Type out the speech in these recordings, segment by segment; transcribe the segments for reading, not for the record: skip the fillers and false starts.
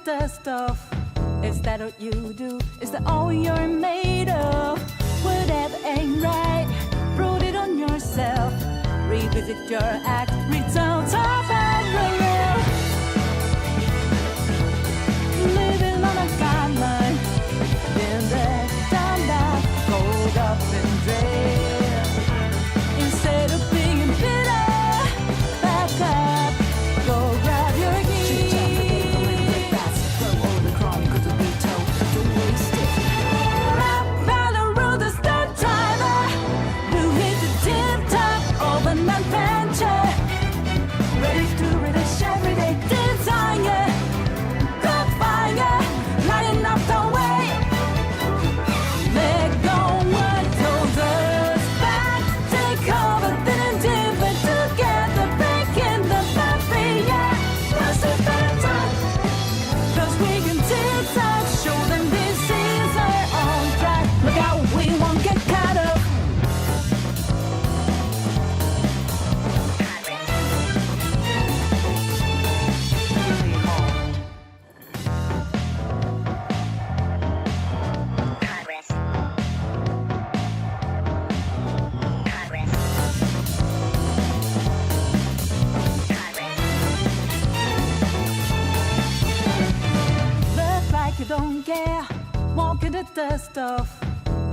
the dust off. Is that what you do? Is that all you're made of? Whatever ain't right, prove it on yourself. Revisit your act, return to parallel. Living on a guideline, been there, done that, gold up and dread. Instead of being bitter, back up, go grab your keys. Throw all the chronic of the veto, don't waste it. Rap battle rule the stunt driver, who hit the tip top of an adventure. Ready to relish everyday desire. Good fire, lighting up the way. Let go what holds us back. Take over, then and deliver together. Breaking the barrier. What's the better time? 'Cause we can zigzag, show them this is our own track. Look out, we won't get caught up. Look like you don't care, walking the dust off.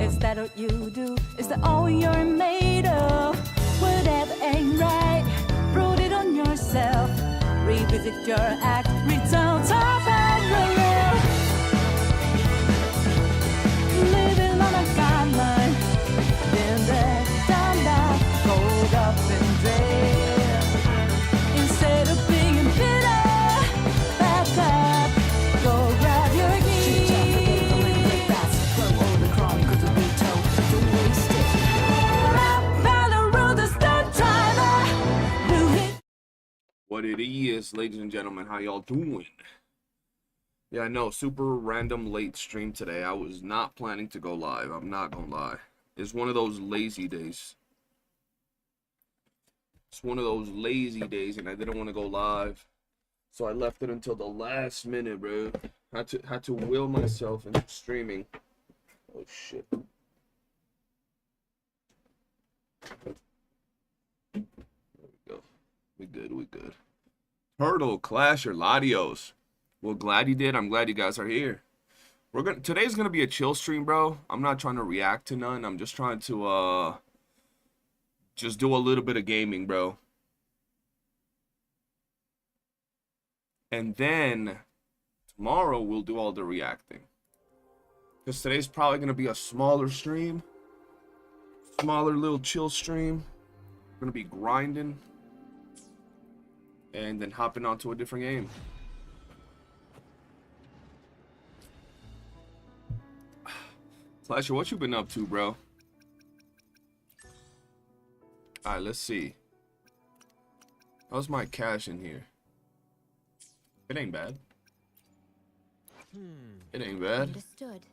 Is that what you do? Is that all you're made of? Whatever ain't right, prove it on yourself. Revisit your act, return to parallel. Living on a guideline, been there, done that, gold up and dread. Instead of being bitter, back up, go grab your keys. Throw all the chronic of the veto, don't waste it. Rap battle rule the stunt driver, who hit. What it is, ladies and gentlemen, how y'all doing? Yeah, I know, super random late stream today. I was not planning to go live, I'm not gonna lie. It's one of those lazy days. It's one of those lazy days, and I didn't want to go live, so I left it until the last minute, bro. Had to will myself into streaming. Oh shit. There we go. We good. Turtle, Clasher, Latios. Well, glad you did. I'm glad you guys are here. Today's gonna be a chill stream, bro. I'm not trying to react to none. I'm just trying to just do a little bit of gaming, bro. And then tomorrow we'll do all the reacting. Because today's probably gonna be a smaller stream. Smaller little chill stream. We're gonna be grinding. And then hopping onto a different game. Slasher, what you been up to, bro? Alright, let's see. How's my cash in here? It ain't bad. It ain't bad. Understood.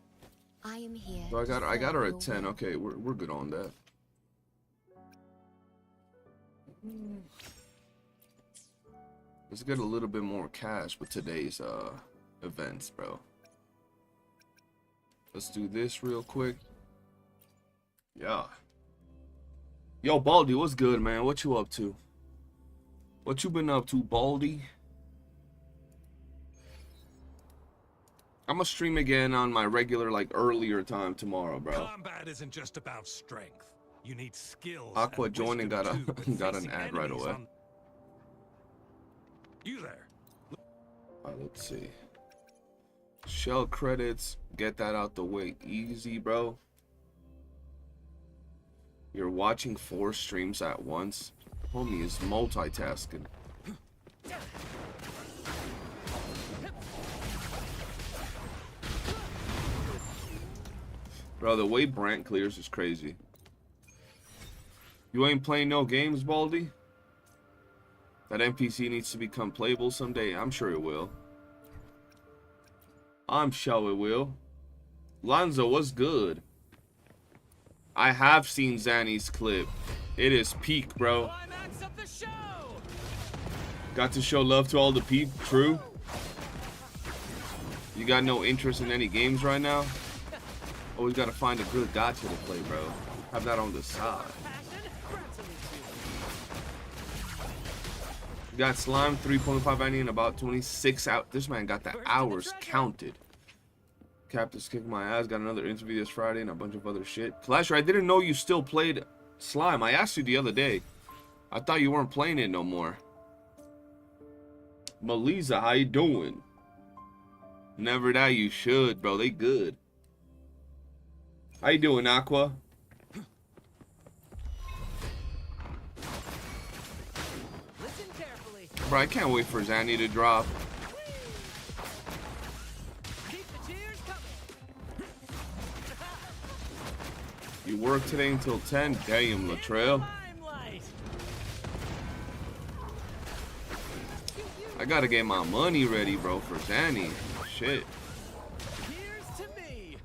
I am here. So I got her at 10. Okay, we're good on that. Let's get a little bit more cash with today's events, bro. Let's do this real quick. Yeah. Yo, Baldy, what's good, man? What you up to? What you been up to, Baldy? I'm gonna stream again on my regular, like, earlier time tomorrow, bro. Combat isn't just about strength. You need skills. Aqua joined and got an ad right away. You there? Alright, let's see. Shell credits, get that out the way easy, bro. You're watching 4 streams at once. Homie is multitasking. Bro, the way Brant clears is crazy. You ain't playing no games, Baldy? That NPC needs to become playable someday. I'm sure it will. I'm sure it will. Lonzo, what's good? I have seen Zanny's clip. It is peak, bro. Got to show love to all the peep. True. You got no interest in any games right now? Always gotta find a good gacha to play, bro. Have that on the side. You got Slime 3.5 ending in about 26 out. This man got the hours counted. Captain's kicking my ass. Got another interview this Friday and a bunch of other shit. Clasher, I didn't know you still played Slime. I asked you the other day. I thought you weren't playing it no more. Melisa, how you doing? Never that you should, bro. They good. How you doing, Aqua? Listen carefully. Bro, I can't wait for Zanny to drop. Keep the cheers coming. You work today until 10? Damn, Latrell. Limelight. I gotta get my money ready, bro, for Zanny. Shit. Here's to me.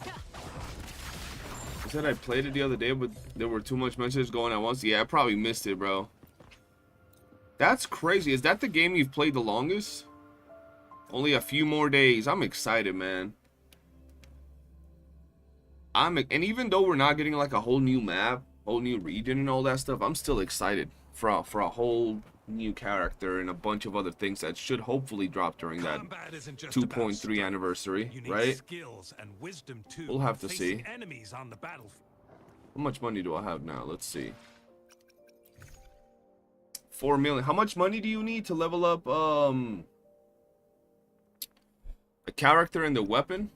I said I played it the other day, but there were too much messages going at once. Yeah, I probably missed it, bro. That's crazy. Is that the game you've played the longest? Only a few more days. I'm excited, man. And even though we're not getting like a whole new map, whole new region and all that stuff, I'm still excited for a whole new character and a bunch of other things that should hopefully drop during that 2.3 anniversary, right? Skills and wisdom too. We'll have to see. Enemies on the battlefield. How much money do I have now? Let's see. 4 million. How much money do you need to level up a character and the weapon?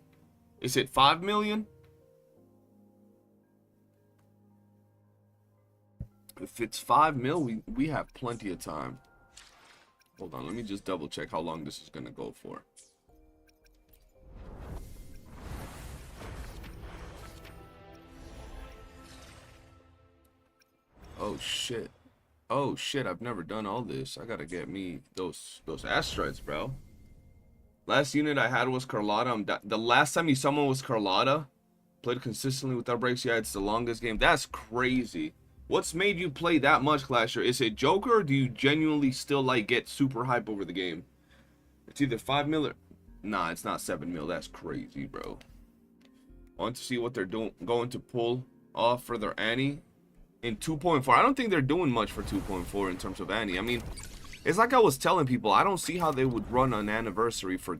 Is it 5 million? If it's 5 mil, we have plenty of time. Hold on, let me just double check how long this is gonna go for. Oh shit. Oh shit, I've never done all this. I gotta get me those asteroids, bro. Last unit I had was Carlotta. The last time you summoned was Carlotta. Played consistently without breaks. Yeah, it's the longest game. That's crazy. What's made you play that much, Clasher? Is it Joker, or do you genuinely still like get super hype over the game? It's either 5 mil or... Nah, it's not 7 mil. That's crazy, bro. Want to see what they're going to pull off for their Annie in 2.4. I don't think they're doing much for 2.4 in terms of Annie. I mean, it's like I was telling people, I don't see how they would run an anniversary for,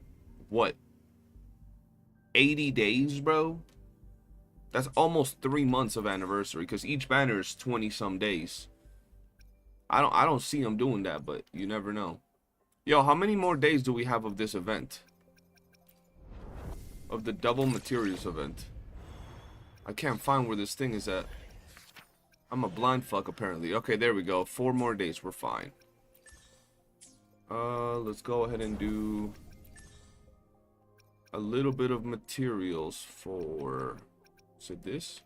what, 80 days, bro? That's almost 3 months of anniversary, because each banner is 20-some days. I don't see them doing that, but you never know. Yo, how many more days do we have of this event? Of the double materials event. I can't find where this thing is at. I'm a blind fuck, apparently. Okay, there we go. 4 more days. We're fine. Let's go ahead and do a little bit of materials for... Is it this?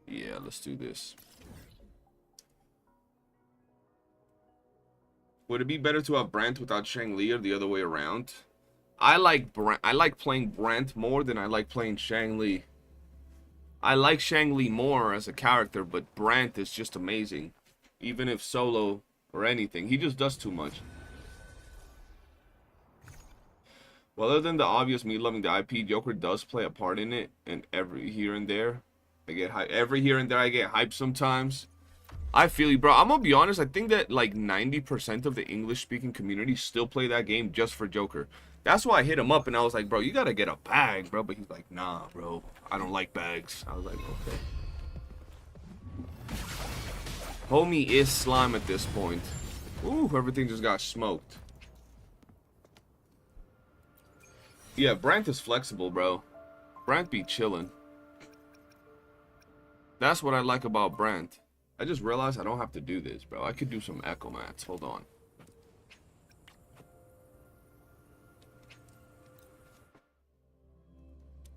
Yeah, let's do this. Would it be better to have Brant without Shang Li or the other way around? I like playing Brant more than I like playing Shang Li. I like Shang Li more as a character, but Brant is just amazing. Even if solo or anything, he just does too much. Well, other than the obvious me loving the IP, Joker does play a part in it, and every here and there, I get hype. Every here and there, I get hyped sometimes. I feel you, bro. I'm gonna be honest. I think that like 90% of the English-speaking community still play that game just for Joker. That's why I hit him up, and I was like, bro, you gotta get a bag, bro. But he's like, nah, bro, I don't like bags. I was like, okay. Homie is slime at this point. Ooh, everything just got smoked. Yeah, Brant is flexible, bro. Brant be chillin'. That's what I like about Brant. I just realized I don't have to do this, bro. I could do some echo mats. Hold on.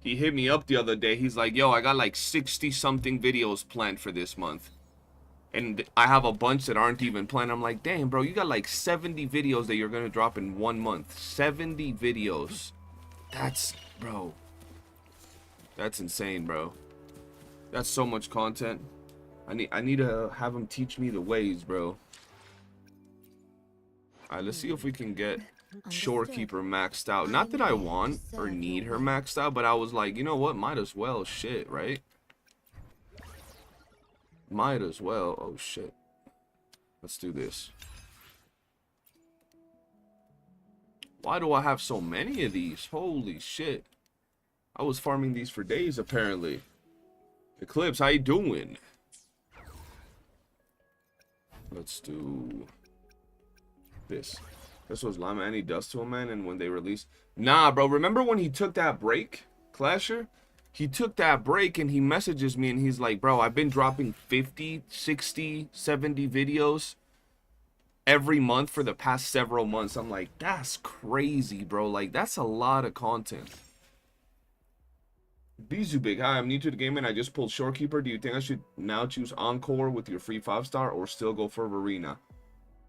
He hit me up the other day. He's like, yo, I got like 60-something videos planned for this month. And I have a bunch that aren't even planned. I'm like, damn, bro, you got like 70 videos that you're going to drop in 1 month. 70 videos. That's, bro. That's insane, bro. That's so much content. I need to have him teach me the ways, bro. Alright, let's see if we can get Shorekeeper maxed out. Not that I want or need her maxed out, but I was like, you know what? Might as well. Shit, right? Might as well. Oh, shit. Let's do this. Why do I have so many of these? Holy shit. I was farming these for days, apparently. Eclipse, how you doing? Let's do this. This was Lama Any Dust to him, man, and when they released... Nah, bro, remember when he took that break, Clasher? He took that break and he messages me and he's like, bro, I've been dropping 50, 60, 70 videos every month for the past several months. I'm like, that's crazy, bro. Like, that's a lot of content. Bijou Big, hi, I'm new to the game and I just pulled Shorekeeper. Do you think I should now choose Encore with your free 5-star or still go for Arena?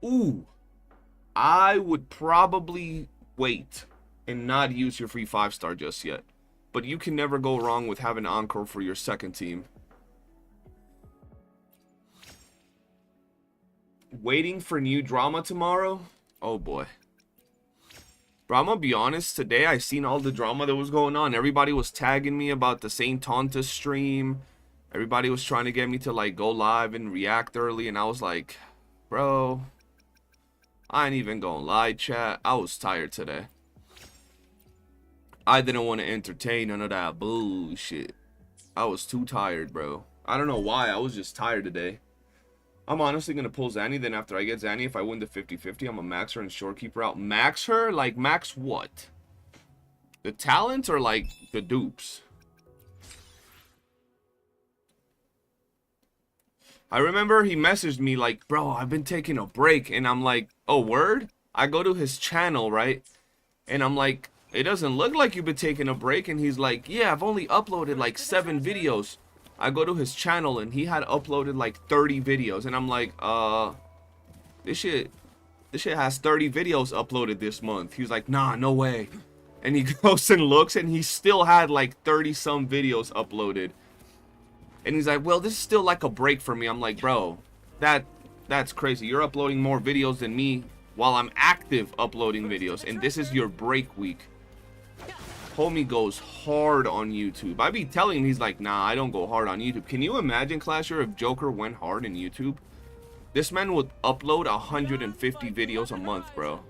Ooh, I would probably wait and not use your free 5-star just yet. But you can never go wrong with having Encore for your second team. Waiting for new drama tomorrow? Oh boy. Bro, I'm gonna be honest, today I seen all the drama that was going on. Everybody was tagging me about the Saint Tonta stream. Everybody was trying to get me to like go live and react early, and I was like, bro, I ain't even gonna lie, chat. I was tired today. I didn't want to entertain none of that bullshit. I was too tired, bro. I don't know why. I was just tired today. I'm honestly going to pull Zanny. Then after I get Zanny, if I win the 50-50, I'm going to max her and Shorekeeper out. Max her? Like, max what? The talent or, like, the dupes? I remember he messaged me like, bro, I've been taking a break. And I'm like, oh, word? I go to his channel, right? And I'm like, it doesn't look like you've been taking a break. And he's like, yeah, I've only uploaded like 7 videos. I go to his channel and he had uploaded like 30 videos. And I'm like, this shit has 30 videos uploaded this month. He was like, nah, no way. And he goes and looks and he still had like 30 some videos uploaded. And he's like, well, this is still like a break for me. I'm like, bro, that's crazy. You're uploading more videos than me while I'm active uploading videos. And this is your break week. Homie goes hard on YouTube. I be telling him, he's like, nah, I don't go hard on YouTube. Can you imagine, Clasher, if Joker went hard in YouTube? This man would upload 150 videos a month, bro.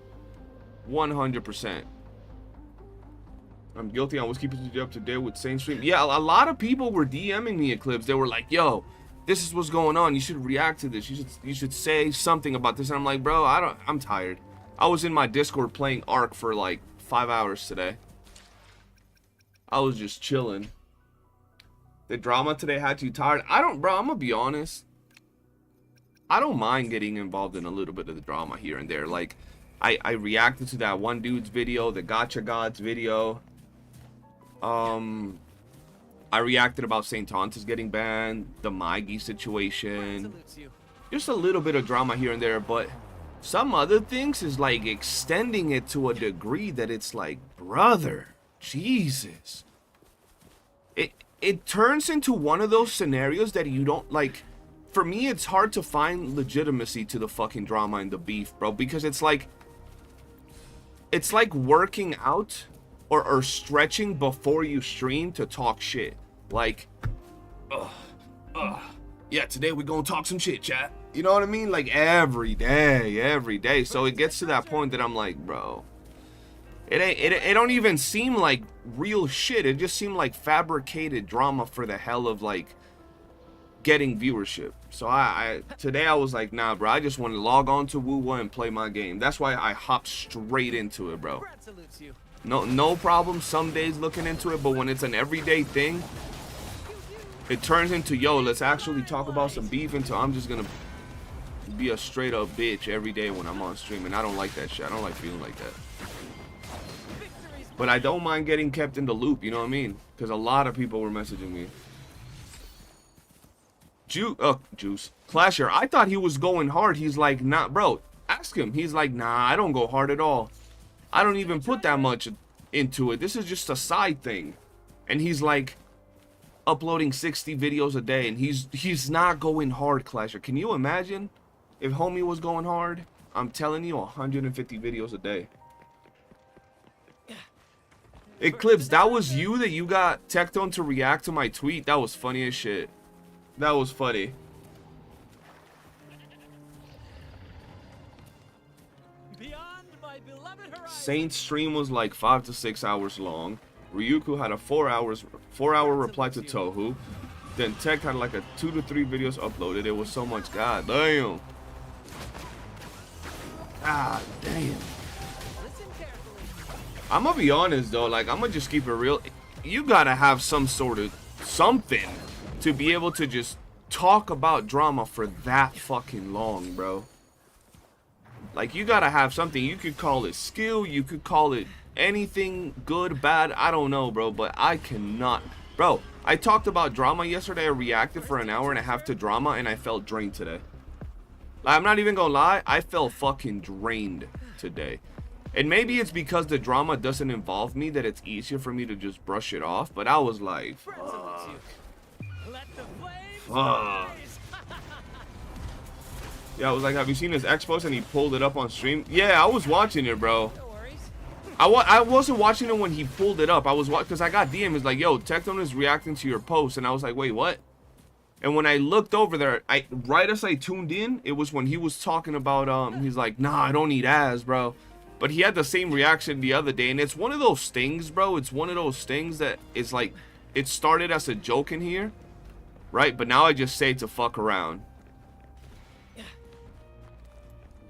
100%. I'm guilty. I was keeping you up to date with Saint Stream. Yeah, a lot of people were DMing me Eclipse. They were like, yo, this is what's going on. You should react to this. You should say something about this. And I'm like, bro, I'm tired. I was in my Discord playing Ark for like 5 hours today. I was just chilling. The drama today had you tired. Bro, I'm gonna be honest. I don't mind getting involved in a little bit of the drama here and there. Like, I reacted to that one dude's video, the Gacha Gods video. I reacted about Saint Tonta's getting banned, the Maigi situation. Just a little bit of drama here and there, but some other things is like extending it to a degree that it's like, brother, Jesus. It turns into one of those scenarios that you don't like. For me, it's hard to find legitimacy to the fucking drama and the beef, bro, because it's like working out or stretching before you stream to talk shit. Like, yeah, today we're gonna talk some shit, chat. You know what I mean? Like every day. So it gets to that point that I'm like, bro, it don't even seem like real shit. It just seemed like fabricated drama for the hell of like getting viewership. So today I was like, nah, bro, I just want to log on to WuWa and play my game. That's why I hopped straight into it, bro. No problem some days looking into it, but when it's an everyday thing, it turns into, yo, let's actually talk about some beef, until I'm just gonna be a straight up bitch every day when I'm on stream. And I don't like that shit. I don't like feeling like that. But I don't mind getting kept in the loop, you know what I mean? Because a lot of people were messaging me. Juice. Clasher, I thought he was going hard. He's like, nah, bro, ask him. He's like, nah, I don't go hard at all. I don't even put that much into it. This is just a side thing. And he's like uploading 60 videos a day, and he's not going hard, Clasher. Can you imagine if homie was going hard? I'm telling you, 150 videos a day. Eclipse, that was you that you got Tectone to react to my tweet? That was funny as shit. That was funny. Beyond my beloved horizon. Saint's stream was like 5 to 6 hours long. Ryuku had a 4-hour reply to Tohu. Then Tech had like a 2 to 3 videos uploaded. It was so much. God damn. Ah damn. Listen carefully. I'm gonna be honest though, like I'm gonna just keep it real. You gotta have some sort of something to be able to just talk about drama for that fucking long, bro. Like you gotta have something. You could call it skill, you could call it anything, good, bad, I don't know, bro, but I cannot. Bro, I talked about drama yesterday. I reacted for an hour and a half to drama and I felt drained today. Like, I'm not even gonna lie, I felt fucking drained today. And maybe it's because the drama doesn't involve me that it's easier for me to just brush it off, but I was like, fuck. Let the flames Fuck. rise. Yeah, I was like, have you seen his X post? And he pulled it up on stream. Yeah, I was watching it, bro. No worries. I wasn't watching it when he pulled it up. I was watching because I got DM. It's like, yo, Tectone is reacting to your post, and I was like, wait, what? And when I looked over there, right as I tuned in, it was when he was talking about he's like, nah, I don't need ass, bro. But he had the same reaction the other day, and it's one of those things, bro. It's one of those things that is like, it started as a joke in here, right? But now I just say to fuck around.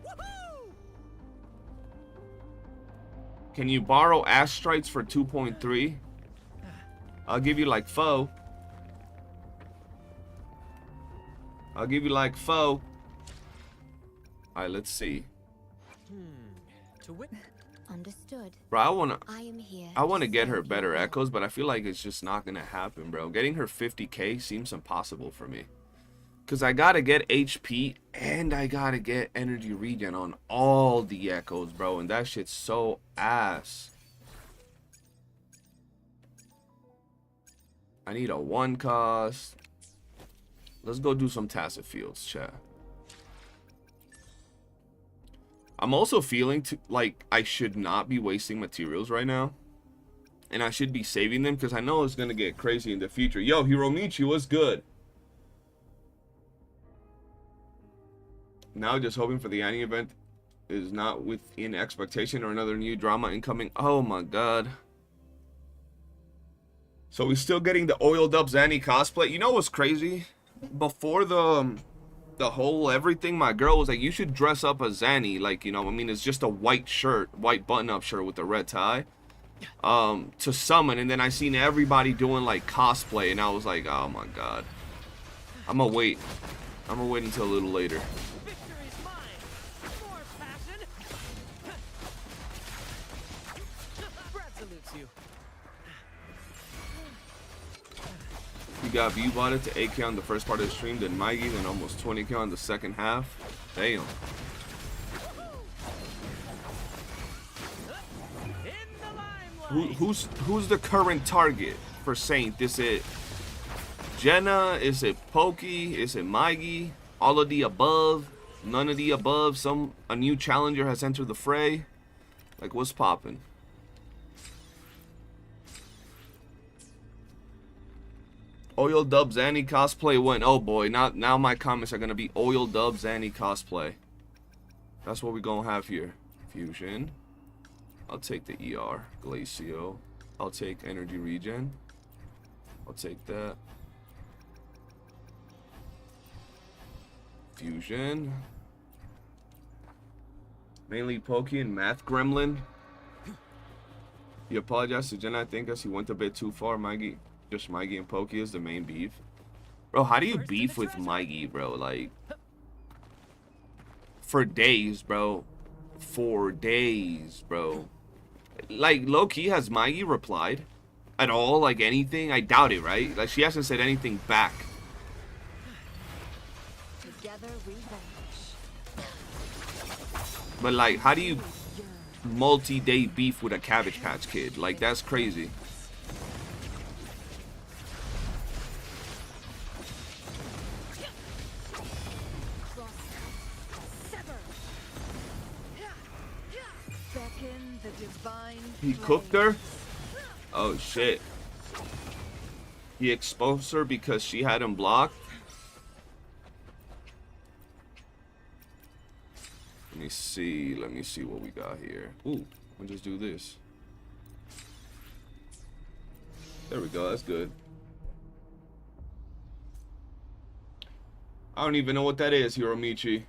Woohoo! Can you borrow astrites for 2.3? I'll give you like foe. I'll give you like foe. Alright, let's see. To wit. Understood. Bro, I am here. I wanna to get her serve you better well. echoes, but I feel like it's just not gonna happen, bro. Getting her 50k seems impossible for me. Cause I gotta get HP and I gotta get energy regen on all the echoes, bro. And that shit's so ass. I need a 1 cost. Let's go do some tacit fields, chat. I'm also feeling like I should not be wasting materials right now. And I should be saving them because I know it's going to get crazy in the future. Yo, Hiromichi, what's good? Now just hoping for the Annie event is not within expectation or another new drama incoming. Oh my god. So we're still getting the oiled up Zanny cosplay. You know what's crazy? Before the whole everything, my girl was like, you should dress up as Zanny. Like, you know, I mean, it's just a white shirt, white button-up shirt with a red tie. To summon, and then I seen everybody doing like cosplay, and I was like, oh my god. I'm gonna wait until a little later. Victory's mine. More passion. Brad salutes you. You got view botted to 8k on the first part of the stream, then Mikey, then almost 20k on the second half. Damn. In the limelight. Who's the current target for Saint? Is it Jenna? Is it Pokey? Is it Mikey? All of the above? None of the above? A new challenger has entered the fray? Like, what's poppin'? Oil Dub Zanny cosplay win. Oh boy, now my comments are gonna be Oil Dub Zanny cosplay. That's what we're gonna have here. Fusion. I'll take the ER. Glacio. I'll take energy regen. I'll take that. Fusion. Mainly Pokey and Math Gremlin. You apologize to Jenna, I think, as he went a bit too far, Maggie. Just Mikey and Pokey is the main beef. Bro, how do you beef with Mikey, bro? Like, for days, bro. For days, bro. Like, low-key, has Mikey replied at all? Like, anything? I doubt it, right? Like, she hasn't said anything back. Together we vanish. But, like, how do you multi-day beef with a Cabbage Patch Kid? Like, that's crazy. Beckon the divine He cooked her? Oh shit. He exposed her because she had him blocked. Let me see. Let me see what we got here. Ooh, we'll just do this. There we go. That's good. I don't even know what that is, Hiromichi.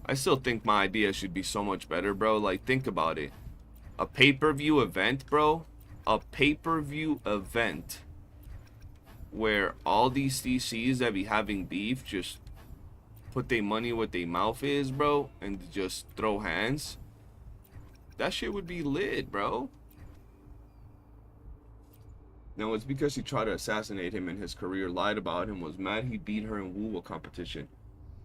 I still think my idea should be so much better, bro. Like, think about it. A pay-per-view event, bro. A pay-per-view event where all these CCs that be having beef just put their money where their mouth is, bro, and just throw hands. That shit would be lit, bro. No, it's because she tried to assassinate him in his career, lied about him, was mad he beat her in WuWa competition.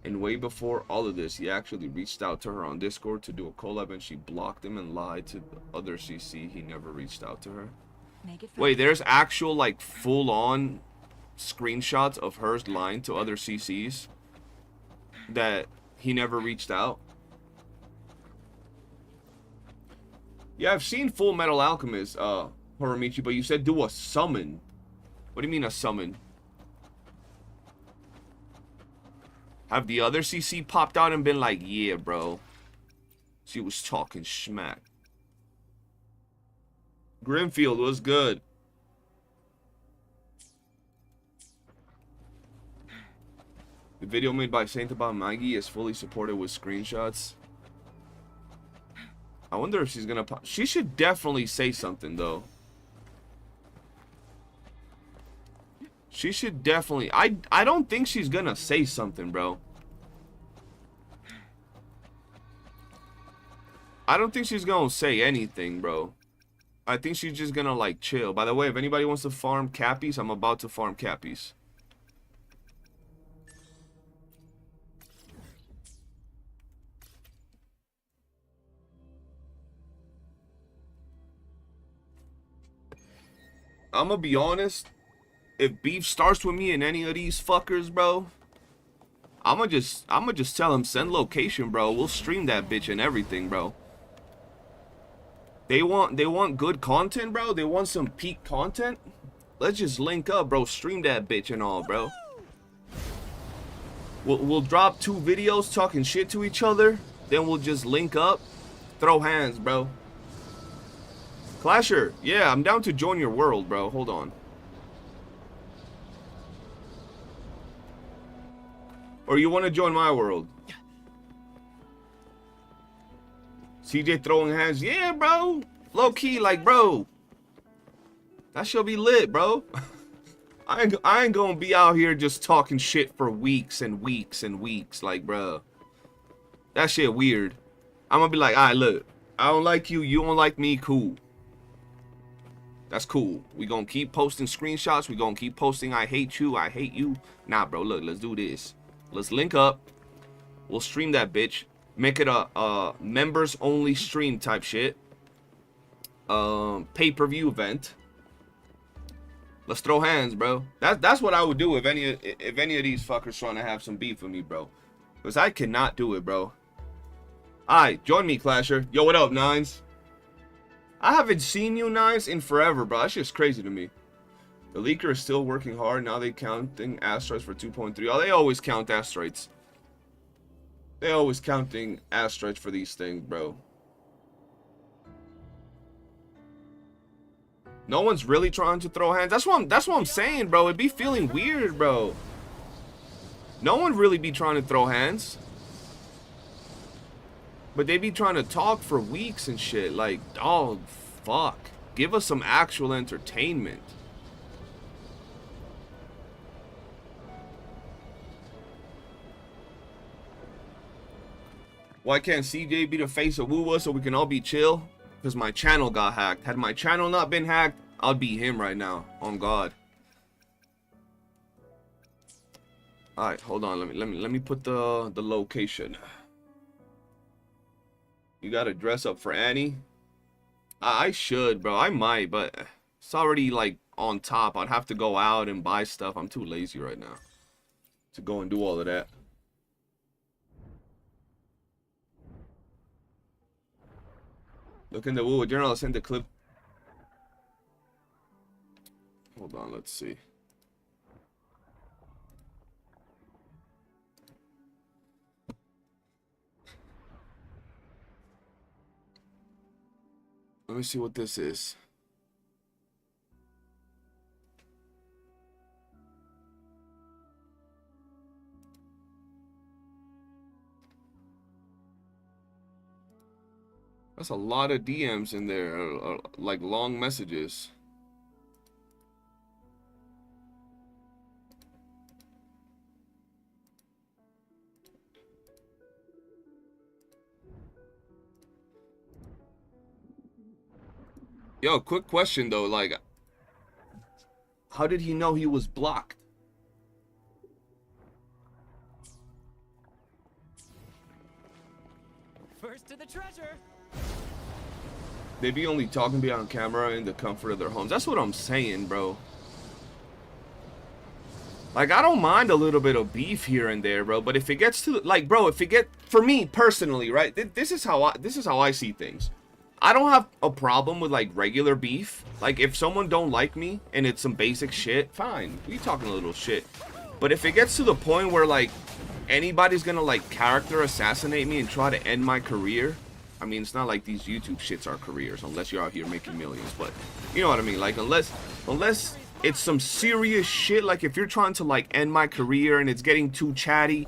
And way before all of this, he actually reached out to her on Discord to do a collab, and she blocked him and lied to the other CC. He never reached out to her. Wait, there's actual, like, full-on screenshots of her lying to other CCs that he never reached out? Yeah, I've seen Full Metal Alchemist, Hiromichi, but you said do a summon. What do you mean a summon? Have the other CC popped out and been like, yeah, bro. She was talking schmack. Grimfield was good. The video made by Saint about Maggie is fully supported with screenshots. I wonder if she's gonna pop. She should definitely say something, though. She should definitely. I don't think she's gonna say something, bro. I don't think she's gonna say anything, bro. I think she's just gonna, like, chill. By the way, if anybody wants to farm cappies, I'm about to farm cappies. I'm gonna be honest. If beef starts with me and any of these fuckers, bro, I'ma just tell them send location, bro. We'll stream that bitch and everything, bro. They want good content, bro. They want some peak content. Let's just link up, bro. Stream that bitch and all, bro. We'll drop 2 videos talking shit to each other. Then we'll just link up, throw hands, bro. Clasher, yeah, I'm down to join your world, bro. Hold on. Or you want to join my world? CJ throwing hands. Yeah, bro. Low key, like, bro. That should be lit, bro. I ain't gonna be out here just talking shit for weeks and weeks and weeks. Like, bro. That shit weird. I'm gonna be like, alright, look. I don't like you. You don't like me. Cool. That's cool. We gonna keep posting screenshots. We gonna keep posting I hate you. I hate you. Nah, bro. Look, let's do this. Let's link up. We'll stream that bitch. Make it a members only stream type shit. Pay-per-view event. Let's throw hands, bro. That's what I would do if any of these fuckers trying to have some beef with me, bro. Because I cannot do it, bro. Alright, join me, Clasher. Yo, what up, Nines? I haven't seen you, Nines, in forever, bro. That's just crazy to me. The leaker is still working hard. Now they counting asteroids for 2.3. Oh, they always count asteroids. They always counting asteroids for these things, bro. No one's really trying to throw hands. That's what I'm saying, bro. It'd be feeling weird, bro. No one really be trying to throw hands. But they be trying to talk for weeks and shit. Like, dog, fuck. Give us some actual entertainment. Why can't CJ be the face of WuWa so we can all be chill? Because my channel got hacked. Had my channel not been hacked, I'd be him right now. On God. Alright, hold on. Let me put the location. You gotta dress up for Annie? I should, bro. I might, but it's already like on top. I'd have to go out and buy stuff. I'm too lazy right now to go and do all of that. Look in the WuWa journal. I'll send the clip. Hold on, let's see. Let me see what this is. That's a lot of DMs in there, like long messages. Yo, quick question though, like, how did he know he was blocked? First to the treasure. They be only talking behind camera in the comfort of their homes. That's what I'm saying, bro. Like, I don't mind a little bit of beef here and there, bro. But if it gets to, like, bro, if it get, for me personally, right? This is how I see things. I don't have a problem with like regular beef. Like, if someone don't like me and it's some basic shit, fine. We talking a little shit. But if it gets to the point where like anybody's gonna like character assassinate me and try to end my career, I mean, it's not like these YouTube shits are careers unless you're out here making millions. But you know what I mean? Like, unless it's some serious shit, like if you're trying to like end my career and it's getting too chatty,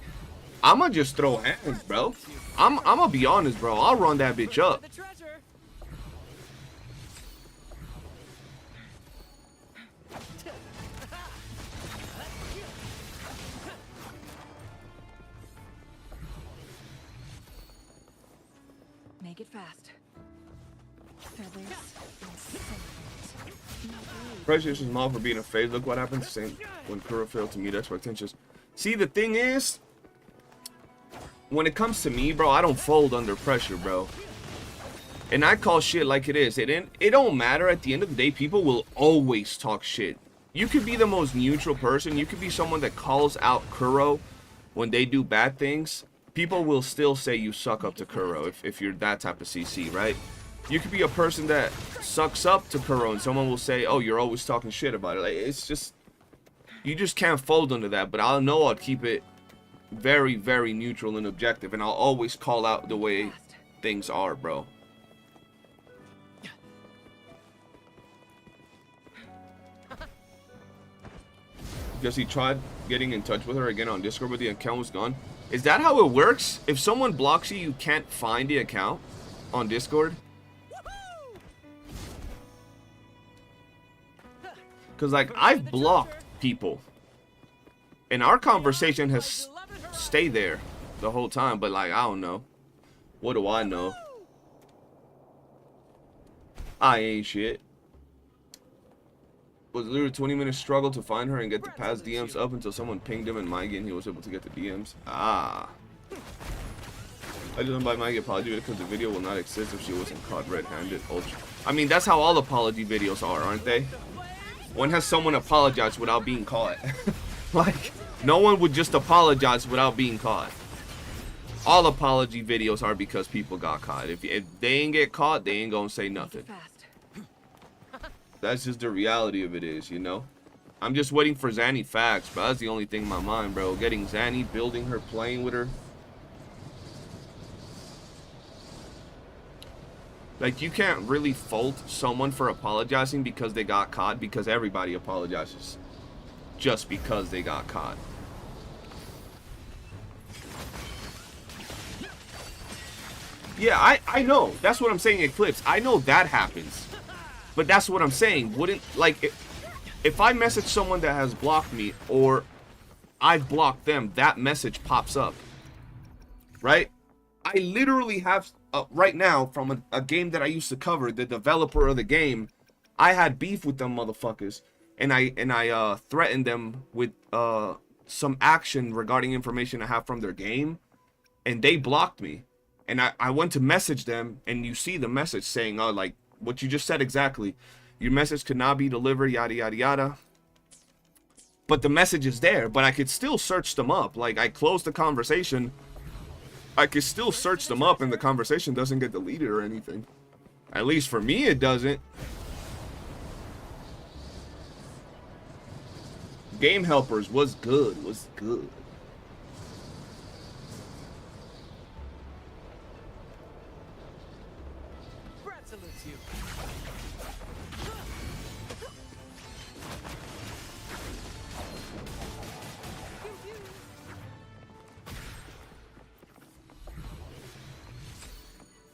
I'ma just throw hands, bro. I'ma be honest, bro. I'll run that bitch up. Make it fast. Feathers and cinnamon. Precious is mom for being a phase. Look what happened. Same when Kuro failed to meet expectations. See, the thing is, when it comes to me, bro, I don't fold under pressure, bro. And I call shit like it is. It don't matter. At the end of the day, people will always talk shit. You could be the most neutral person. You could be someone that calls out Kuro when they do bad things. People will still say you suck up to Kuro if you're that type of CC, right? You could be a person that sucks up to Kuro and someone will say, oh, you're always talking shit about it. Like, it's just, you just can't fold under that. But I'll keep it very, very neutral and objective. And I'll always call out the way things are, bro. Because he tried getting in touch with her again on Discord, but the account was gone. Is that how it works? If someone blocks you, you can't find the account on Discord? Because, like, I've blocked people. And our conversation has stayed there the whole time. But, like, I don't know. What do I know? I ain't shit. Was literally a 20-minute struggle to find her and get the past DMs up until someone pinged him and Mikey and he was able to get the DMs. Ah. I didn't buy Mikey apology because the video will not exist if she wasn't caught red-handed. Ultra. I mean, that's how all apology videos are, aren't they? When has someone apologized without being caught? Like, no one would just apologize without being caught. All apology videos are because people got caught. If they ain't get caught, they ain't gonna say nothing. That's just the reality of it is, you know? I'm just waiting for Zanny facts, but that's the only thing in my mind, bro. Getting Zanny, building her, playing with her. Like, you can't really fault someone for apologizing because they got caught, because everybody apologizes just because they got caught. Yeah, I know. That's what I'm saying, Eclipse. I know that happens. But that's what I'm saying. Wouldn't, like, if I message someone that has blocked me or I've blocked them, that message pops up. Right? I literally have, right now, from a game that I used to cover, the developer of the game, I had beef with them motherfuckers. And I threatened them with some action regarding information I have from their game. And they blocked me. And I went to message them, and you see the message saying, oh, like, what you just said exactly. Your message could not be delivered, yada, yada, yada. But the message is there, but I could still search them up. Like, I closed the conversation. I could still search them up, and the conversation doesn't get deleted or anything. At least for me, it doesn't. Game Helpers was good. Was good. Brad salutes you.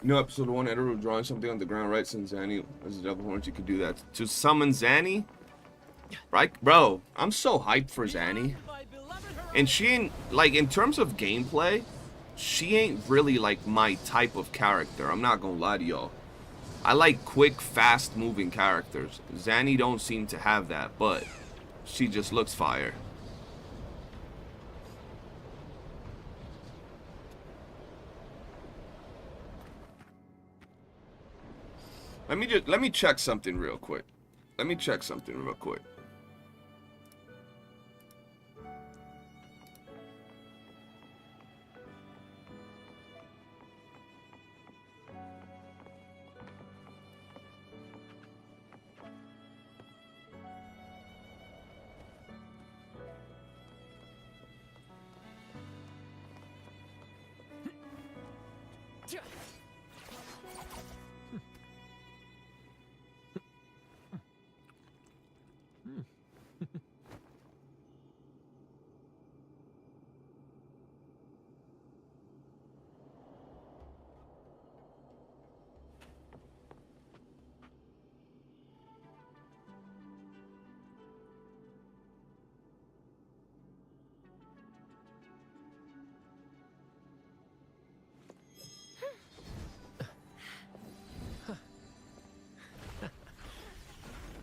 You know, episode 1, Edward was drawing something on the ground, right? Since Zanny was a devil horns, you could do that. To summon Zanny? Right? Bro, I'm so hyped for Zanny. And she ain't, like, in terms of gameplay, she ain't really, like, my type of character. I'm not gonna lie to y'all. I like quick, fast-moving characters. Zanny don't seem to have that, but she just looks fire. Let me check something real quick. Let me check something real quick.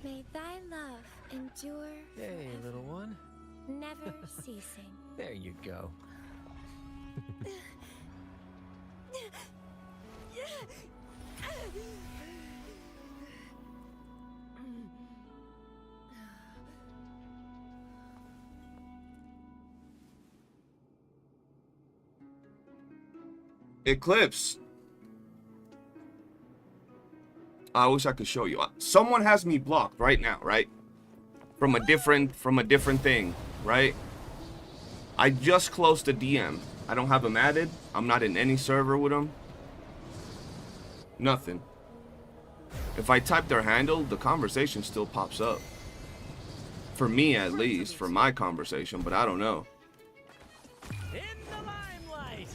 May thy love endure, Hey, little one. never ceasing. There you go. Eclipse. I wish I could show you. Someone has me blocked right now, right? From a different thing, right? I just closed the DM. I don't have him added. I'm not in any server with him. Nothing. If I type their handle, the conversation still pops up. For me, at least, for my conversation, but I don't know. In the limelight.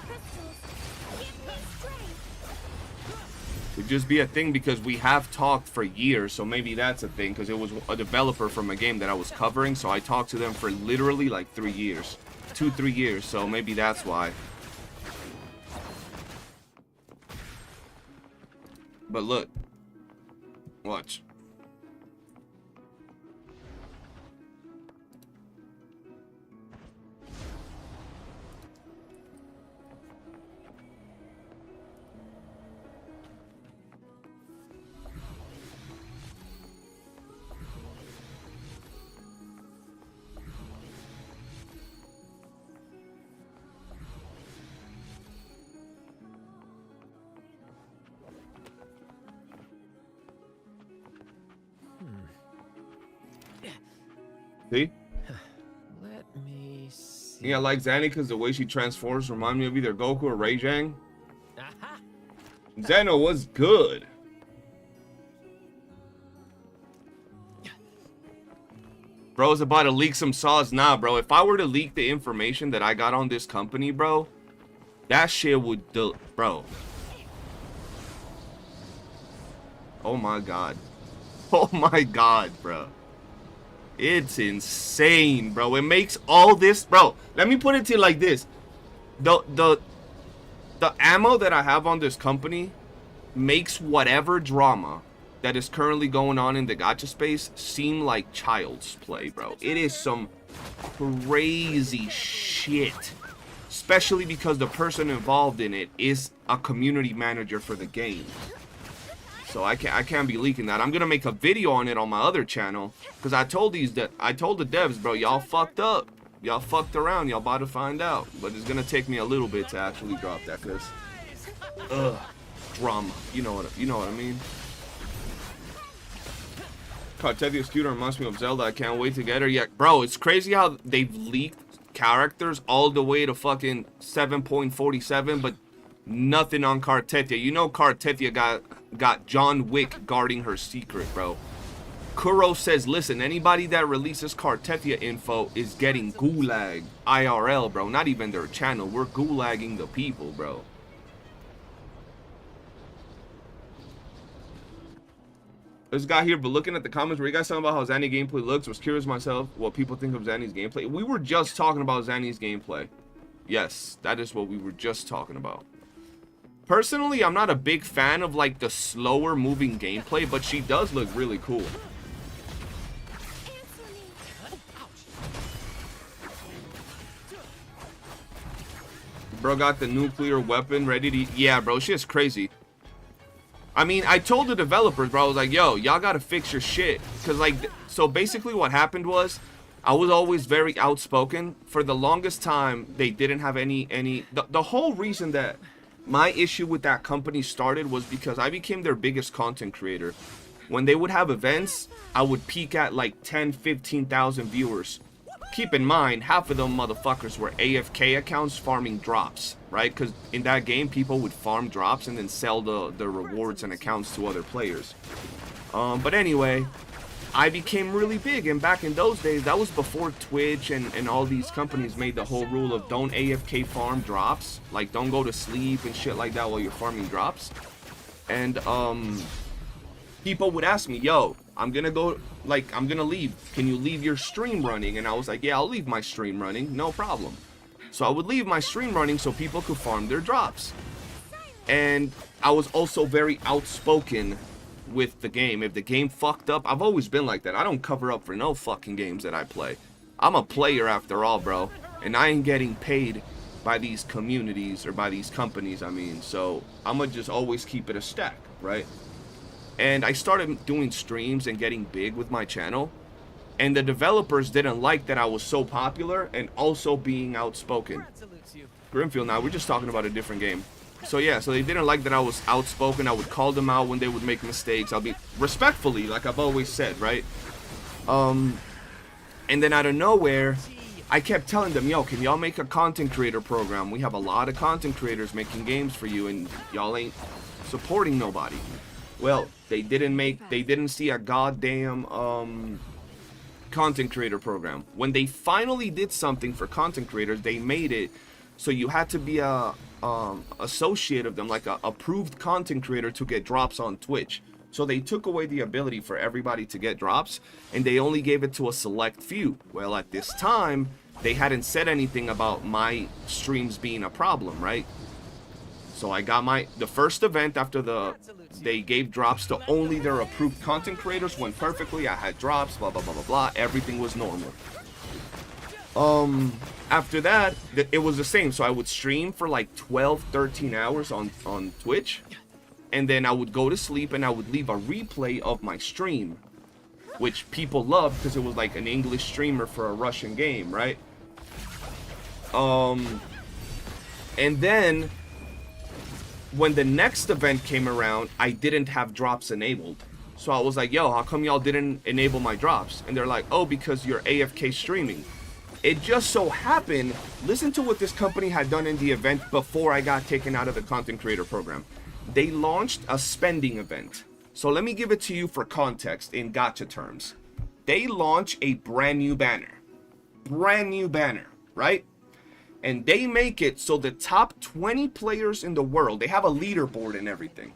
Crystals, give me strength. Could just be a thing because we have talked for years, so maybe that's a thing, because it was a developer from a game that I was covering, so I talked to them for literally like 3 years. 2-3 years, so maybe that's why. But look. Watch. See? Let me see. Yeah, I like Zanny because the way she transforms remind me of either Goku or Raijang. Aha. Zeno was good. Bro's about to leak some sauce. Nah, bro. If I were to leak the information that I got on this company, bro, that shit would do, bro. Oh my god. Oh my god, bro. It's insane, bro. It makes all this, bro. Let me put it to you like this. The ammo that I have on this company makes whatever drama that is currently going on in the gacha space seem like child's play, bro. It is some crazy shit. Especially because the person involved in it is a community manager for the game. So I can't be leaking that. I'm gonna make a video on it on my other channel, because I told the devs, bro, y'all fucked up. Y'all fucked around. Y'all about to find out. But it's gonna take me a little bit to actually drop that, because drama. You know what I mean? Cartethia Scooter reminds me of Zelda. I can't wait to get her yet. Bro, it's crazy how they've leaked characters all the way to fucking 7.47, but nothing on Cartethia. You know Cartethia got John Wick guarding her secret, bro. Kuro says, listen, anybody that releases Cartethia info is getting gulag IRL, bro. Not even their channel. We're gulagging the people, bro. This guy here, but looking at the comments where you guys talking about how Zanny gameplay looks, was curious myself what people think of Zanny's gameplay. We were just talking about Zanny's gameplay. Yes, that is what we were just talking about. Personally, I'm not a big fan of like the slower moving gameplay, but she does look really cool. Bro got the nuclear weapon ready to... Yeah, bro, shit's crazy. I mean, I told the developers, bro, I was like, yo, y'all gotta fix your shit. Because, like, so basically what happened was, I was always very outspoken. For the longest time, they didn't have the whole reason that my issue with that company started was because I became their biggest content creator. When they would have events, I would peak at like 10, 15,000 viewers. Keep in mind, half of them motherfuckers were AFK accounts farming drops, right? Because in that game, people would farm drops and then sell the rewards and accounts to other players. But anyway, I became really big, and back in those days, that was before Twitch and all these companies made the whole rule of don't AFK farm drops. Like, don't go to sleep and shit like that while you're farming drops. And people would ask me, yo, I'm gonna go, like, I'm gonna leave. Can you leave your stream running? And I was like, yeah, I'll leave my stream running, no problem. So I would leave my stream running so people could farm their drops. And I was also very outspoken with the game. If the game fucked up, I've always been like that. I don't cover up for no fucking games that I play. I'm a player after all, bro. And I ain't getting paid by these communities or by these companies, I mean. So I'm gonna just always keep it a stack, right? And I started doing streams and getting big with my channel. And the developers didn't like that I was so popular and also being outspoken. Grimfield, now we're just talking about a different game. So yeah, so they didn't like that I was outspoken. I would call them out when they would make mistakes. I'll be respectfully, like I've always said, right? And then out of nowhere, I kept telling them, yo, can y'all make a content creator program? We have a lot of content creators making games for you and y'all ain't supporting nobody. Well, they didn't see a goddamn content creator program. When they finally did something for content creators, they made it so you had to be a associate of them, like a approved content creator to get drops on Twitch. So they took away the ability for everybody to get drops, and they only gave it to a select few. Well, at this time, they hadn't said anything about my streams being a problem, right? So I got the first event after they gave drops to only their approved content creators, went perfectly. I had drops, blah, blah, blah, blah, blah. Everything was normal. After that, it was the same. So I would stream for like 12, 13 hours on Twitch. And then I would go to sleep and I would leave a replay of my stream, which people loved because it was like an English streamer for a Russian game, right? And then when the next event came around, I didn't have drops enabled. So I was like, yo, how come y'all didn't enable my drops? And they're like, oh, because you're AFK streaming. It just so happened, listen to what this company had done in the event before I got taken out of the content creator program. They launched a spending event. So let me give it to you for context in gacha terms. They launch a brand new banner, right? And they make it so the top 20 players in the world, they have a leaderboard and everything.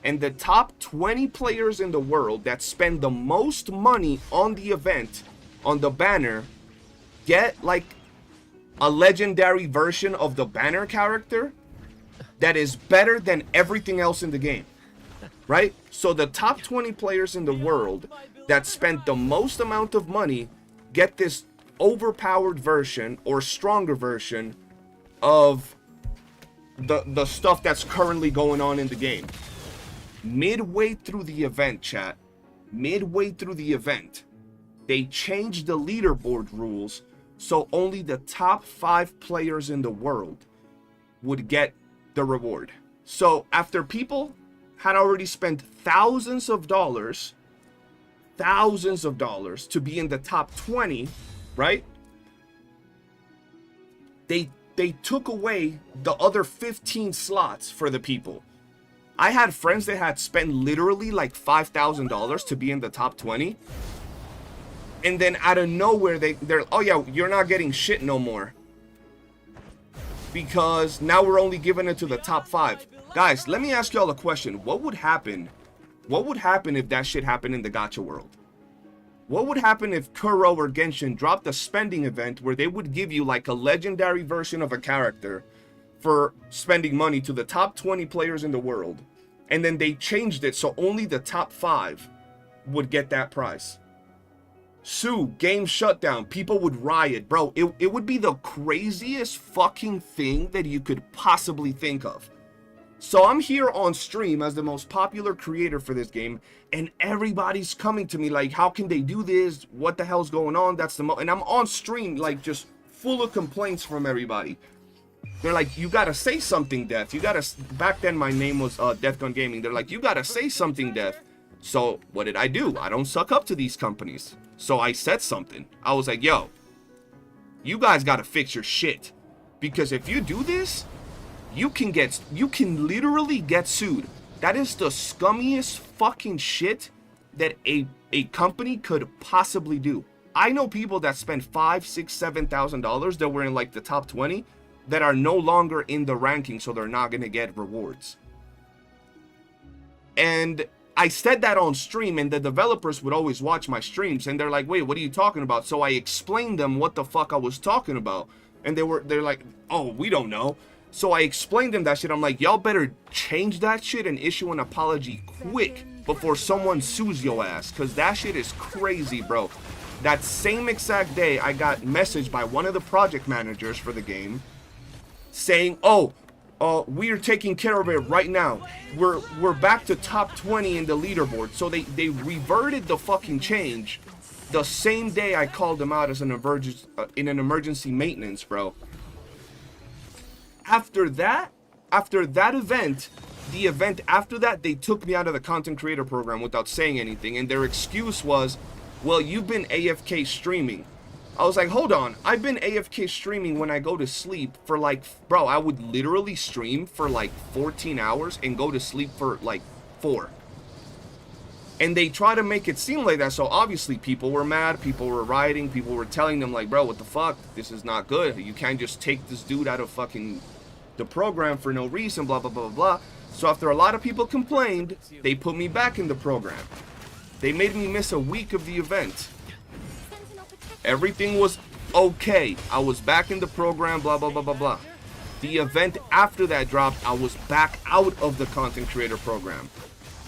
And the top 20 players in the world that spend the most money on the event, on the banner, get like a legendary version of the banner character that is better than everything else in the game, right? So the top 20 players in the world that spent the most amount of money get this overpowered version or stronger version of the stuff that's currently going on in the game. midway through the event, chat, midway through the event, they changed the leaderboard rules so only the top 5 players in the world would get the reward. So after people had already spent thousands of dollars to be in the top 20, right? They took away the other 15 slots for the people. I had friends that had spent literally like $5,000 to be in the top 20. And then out of nowhere, they're, oh yeah, you're not getting shit no more. Because now we're only giving it to the top 5. Guys, let me ask y'all a question. What would happen? What would happen if that shit happened in the gacha world? What would happen if Kuro or Genshin dropped a spending event where they would give you like a legendary version of a character for spending money to the top 20 players in the world, and then they changed it so only the top 5 would get that prize? Sue, game shutdown, people would riot, bro. It would be the craziest fucking thing that you could possibly think of. So I'm here on stream as the most popular creator for this game, and everybody's coming to me like, how can they do this? What the hell's going on? That's the and I'm on stream like just full of complaints from everybody. They're like, you gotta say something, Death. You gotta, back then my name was Death Gun Gaming. They're like, you gotta say something, Death. So what did I do? I don't suck up to these companies. So I said something. I was like, yo, you guys gotta fix your shit. Because if you do this, you can literally get sued. That is the scummiest fucking shit that a company could possibly do. I know people that spent $5,000, $6,000, $7,000 that were in like the top 20 that are no longer in the ranking, so they're not gonna get rewards. And I said that on stream, and the developers would always watch my streams, and they're like, wait, what are you talking about? So I explained them what the fuck I was talking about, and they're like, oh, we don't know. So I explained them that shit. I'm like, y'all better change that shit and issue an apology quick before someone sues your ass, because that shit is crazy, bro. That same exact day, I got messaged by one of the project managers for the game saying, oh, we're taking care of it right now. We're back to top 20 in the leaderboard. So they reverted the fucking change the same day I called them out as an emergency in an emergency maintenance, bro. After that event, the event after that, they took me out of the content creator program without saying anything, and their excuse was, well, you've been AFK streaming. I was like, hold on, I've been AFK streaming when I go to sleep for like, bro, I would literally stream for like 14 hours and go to sleep for like 4. And they try to make it seem like that, so obviously people were mad, people were rioting, people were telling them like, bro, what the fuck, this is not good, you can't just take this dude out of fucking the program for no reason, blah, blah, blah, blah. So after a lot of people complained, they put me back in the program. They made me miss a week of the event. Everything was okay. I was back in the program, blah, blah, blah, blah, blah. The event after that dropped, I was back out of the content creator program.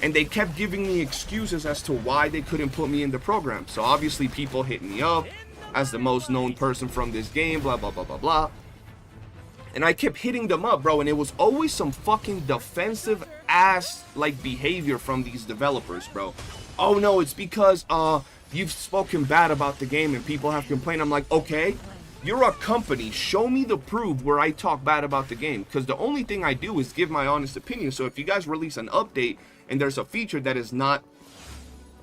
And they kept giving me excuses as to why they couldn't put me in the program. So obviously people hit me up as the most known person from this game, blah, blah, blah, blah, blah. And I kept hitting them up, bro, and it was always some fucking defensive ass like behavior from these developers, bro. Oh no, it's because you've spoken bad about the game and people have complained. I'm like, okay, you're a company, show me the proof where I talk bad about the game, because the only thing I do is give my honest opinion. So if you guys release an update and there's a feature that is not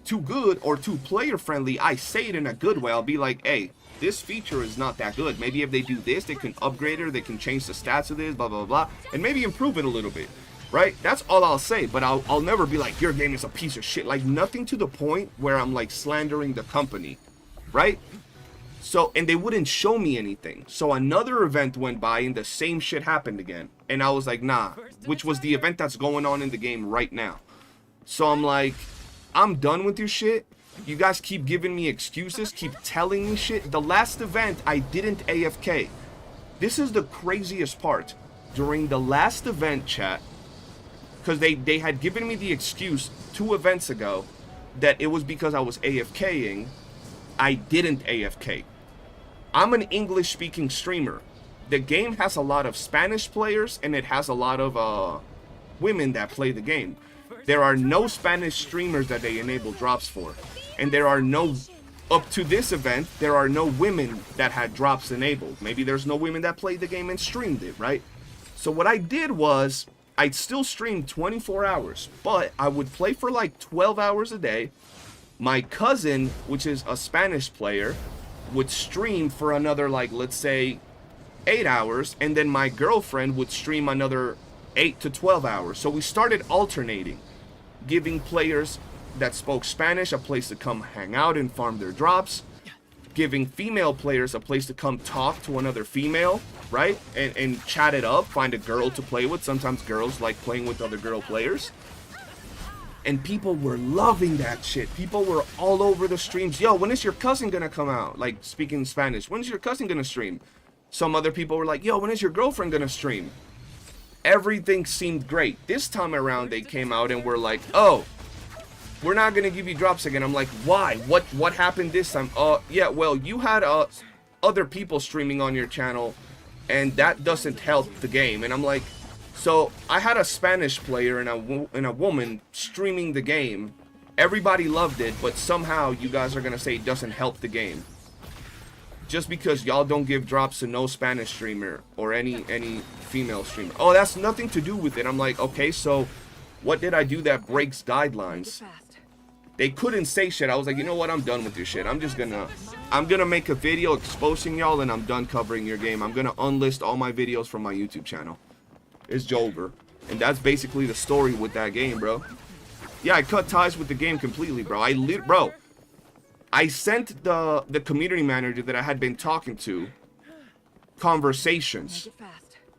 too good or too player friendly, I say it in a good way. I'll be like, hey, this feature is not that good. Maybe if they do this, they can upgrade it, they can change the stats of this, blah, blah, blah, and maybe improve it a little bit, right? That's all I'll say, but I'll never be like, your game is a piece of shit. Like, nothing to the point where I'm, like, slandering the company, right? So, and they wouldn't show me anything. So another event went by and the same shit happened again. And I was like, nah, which was the event that's going on in the game right now. So I'm like, I'm done with your shit. You guys keep giving me excuses, keep telling me shit. The last event, I didn't AFK. This is the craziest part. During the last event, chat, because they had given me the excuse 2 events ago that it was because I was AFKing. I didn't AFK. I'm an English-speaking streamer. The game has a lot of Spanish players, and it has a lot of women that play the game. there are no Spanish streamers that they enable drops for. And there are no, up to this event, there are no women that had drops enabled. Maybe there's no women that played the game and streamed it, right? So what I did was, I'd still stream 24 hours, but I would play for like 12 hours a day. My cousin, which is a Spanish player, would stream for another, like, let's say 8 hours, and then my girlfriend would stream another 8 to 12 hours. So we started alternating, giving players that spoke Spanish a place to come hang out and farm their drops, giving female players a place to come talk to another female, right? And chat it up, find a girl to play with. Sometimes girls like playing with other girl players. And people were loving that shit. People were all over the streams. Yo, when is your cousin gonna come out? Like, speaking Spanish. When is your cousin gonna stream? Some other people were like, yo, when is your girlfriend gonna stream? Everything seemed great. This time around, they came out and were like, oh, we're not gonna give you drops again. I'm like, why? What happened this time? Yeah, well, you had other people streaming on your channel, and that doesn't help the game. And I'm like, so I had a Spanish player and a woman streaming the game. Everybody loved it, but somehow you guys are gonna say it doesn't help the game. Just because y'all don't give drops to no Spanish streamer or any female streamer. Oh, that's nothing to do with it. I'm like, okay, so what did I do that breaks guidelines? They couldn't say shit. I was like, you know what? I'm done with your shit. I'm gonna make a video exposing y'all, and I'm done covering your game. I'm gonna unlist all my videos from my YouTube channel. It's over. And that's basically the story with that game, bro. Yeah, I cut ties with the game completely, bro. I sent the community manager that I had been talking to conversations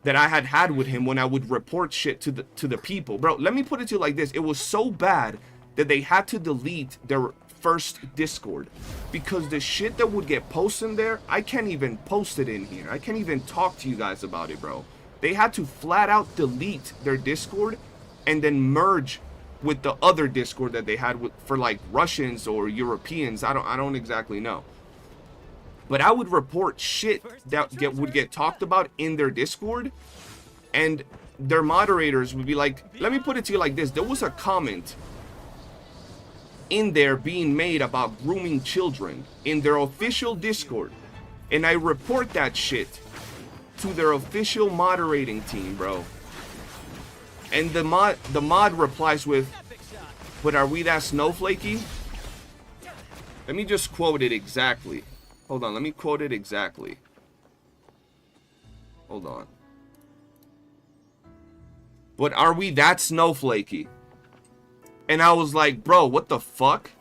that I had with him when I would report shit to the people. Bro, let me put it to you like this. It was so bad that they had to delete their first Discord, because the shit that would get posted in there, I can't even post it in here. I can't even talk to you guys about it, bro. They had to flat out delete their Discord and then merge with the other Discord that they had for like Russians or Europeans. I don't exactly know. But I would report shit that would get talked about in their Discord, and their moderators would be like, let me put it to you like this. There was a comment in there being made about grooming children in their official Discord, and I report that shit to their official moderating team, bro. And the mod replies with, but are we that snowflakey? Let me just quote it exactly. Hold on, let me quote it exactly. Hold on. But are we that snowflakey? And I was like, bro, what the fuck?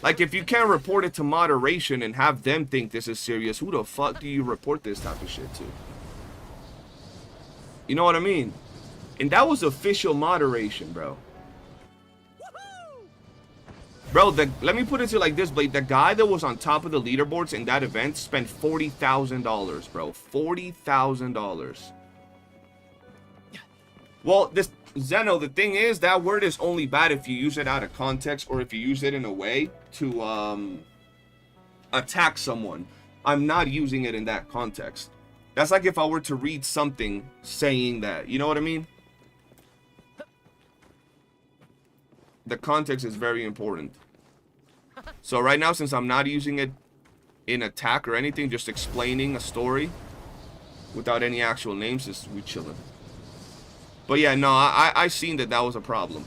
Like, if you can't report it to moderation and have them think this is serious, who the fuck do you report this type of shit to? You know what I mean? And that was official moderation, bro. Bro, let me put it to you like this, Blade. The guy that was on top of the leaderboards in that event spent $40,000, bro. $40,000. Well, this Zeno, the thing is, that word is only bad if you use it out of context or if you use it in a way to attack someone. I'm not using it in that context. That's like if I were to read something saying that. You know what I mean? The context is very important. So right now, since I'm not using it in attack or anything, just explaining a story without any actual names, we chilling. But yeah, no, I seen that was a problem.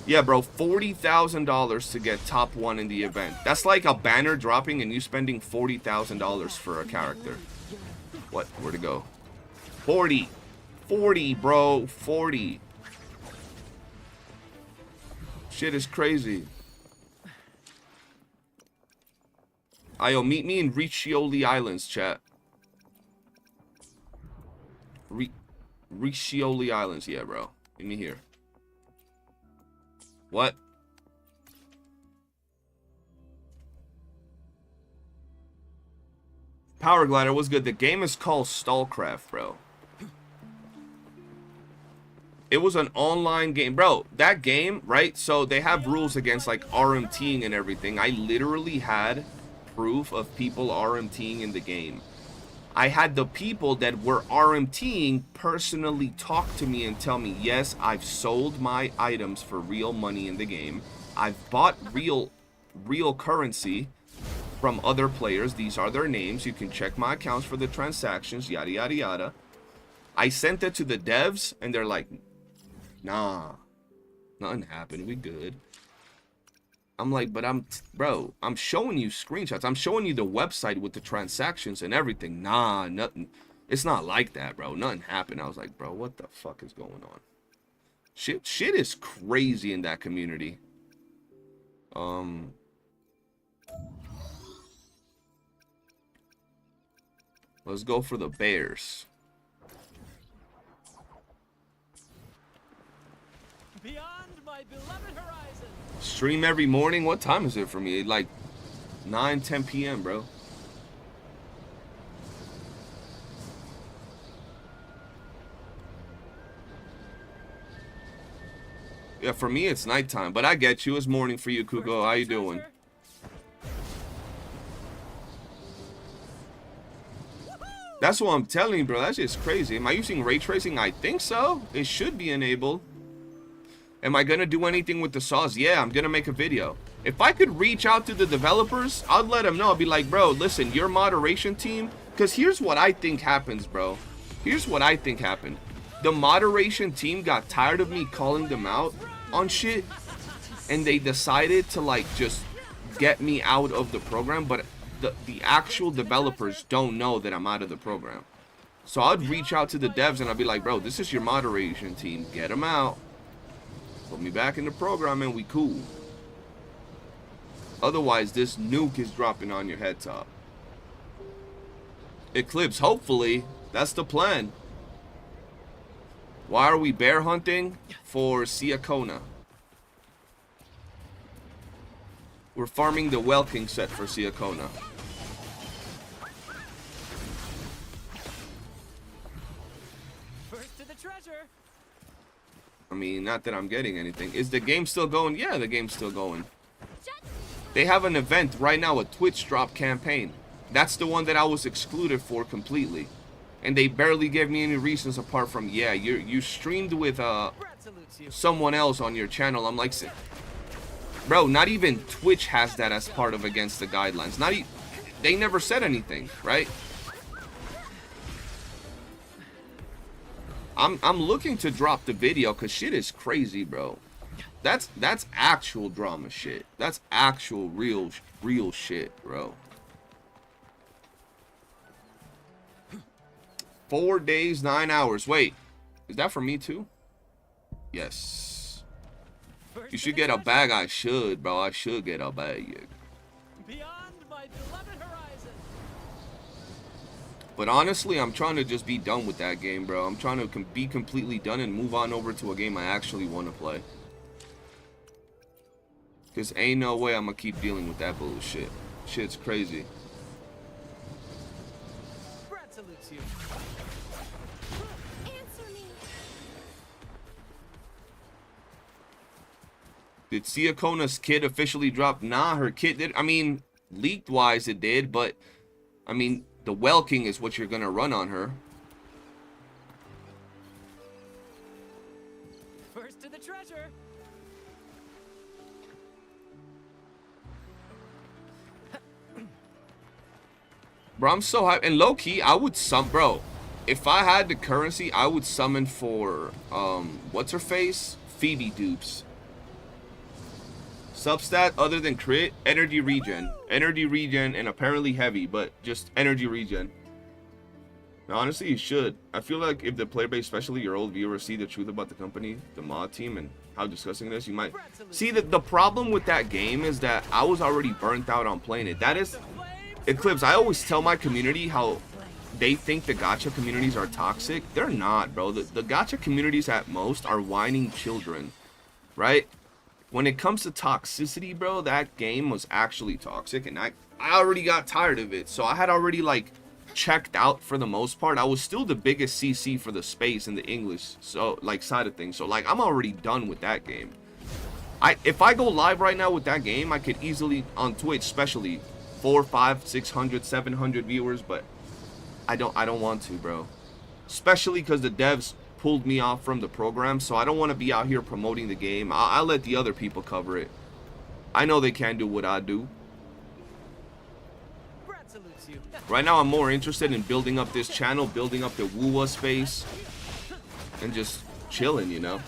Yeah, bro, $40,000 to get top 1 in the event. That's like a banner dropping and you spending $40,000 for a character. What? Where'd it go? 40, bro, 40. Shit is crazy. Ayo, meet me in Riccioli Islands, chat. Riccioli Islands, yeah, bro. Meet me here. What? Power Glider was good. The game is called Stallcraft, bro. It was an online game. Bro, that game, right? So they have rules against like RMTing and everything. I literally had proof of people RMTing in the game. I had the people that were RMTing personally talk to me and tell me, yes, I've sold my items for real money in the game. I've bought real currency from other players. These are their names. You can check my accounts for the transactions, yada, yada, yada. I sent it to the devs, and they're like, nah, nothing happened. We good. I'm like, but bro, I'm showing you screenshots. I'm showing you the website with the transactions and everything. Nah, nothing. It's not like that, bro. Nothing happened. I was like, bro, what the fuck is going on? Shit is crazy in that community. Let's go for the Bears. Beyond my beloved horizon. Stream every morning. What time is it for me? Like 9-10 p.m., bro. Yeah, for me it's nighttime, but I get you. It's morning for you, Kuko. How you doing? That's what I'm telling you, bro. That's just crazy. Am I using ray tracing? I think so. It should be enabled. Am I gonna do anything with the saws? Yeah, I'm gonna make a video. If I could reach out to the developers, I'd let them know. I'd be like, bro, listen, your moderation team, because here's what I think happens, bro. Here's what I think happened. The moderation team got tired of me calling them out on shit, and they decided to like just get me out of the program, but the actual developers don't know that I'm out of the program. So I'd reach out to the devs and I'd be like, bro, this is your moderation team. Get them out. Put me back in the program and we cool. Otherwise, this nuke is dropping on your head top. Eclipse, hopefully. That's the plan. Why are we bear hunting? For Siakona. We're farming the Welking set for Siakona. First to the treasure. I mean, not that I'm getting anything. Is the game still going? Yeah, the game's still going. They have an event right now, a Twitch drop campaign. That's the one that I was excluded for completely. And they barely gave me any reasons apart from, yeah, you streamed with someone else on your channel. I'm like, bro, not even Twitch has that as part of against the guidelines. They never said anything, right? I'm looking to drop the video because shit is crazy, bro. That's actual drama shit. That's actual real shit, bro. 4 days, 9 hours. Wait, is that for me too? Yes. You should get a bag. I should, bro. I should get a bag. Beyond my beloved horizon. But honestly, I'm trying to just be done with that game, bro. I'm trying to be completely done and move on over to a game I actually want to play. Because ain't no way I'm going to keep dealing with that bullshit. Shit's crazy. Brad salutes you. Answer me. Did Siakona's kid officially drop? Nah, her kid did. I mean, leaked wise it did, but I mean, the Welking is what you're gonna run on her. First to the treasure. Bro, I'm so hyped. And low key, I would bro, if I had the currency, I would summon for what's her face? Phoebe dupes. Substat other than crit, energy regen, and apparently heavy, but just energy regen. Now, honestly, you should. I feel like if the player base, especially your old viewers, see the truth about the company, the mod team, and how disgusting it is, you might see that the problem with that game is that I was already burnt out on playing it. That is Eclipse. I always tell my community how they think the gacha communities are toxic. They're not, bro. The gacha communities at most are whining children, right? When it comes to toxicity, bro, that game was actually toxic, and I already got tired of it. So I had already like checked out for the most part. I was still the biggest CC for the space and the English so like side of things. So like I'm already done with that game. If I go live right now with that game, I could easily on Twitch, especially 400, 500, 600, 700 viewers, but I don't want to, bro. Especially because the devs pulled me off from the program, so I don't want to be out here promoting the game. I'll let the other people cover it. I know they can't do what I do. Brad salutes you. Right now, I'm more interested in building up this channel, building up the WuWa space, and just chilling, you know.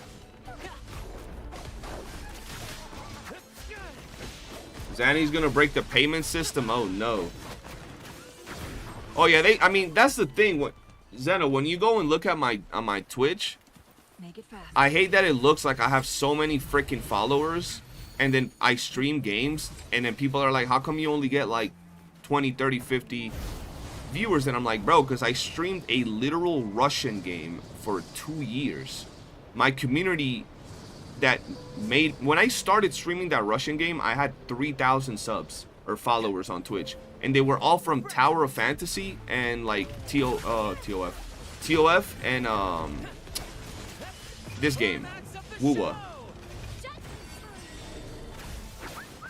Zanny's gonna break the payment system. Oh no. Oh yeah, I mean, that's the thing. What, Zeno, when you go and look at my Twitch, Make it fast. I hate that it looks like I have so many freaking followers, and then I stream games, and then people are like, how come you only get like 20, 30, 50 viewers? And I'm like, bro, because I streamed a literal Russian game for 2 years. My community that made, when I started streaming that Russian game, I had 3,000 subs or followers on Twitch, and they were all from Tower of Fantasy and like TOF and this game, WuWa.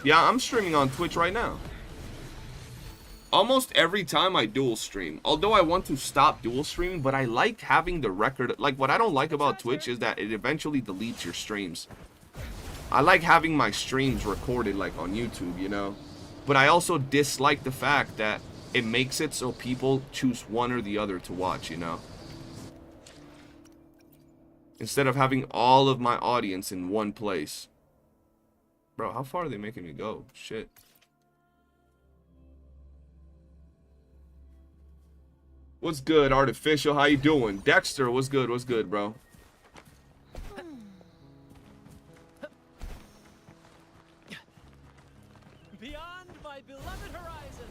Yeah, I'm streaming on Twitch right now. Almost every time I dual stream. Although I want to stop dual streaming, but I like having the record. Like, what I don't like about Twitch is that it eventually deletes your streams. I like having my streams recorded, like, on YouTube, you know? But I also dislike the fact that it makes it so people choose one or the other to watch, you know? Instead of having all of my audience in one place. Bro, how far are they making me go? Shit. What's good, Artificial? How you doing? Dexter, what's good? What's good, bro? Beyond my beloved horizon.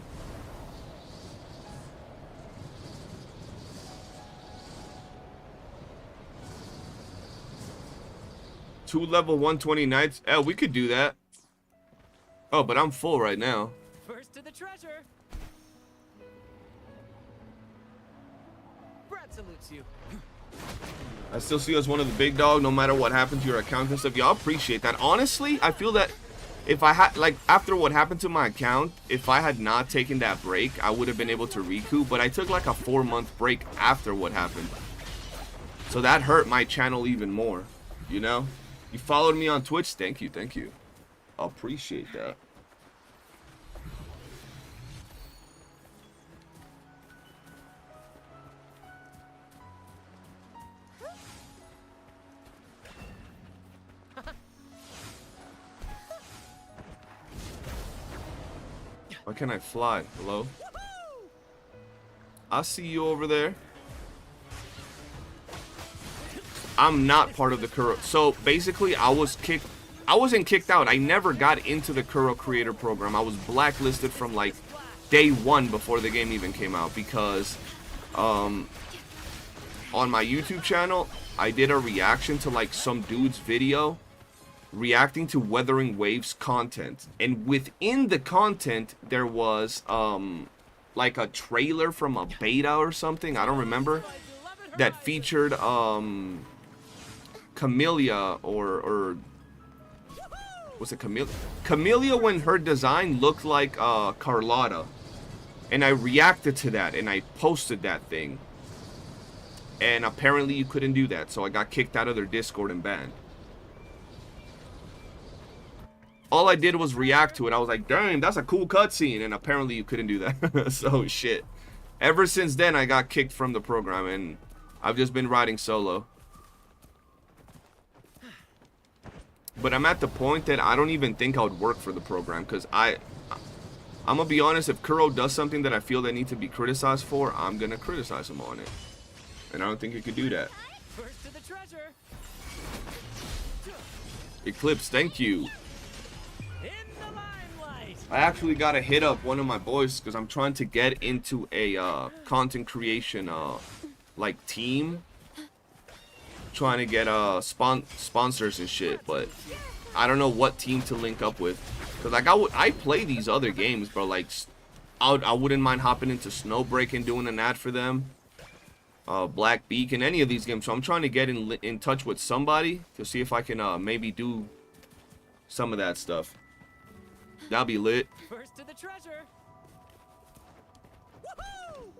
Two level 120 knights. Oh, we could do that. Oh, but I'm full right now. First to the treasure. Brad salutes you. I still see you as one of the big dog, no matter what happened to your account and stuff. Y'all appreciate that. Honestly, I feel that if I had, like, after what happened to my account, if I had not taken that break, I would have been able to recoup. But I took like a 4-month break after what happened. So that hurt my channel even more, you know? You followed me on Twitch. Thank you, thank you. I appreciate that. Why can't I fly? Hello? I see you over there. I'm not part of the Kuro. So basically, I wasn't kicked out. I never got into the Kuro Creator Program. I was blacklisted from like day 1 before the game even came out, because on my YouTube channel, I did a reaction to like some dude's video reacting to Wuthering Waves content, and within the content there was like a trailer from a beta or something, I don't remember, that featured Camellia or was it Camellia? Camellia, when her design looked like Carlotta, and I reacted to that and I posted that thing, and apparently you couldn't do that, so I got kicked out of their Discord and banned. All I did was react to it. I was like, dang, that's a cool cutscene, and apparently you couldn't do that. So shit. Ever since then, I got kicked from the program, and I've just been riding solo. But I'm at the point that I don't even think I would work for the program, because I'm gonna be honest, if Kuro does something that I feel they need to be criticized for, I'm gonna criticize him on it. And I don't think you could do that. First to the treasure. Eclipse, thank you. In the limelight. I actually gotta hit up one of my boys because I'm trying to get into a content creation like team. Trying to get sponsors and shit, but I don't know what team to link up with. Cause like I play these other games, bro. Like I wouldn't mind hopping into Snowbreak and doing an ad for them. Black Beacon, any of these games. So I'm trying to get in touch with somebody to see if I can maybe do some of that stuff. That'll be lit. First to the treasure. Woohoo!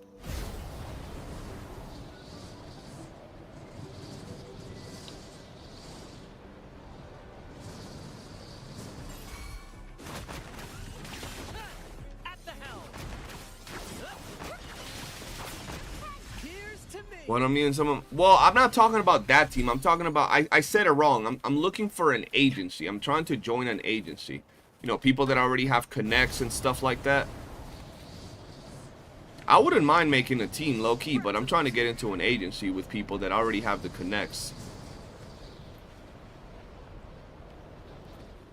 What I mean, well, I'm not talking about that team. I'm talking about, I said it wrong. I'm looking for an agency. I'm trying to join an agency. You know, people that already have connects and stuff like that. I wouldn't mind making a team low-key, but I'm trying to get into an agency with people that already have the connects.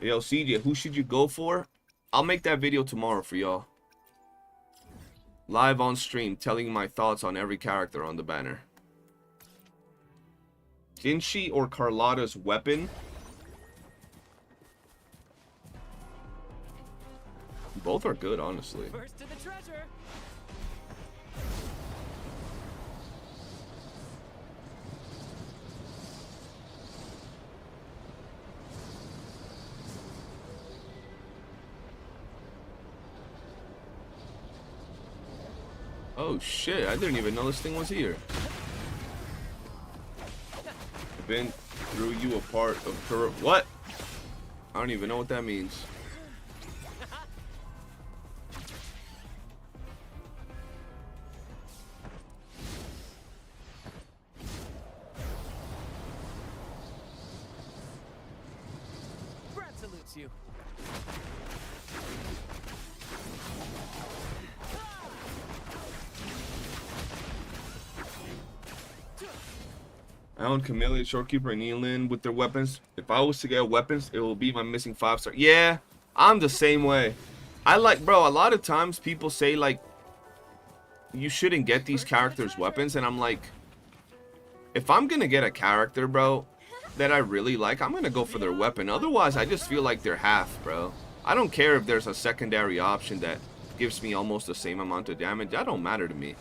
Yo, CJ, who should you go for? I'll make that video tomorrow for y'all. Live on stream, telling my thoughts on every character on the banner. Jinshi or Carlotta's weapon? Both are good, honestly. First to the treasure. Oh shit, I didn't even know this thing was here. Ben threw you a part of her. What? I don't even know what that means. Brad salutes you. I own Chameleon, Shorekeeper, and Nealon with their weapons. If I was to get weapons, it will be my missing 5-star. Yeah, I'm the same way. I like, bro, a lot of times people say, like, you shouldn't get these characters' weapons. And I'm like, if I'm going to get a character, bro, that I really like, I'm going to go for their weapon. Otherwise, I just feel like they're half, bro. I don't care if there's a secondary option that gives me almost the same amount of damage. That don't matter to me.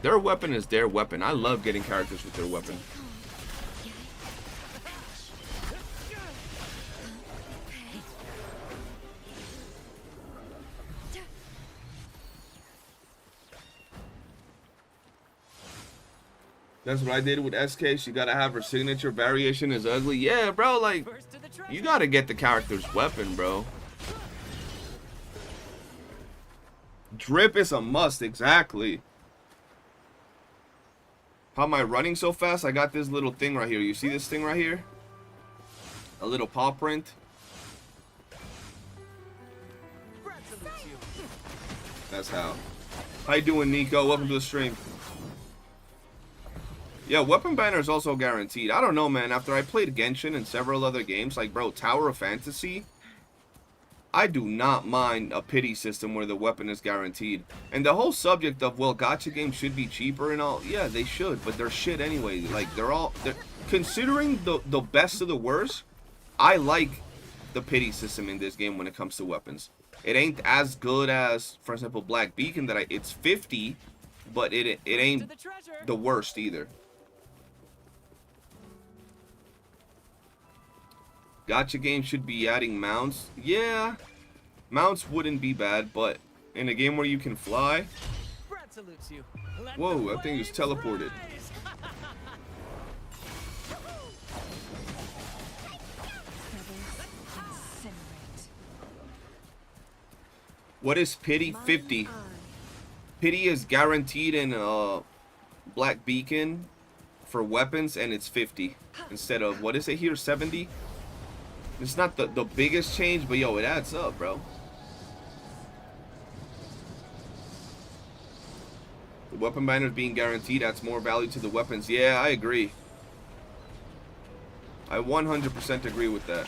Their weapon is their weapon. I love getting characters with their weapon. That's what I did with SK. She gotta have her signature. Variation is ugly. Yeah, bro, like, First to the treasure. you gotta get the character's weapon, bro. Drip is a must, exactly. How am I running so fast? I got this little thing right here. You see this thing right here? A little paw print. Brad salutes you. That's how. How you doing, Nico? Welcome to the stream. Yeah, weapon banner is also guaranteed. I don't know, man. After I played Genshin and several other games, like, bro, Tower of Fantasy, I do not mind a pity system where the weapon is guaranteed. And the whole subject of, well, gacha games should be cheaper and all, yeah, they should, but they're shit anyway. Like, they're considering the best of the worst, I like the pity system in this game when it comes to weapons. It ain't as good as, for example, Black Beacon, that it's 50, but it ain't the worst either. Gacha games should be adding mounts. Yeah, mounts wouldn't be bad, but in a game where you can fly. Brad salutes you. Let Whoa, the that thing just flames teleported. rise. What is pity? 50. Pity is guaranteed in Black Beacon for weapons, and it's 50 instead of, what is it here, 70? It's not the biggest change, but yo, it adds up, bro. The weapon banner being guaranteed adds more value to the weapons. Yeah, I agree. I 100% agree with that.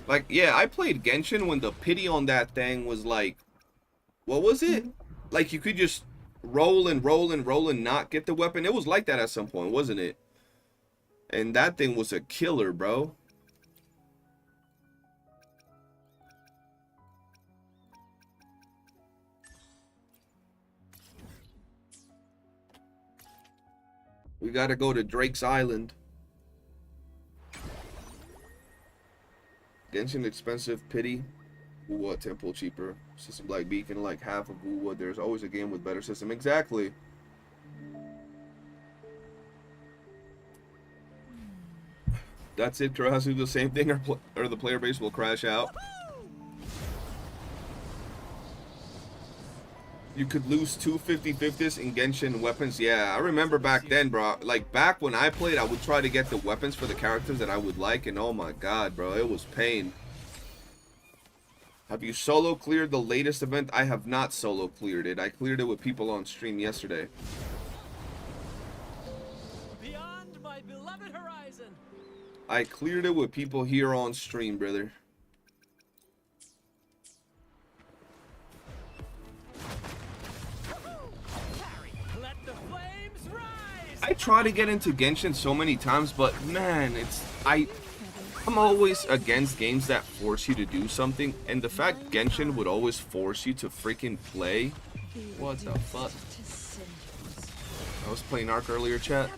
Like, yeah, I played Genshin when the pity on that thing was like, what was it? Like, you could just roll and roll and roll and not get the weapon. It was like that at some point, wasn't it? And that thing was a killer, bro. We gotta go to Drake's Island. Genshin expensive, pity. WuWa temple cheaper. System like Beacon, like half of WuWa. There's always a game with better system. Exactly. That's it. Kuro has to do the same thing, or the player base will crash out. You could lose two 50-50s in Genshin weapons. Yeah, I remember back then, bro. Like, back when I played, I would try to get the weapons for the characters that I would like, and oh my god, bro, it was pain. Have you solo cleared the latest event? I have not solo cleared it. I cleared it with people on stream yesterday. Beyond my beloved horizon. I cleared it with people here on stream, brother. Let the flames rise. I try to get into Genshin so many times, but man, I'm always against games that force you to do something, and the fact Genshin would always force you to freaking play. What the fuck? I was playing Ark earlier, chat.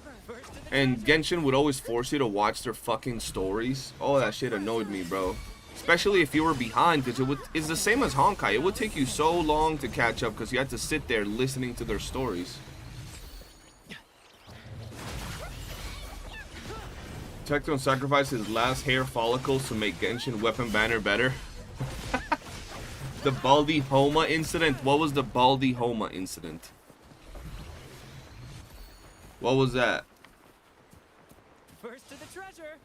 And Genshin would always force you to watch their fucking stories. Oh, that shit annoyed me, bro. Especially if you were behind, because it's the same as Honkai. It would take you so long to catch up because you had to sit there listening to their stories. Tecton sacrificed his last hair follicles to make Genshin weapon banner better. The Baldi Homa incident. What was the Baldi Homa incident? What was that? First to the treasure.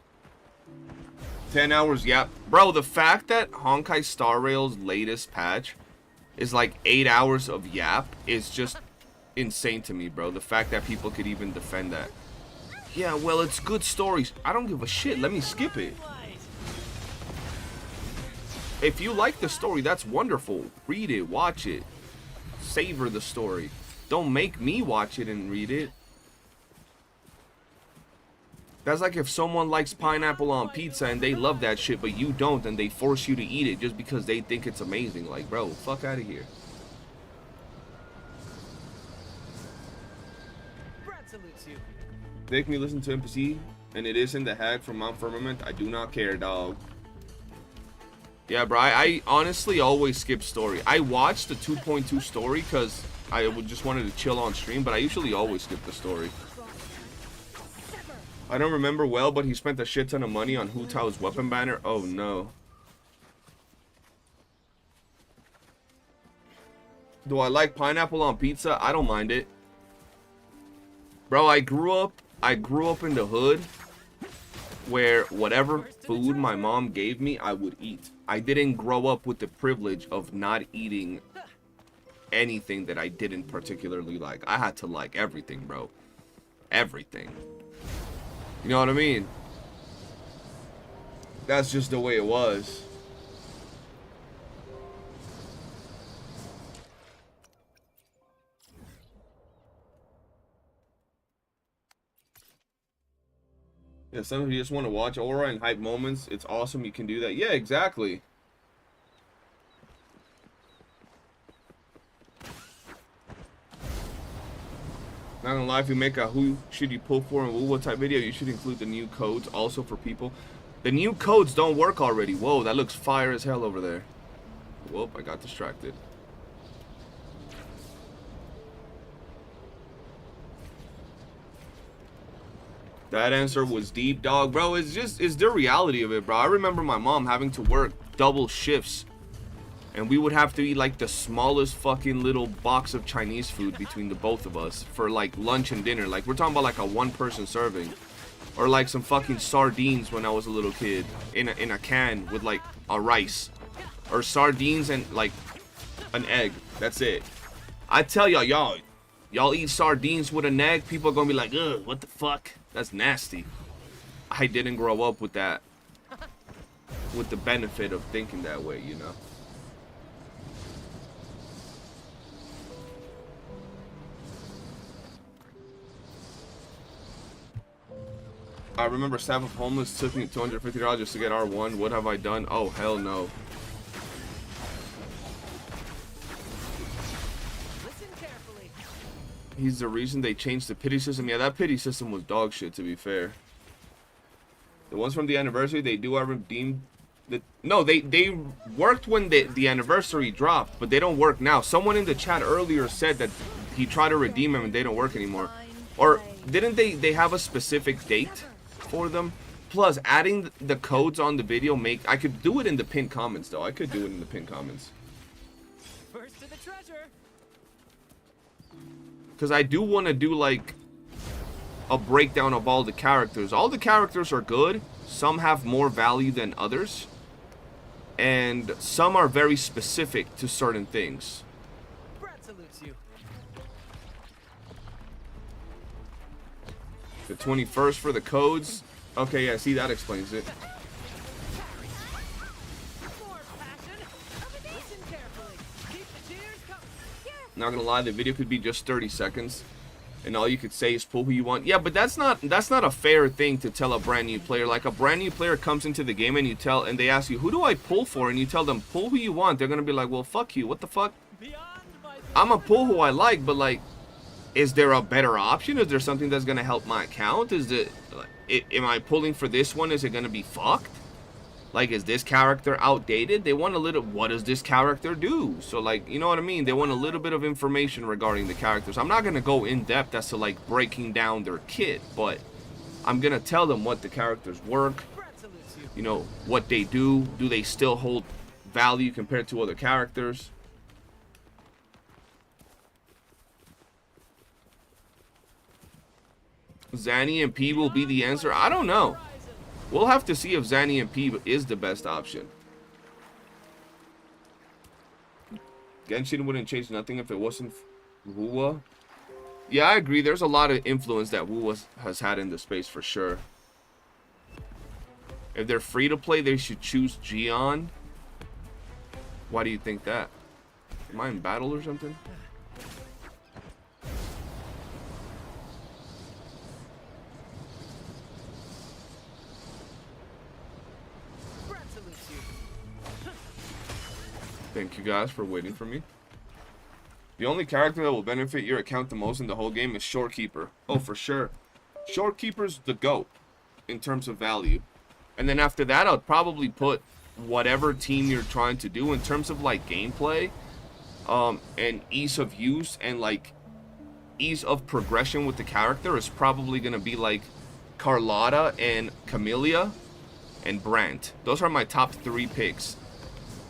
10 hours, yeah. Bro, the fact that Honkai Star Rail's latest patch is like 8 hours of yap is just insane to me, bro. The fact that people could even defend that. Yeah, well, it's good stories. I don't give a shit. Let me skip it. If you like the story, that's wonderful. Read it, watch it. Savor the story. Don't make me watch it and read it. That's like if someone likes pineapple on pizza and they love that shit, but you don't, and they force you to eat it just because they think it's amazing. Like, bro, fuck out of here. Brad salutes you. Make me listen to NPC, and it isn't the hag from Mount Firmament. I do not care, dog. Yeah, bro, I honestly always skip story. I watched the 2.2 story because I just wanted to chill on stream, but I usually always skip the story. I don't remember well, but he spent a shit ton of money on Hu Tao's weapon banner. Oh no. Do I like pineapple on pizza? I don't mind it. Bro, I grew up in the hood where whatever food my mom gave me, I would eat. I didn't grow up with the privilege of not eating anything that I didn't particularly like. I had to like everything, bro. Everything. You know what I mean? That's just the way it was. Yeah, some of you just want to watch aura and hype moments. It's awesome you can do that. Yeah, exactly. Not gonna lie, if you make a who should you pull for and WuWa type video, you should include the new codes also for people. The new codes don't work already. Whoa, that looks fire as hell over there. Whoop, I got distracted. That answer was deep, dog. Bro, it's the reality of it, bro. I remember my mom having to work double shifts, and we would have to eat like the smallest fucking little box of Chinese food between the both of us for like lunch and dinner. Like, we're talking about like a one-person serving, or like some fucking sardines when I was a little kid in a can with like a rice, or sardines and like an egg. That's it. I tell y'all eat sardines with an egg, people are gonna be like, ugh, what the fuck? That's nasty. I didn't grow up with that, with the benefit of thinking that way, you know. I remember staff of homeless took me $250 just to get R1. What have I done? Oh, hell no. Listen carefully. He's the reason they changed the pity system. Yeah, that pity system was dog shit, to be fair. The ones from the anniversary, they do have redeemed. No, they worked when the anniversary dropped, but they don't work now. Someone in the chat earlier said that he tried to redeem them and they don't work anymore. Or didn't they have a specific date for them? Plus, adding the codes on the video I could do it in the pinned comments, though. I could do it in the pinned comments. First to the treasure. because I do want to do like a breakdown of all the characters. All the characters are good. Some have more value than others, and some are very specific to certain things. Brad salutes you. The 21st for the codes. Okay, yeah, see, that explains it. More passion. Listen carefully. Keep the cheers coming. Not gonna lie, the video could be just 30 seconds, and all you could say is pull who you want. Yeah, but that's not a fair thing to tell a brand new player. Like, a brand new player comes into the game and they ask you, who do I pull for? And you tell them, pull who you want. They're gonna be like, well, fuck you. What the fuck? Beyond my I'm a pull who I like, but like, is there a better option? Is there something that's gonna help my account? Am I pulling for this one? Is it gonna be fucked? Like, is this character outdated? They want a little, what does this character do? So, like, you know what I mean? They want a little bit of information regarding the characters. I'm not gonna go in depth as to like breaking down their kit, but I'm gonna tell them what the characters work, Brad salutes you. you know, what they do. Do they still hold value compared to other characters? Zanny and P will be the answer. I don't know. We'll have to see if Zanny and P is the best option. Genshin wouldn't change nothing if it wasn't WuWa. Yeah, I agree. There's a lot of influence that WuWa has had in the space for sure. If they're free to play, they should choose Gion. Why do you think that? Am I in battle or something? Brad salutes you. Thank you guys for waiting for me. The only character that will benefit your account the most in the whole game is Shorekeeper. Oh, for sure. Shorekeeper's the GOAT in terms of value. And then after that, I'll probably put whatever team you're trying to do in terms of like gameplay, and ease of use and like ease of progression with the character is probably gonna be like Carlotta and Camellia and Brant. Those are my top 3 picks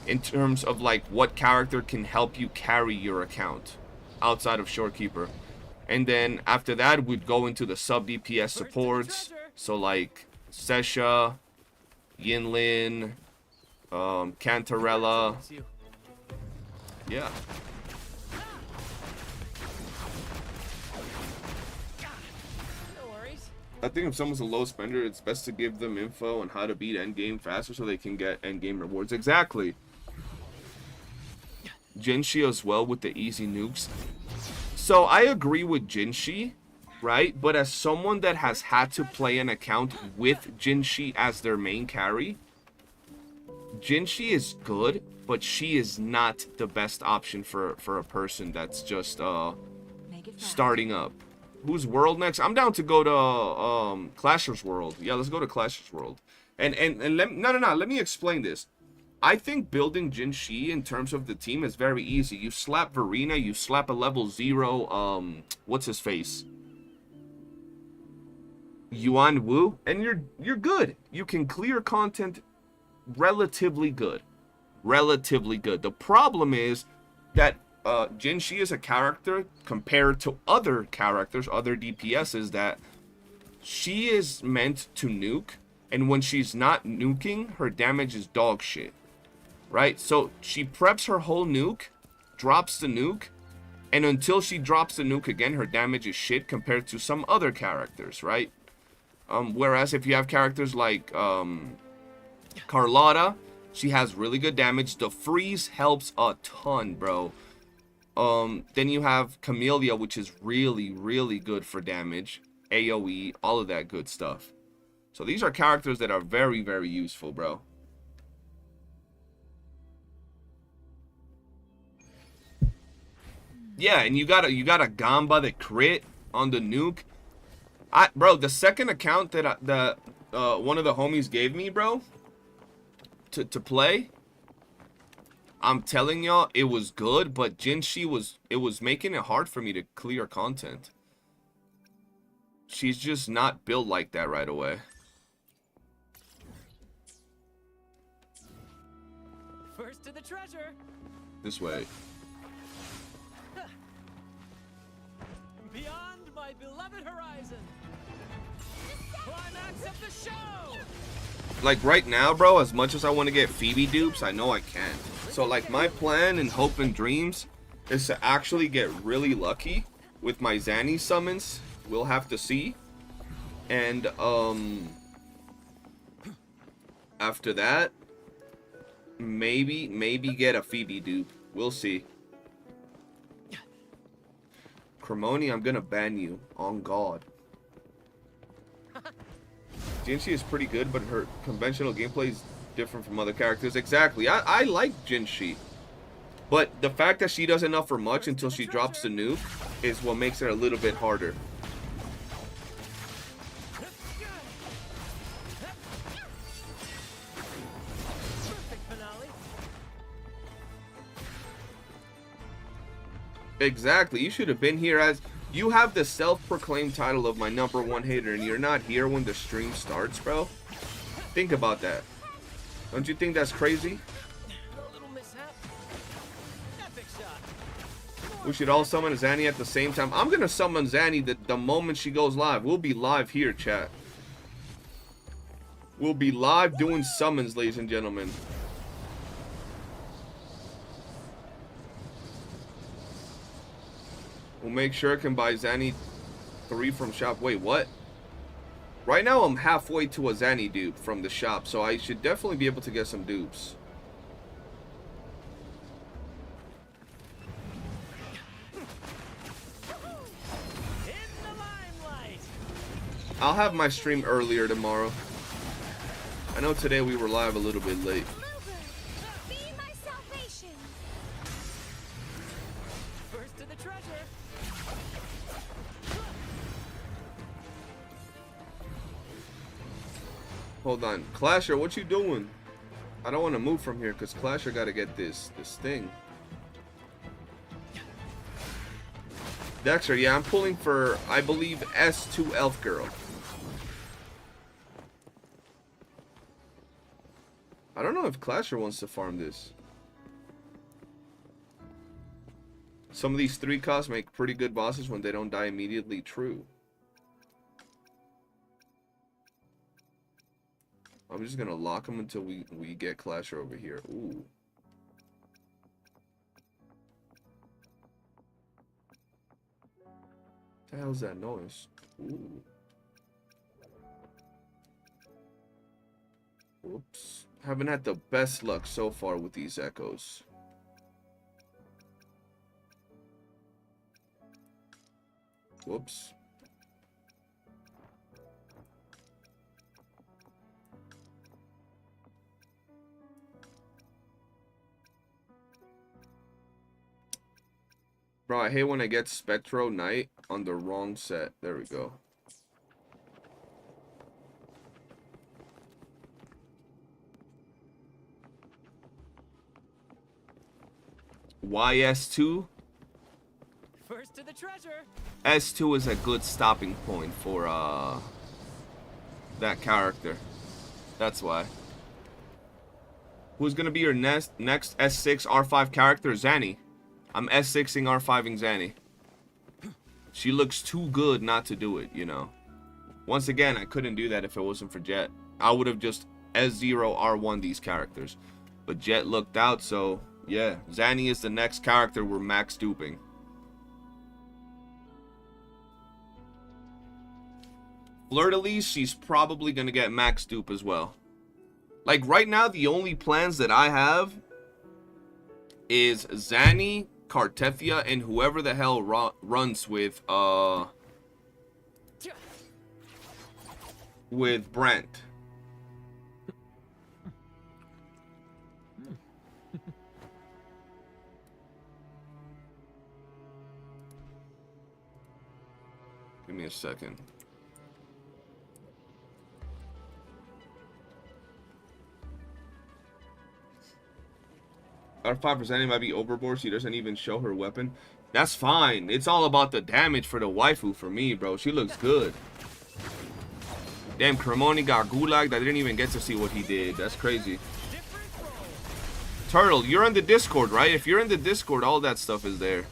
in terms of like what character can help you carry your account outside of Shorekeeper. And then after that, we'd go into the sub DPS supports. So like Sesha, Yinlin, Cantarella. Salutes you. Yeah. No worries. I think if someone's a low spender, it's best to give them info on how to beat endgame faster so they can get endgame rewards. Exactly. Jinshi as well with the easy nukes. So I agree with Jinshi, right? But as someone that has had to play an account with Jinshi as their main carry, Jinshi is good, but she is not the best option for a person that's just Make it fast. starting up. Who's world next? I'm down to go to Clashers World. Yeah, let's go to Clashers World. And let me explain this. I think building Jinshi in terms of the team is very easy. You slap Verena, you slap a level 0 what's his face? Yuan Wu, and you're good. You can clear content relatively good. Relatively good. The problem is that Jinshi is a character compared to other characters, other DPSs, that she is meant to nuke, and when she's not nuking, her damage is dog shit. Right? So she preps her whole nuke, drops the nuke, and until she drops the nuke again, her damage is shit compared to some other characters, right? Whereas if you have characters like Carlotta, she has really good damage. The freeze helps a ton, bro. Then you have Camellia, which is really, really good for damage. AoE, all of that good stuff. So these are characters that are very, very useful, bro. Yeah, and you got a Gamba that crit on the nuke. Bro, the second account that one of the homies gave me, bro, to play, I'm telling y'all, it was good, but Jinshi was making it hard for me to clear content. She's just not built like that right away. First to the treasure. This way. my beloved horizon. Climax of the show. Like right now, bro, as much as I want to get Phoebe dupes, I know I can't. So like my plan and hope and dreams is to actually get really lucky with my Zanny summons. We'll have to see. And after that, maybe get a Phoebe dupe. We'll see. Cremoni, I'm gonna ban you. On God. Jinshi is pretty good, but her conventional gameplay is different from other characters. Exactly. I like Jinshi. But the fact that she doesn't offer much until she drops the nuke is what makes her a little bit harder. Perfect finale. Exactly. You should have been here. As you have the self-proclaimed title of my #1 hater, and you're not here when the stream starts, bro. Think about that. Don't you think that's crazy? A little mishap. Epic shot. We should all summon Zanny at the same time. I'm gonna summon Zanny the moment she goes live. We'll be live here, chat. We'll be live doing summons, ladies and gentlemen. We'll make sure I can buy Zanny 3 from shop. Wait, what? Right now I'm halfway to a Zanny dupe from the shop, so I should definitely be able to get some dupes. In the limelight. I'll have my stream earlier tomorrow. I know today we were live a little bit late. Mover, be my salvation. First to the treasure. Hold on. Clasher, what you doing? I don't want to move from here because Clasher got to get this thing. Dexter, yeah, I'm pulling for, I believe, S2 Elf Girl. I don't know if Clasher wants to farm this. Some of these 3 costs make pretty good bosses when they don't die immediately. True. I'm just gonna lock them until we get Clasher over here. Ooh. What the hell's that noise? Ooh. Whoops. Haven't had the best luck so far with these echoes. Whoops. Bro, I hate when I get Spectro Knight on the wrong set. There we go. YS2? First to the treasure. S2 is a good stopping point for that character. That's why. Who's gonna be your next S6 R5 character? Zanny. I'm S6ing R5ing Zanny. She looks too good not to do it, you know. Once again, I couldn't do that if it wasn't for Jet. I would have just S0 R1 these characters. But Jet looked out, so yeah. Zanny is the next character we're max duping. Fleur-de-Lis, she's probably gonna get max dupe as well. Like right now, the only plans that I have is Zanny, Cartefia, and whoever the hell runs with Brent. Give me a second. R5 for Zanny might be overboard. She doesn't even show her weapon. That's fine. It's all about the damage for the waifu for me, bro. She looks good. Damn, Cremoni got gulagged. I didn't even get to see what he did. That's crazy. Turtle, you're in the Discord, right? If you're in the Discord, all that stuff is there.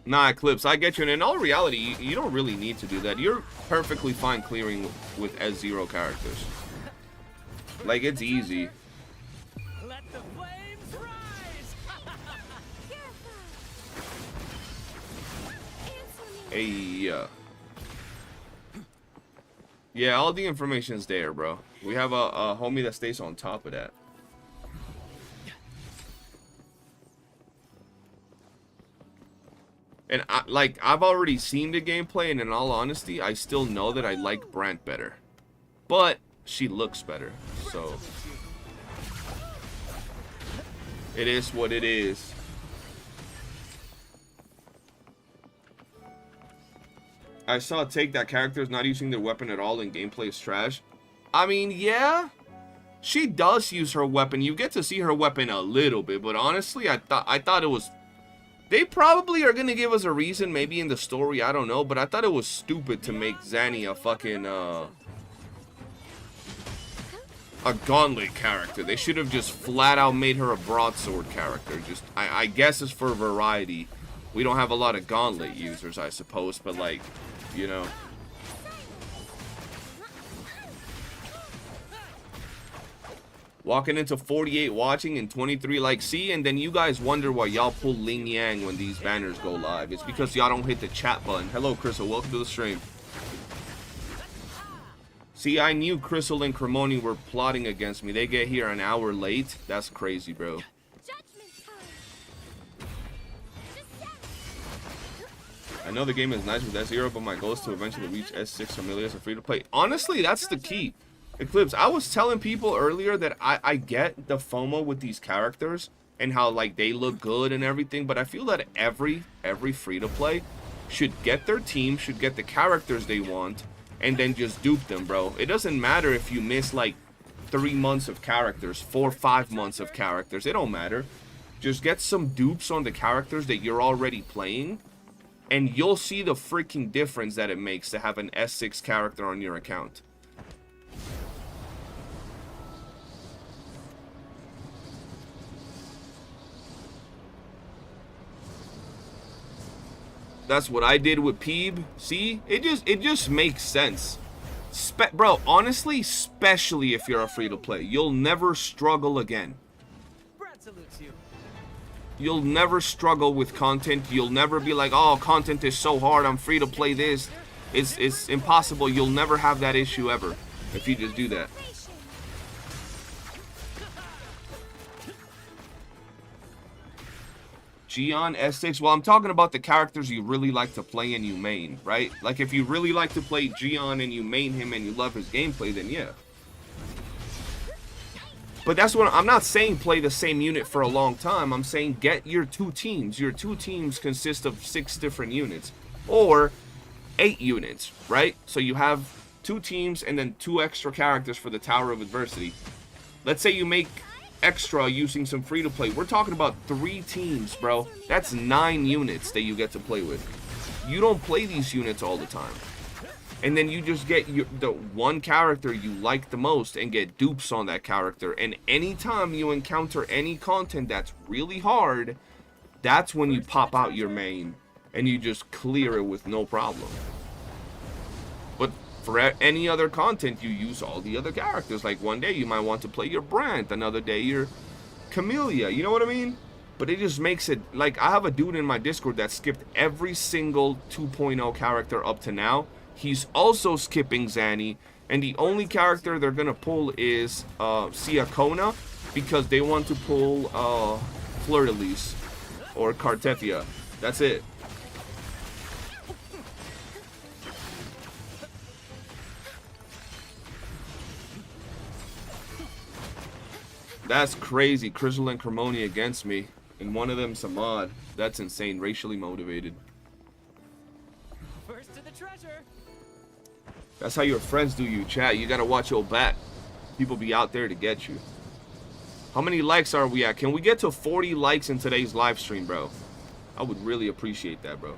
Nah, Eclipse, I get you. And in all reality, you don't really need to do that. You're perfectly fine clearing with S0 characters. Like, it's easy. Let the flames rise. Answer me. Hey, yeah, all the information's there, bro. We have a homie that stays on top of that. And I've already seen the gameplay, and in all honesty, I still know that I like Brant better. But she looks better, so it is what it is. I saw a take that characters not using their weapon at all in gameplay is trash. I mean, yeah, she does use her weapon. You get to see her weapon a little bit, but honestly, I thought it was. They probably are gonna give us a reason, maybe in the story, I don't know. But I thought it was stupid to make Zanny a fucking a gauntlet character. They should have just flat out made her a broadsword character. Just I guess it's for variety. We don't have a lot of gauntlet users, I suppose, but like, you know. Walking into 48 watching and 23 like, see, and then you guys wonder why y'all pull Ling Yang when these banners go live. It's because y'all don't hit the chat button. Hello, Crystal. Welcome to the stream. See, I knew Crystal and Cremoni were plotting against me. They get here an hour late. That's crazy, bro. Judgment time. I know the game is nice with S0, but my goal is to eventually reach S6 familiar as a free-to-play. Honestly, that's the key. Eclipse, I was telling people earlier that I get the FOMO with these characters and how like they look good and everything, but I feel that every free-to-play should get their team, should get the characters they want, and then just dupe them, bro. It doesn't matter if you miss like 3 months of characters, 4 or 5 months of characters. It don't matter. Just get some dupes on the characters that you're already playing, and you'll see the freaking difference that it makes to have an S6 character on your account. That's what I did with Peeb. See, it just makes sense. Bro, honestly, especially if you're a free-to-play, you'll never struggle again. Brad salutes you. You'll never struggle with content. You'll never be like, oh, content is so hard, I'm free to play this. It's impossible. You'll never have that issue ever if you just do that. Gion S6. Well, I'm talking about the characters you really like to play and you main, right? Like if you really like to play Gion and you main him and you love his gameplay, then yeah. But that's what I'm not saying play the same unit for a long time. I'm saying get your 2 teams. Your 2 teams consist of 6 different units or 8 units, right? So you have 2 teams and then 2 extra characters for the Tower of Adversity. Let's say you make extra using some free-to-play. We're talking about 3 teams, bro. That's 9 units that you get to play with. You don't play these units all the time. And then you just get the one character you like the most and get dupes on that character. And anytime you encounter any content that's really hard, that's when you pop out your main and you just clear it with no problem. But for any other content, you use all the other characters. Like one day you might want to play your Brant, another day your Camellia. You know what I mean? But it just makes it like I have a dude in my Discord that skipped every single 2.0 character up to now. He's also skipping Zanny, and the only character they're gonna pull is Siakona because they want to pull Fleur-de-Lis or Cartefia. That's it. That's crazy. Crystal and Cremoni against me, and one of them's a mod. That's insane. Racially motivated. First to the treasure. That's how your friends do you, chat. You gotta watch your back. People be out there to get you. How many likes are we at? Can we get to 40 likes in today's live stream, bro? I would really appreciate that, bro.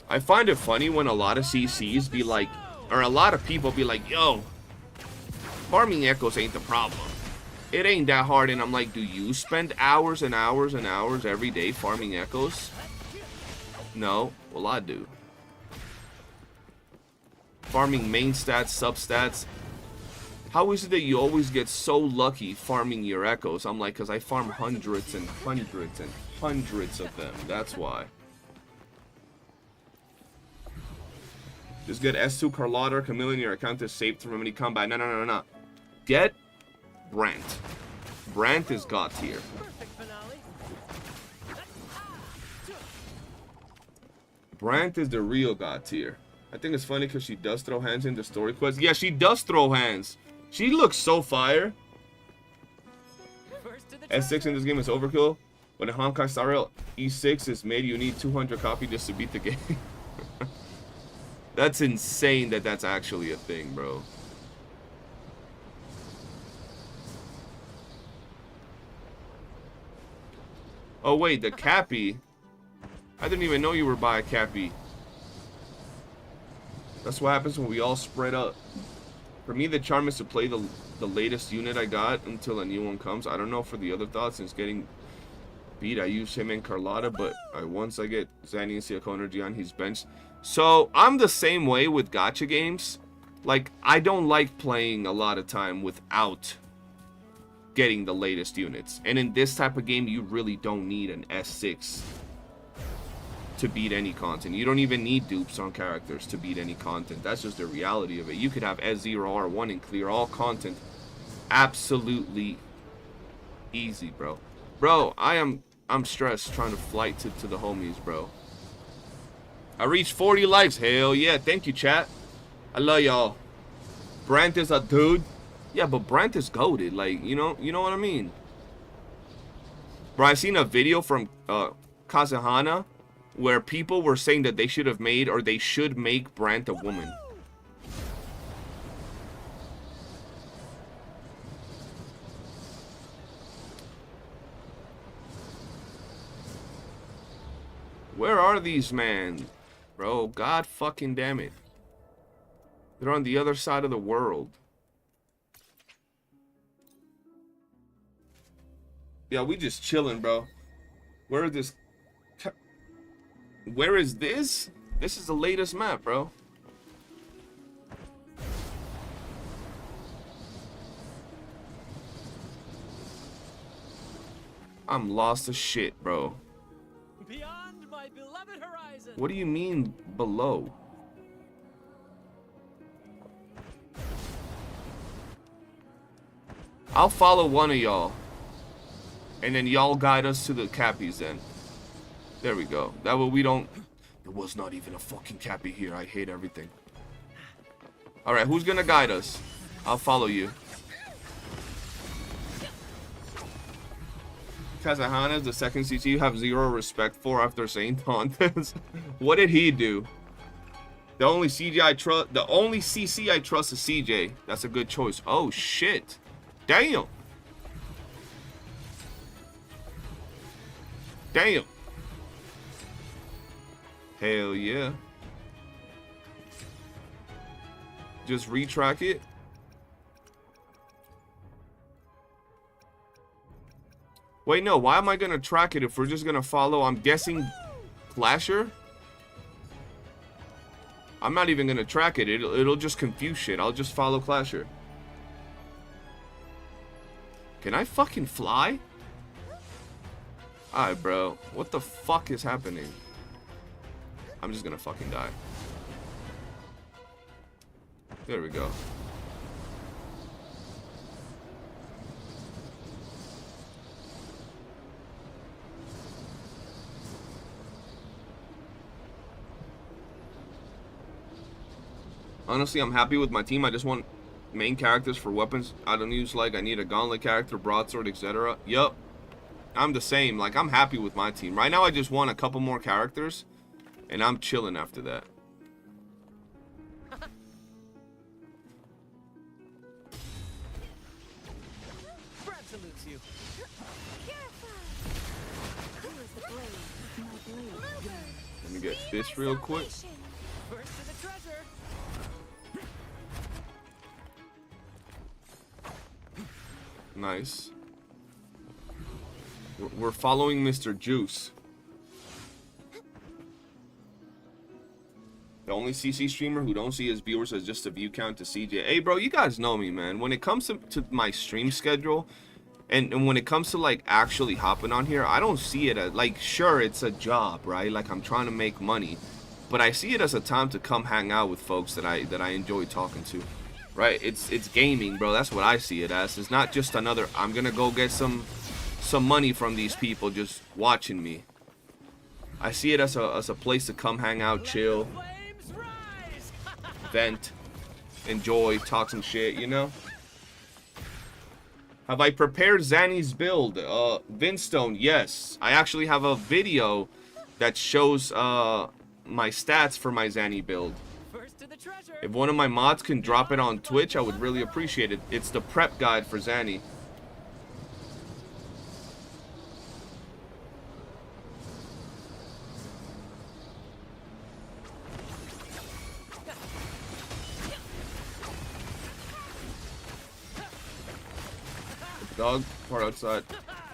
I find it funny when a lot of CCs be like, or a lot of people be like, yo, farming echoes ain't the problem. It ain't that hard, and I'm like, do you spend hours and hours and hours every day farming echoes? No. Well, I do. Farming main stats, substats. How is it that you always get so lucky farming your echoes? I'm like, because I farm hundreds and hundreds and hundreds of them. That's why. Just get S2 Carlotta, Chameleon, your account is saved from any combat. No. Get Brant. Brant is god tier. Perfect finale. Brant is the real god tier. I think it's funny because she does throw hands in the story quest. Yeah, she does throw hands. She looks so fire. First to the S6 in this game is overkill. When a Honkai Star Rail E6 is made, you need 200 copy just to beat the game. That's insane that that's actually a thing, bro. Oh wait, the Cappy. I didn't even know you were by a Cappy. That's what happens when we all spread up. For me, the charm is to play the latest unit I got until a new one comes. I don't know for the other thoughts. Since getting beat, I use him and Carlotta, but once I get Zanny and Siako Energy on, he's benched. So I'm the same way with gacha games. Like, I don't like playing a lot of time without getting the latest units. And in this type of game, you really don't need an S6 to beat any content. You don't even need dupes on characters to beat any content. That's just the reality of it. You could have S0R1 and clear all content absolutely easy, bro. Bro, I'm stressed trying to flight to the homies, bro. I reached 40 likes. Hell yeah. Thank you, chat. I love y'all. Brant is a dude. Yeah, but Brant is goated. Like, you know what I mean? Bro, I seen a video from Kazahana where people were saying that they should have made, or they should make, Brant a woman. Where are these, man? Bro, god fucking damn it. They're on the other side of the world. Yeah, we just chilling, bro. Where is this? Where is this? This is the latest map, bro. I'm lost as shit, bro. Beyond my beloved horizon. What do you mean below? I'll follow one of y'all. And then y'all guide us to the Cappies then. There we go. That way we don't... There was not even a fucking Cappy here. I hate everything. Alright, who's gonna guide us? I'll follow you. Kazahana is the second CC you have zero respect for after saying Taunta's. What did he do? The only CC I trust is CJ. That's a good choice. Oh shit. Damn. Damn. Hell yeah. Just retrack it. Wait, no. Why am I going to track it if we're just going to follow? I'm guessing Flasher? I'm not even going to track it. It'll just confuse shit. I'll just follow Clasher. Can I fucking fly? Alright, bro. What the fuck is happening? I'm just gonna fucking die. There we go. Honestly, I'm happy with my team. I just want main characters for weapons. I don't use, like, I need a gauntlet character, broadsword, etc. Yup. I'm the same. Like, I'm happy with my team. Right now, I just want a couple more characters, and I'm chilling after that. Brad salutes you. Let me get this real quick. First to the treasure. Nice. We're following Mr. Juice. The only CC streamer who don't see his viewers as just a view count to CJ. Hey, bro, you guys know me, man. When it comes to my stream schedule, and when it comes to, like, actually hopping on here, I don't see it as, like, sure, it's a job, right? Like, I'm trying to make money. But I see it as a time to come hang out with folks that I enjoy talking to, right? It's gaming, bro. That's what I see it as. It's not just another, I'm going to go get some money from these people just watching me. I see it as a place to come hang out, chill, vent, enjoy, talk some shit, you know? Have I prepared Zanny's build? Vinstone, yes. I actually have a video that shows my stats for my Zanny build. If one of my mods can drop it on Twitch, I would really appreciate it. It's the prep guide for Zanny. Dog part outside.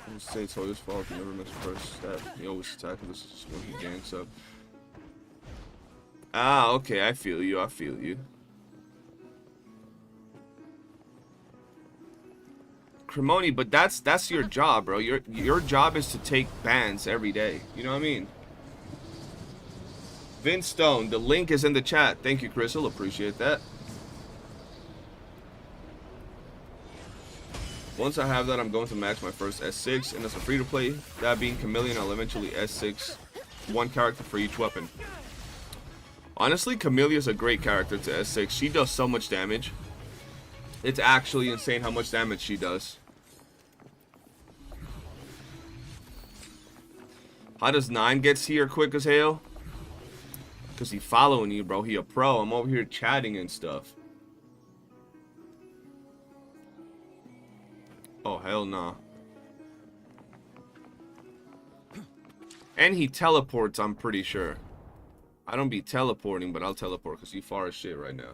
I'm say it's all his fault. He never missed first step. He always attacks. This is just when he ganks up. Ah, okay. I feel you. I feel you. Cremoni, but that's your job, bro. Your job is to take bans every day. You know what I mean? Vince Stone. The link is in the chat. Thank you, Crystal. Appreciate that. Once I have that, I'm going to max my first S6, and it's a free-to-play. That being Chameleon, I'll eventually S6 one character for each weapon. Honestly, Camellia is a great character to S6. She does so much damage. It's actually insane how much damage she does. How does 9 gets here quick as hell? Because he following you, bro. He a pro. I'm over here chatting and stuff. Oh, hell nah. And he teleports, I'm pretty sure. I don't be teleporting, but I'll teleport because you far as shit right now.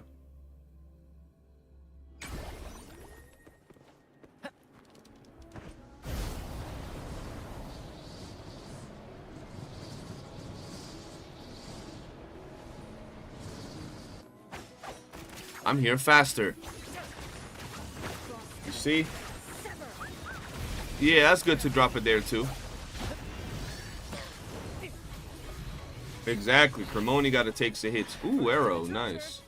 I'm here faster. You see? Yeah, that's good to drop it there too. Exactly. Cremoni got to take the hits. Ooh, arrow. Nice.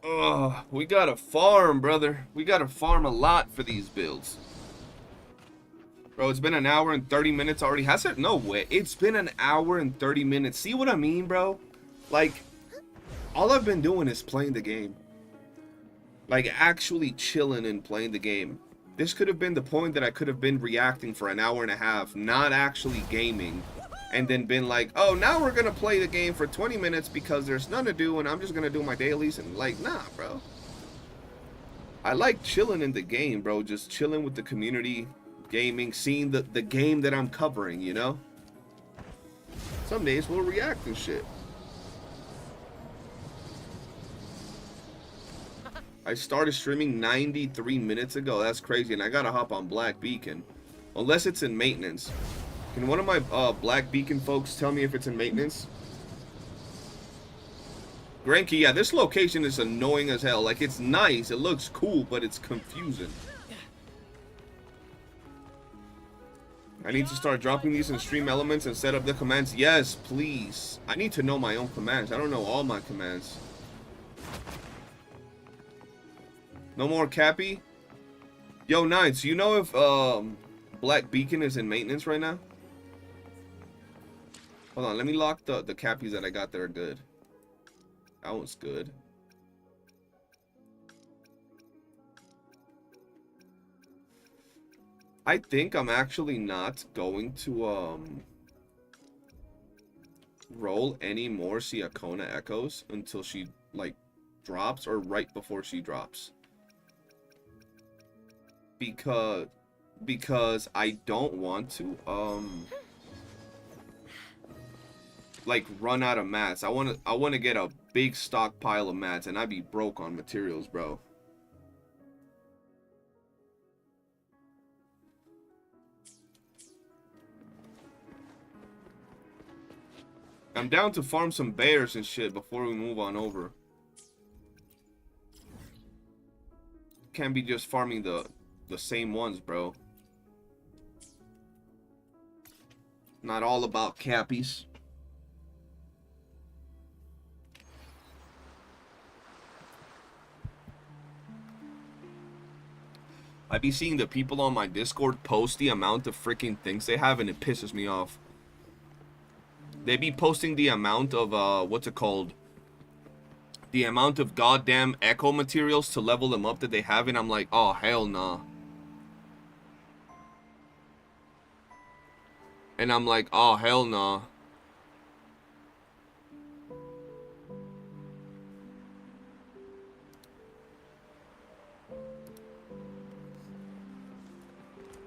Oh, we got to farm, brother. We got to farm a lot for these builds. Bro, it's been an hour and 30 minutes already. Has it? No way. It's been an hour and 30 minutes. See what I mean, bro? Like, all I've been doing is playing the game. Like, actually chilling and playing the game. This could have been the point that I could have been reacting for an hour and a half, not actually gaming, and then been like, oh, now we're gonna play the game for 20 minutes because there's none to do and I'm just gonna do my dailies. And like, nah, bro. I like chilling in the game, bro. Just chilling with the community, gaming, seeing the game that I'm covering, you know? Some days we'll react and shit. I started streaming 93 minutes ago. That's crazy. And I gotta hop on Black Beacon. Unless it's in maintenance. Can one of my Black Beacon folks tell me if it's in maintenance? Granky, yeah, this location is annoying as hell. Like, it's nice. It looks cool, but it's confusing. I need to start dropping these in stream elements and set up the commands. Yes, please. I need to know my own commands. I don't know all my commands. No more Cappy? Yo, Nines, you know if Black Beacon is in maintenance right now? Hold on, let me lock the Cappies that I got that are good. That one's good. I think I'm actually not going to roll any more Siakona Echoes until she, like, drops or right before she drops. Because I don't want to like run out of mats. I want to get a big stockpile of mats, and I'd be broke on materials, bro. I'm down to farm some bears and shit before we move on over. Can't be just farming the same ones, bro. Not all about cappies. I be seeing the people on my Discord post the amount of freaking things they have, and it pisses me off. They be posting the amount of, what's it called? The amount of goddamn echo materials to level them up that they have, and I'm like, oh, hell nah. And I'm like, oh, hell nah.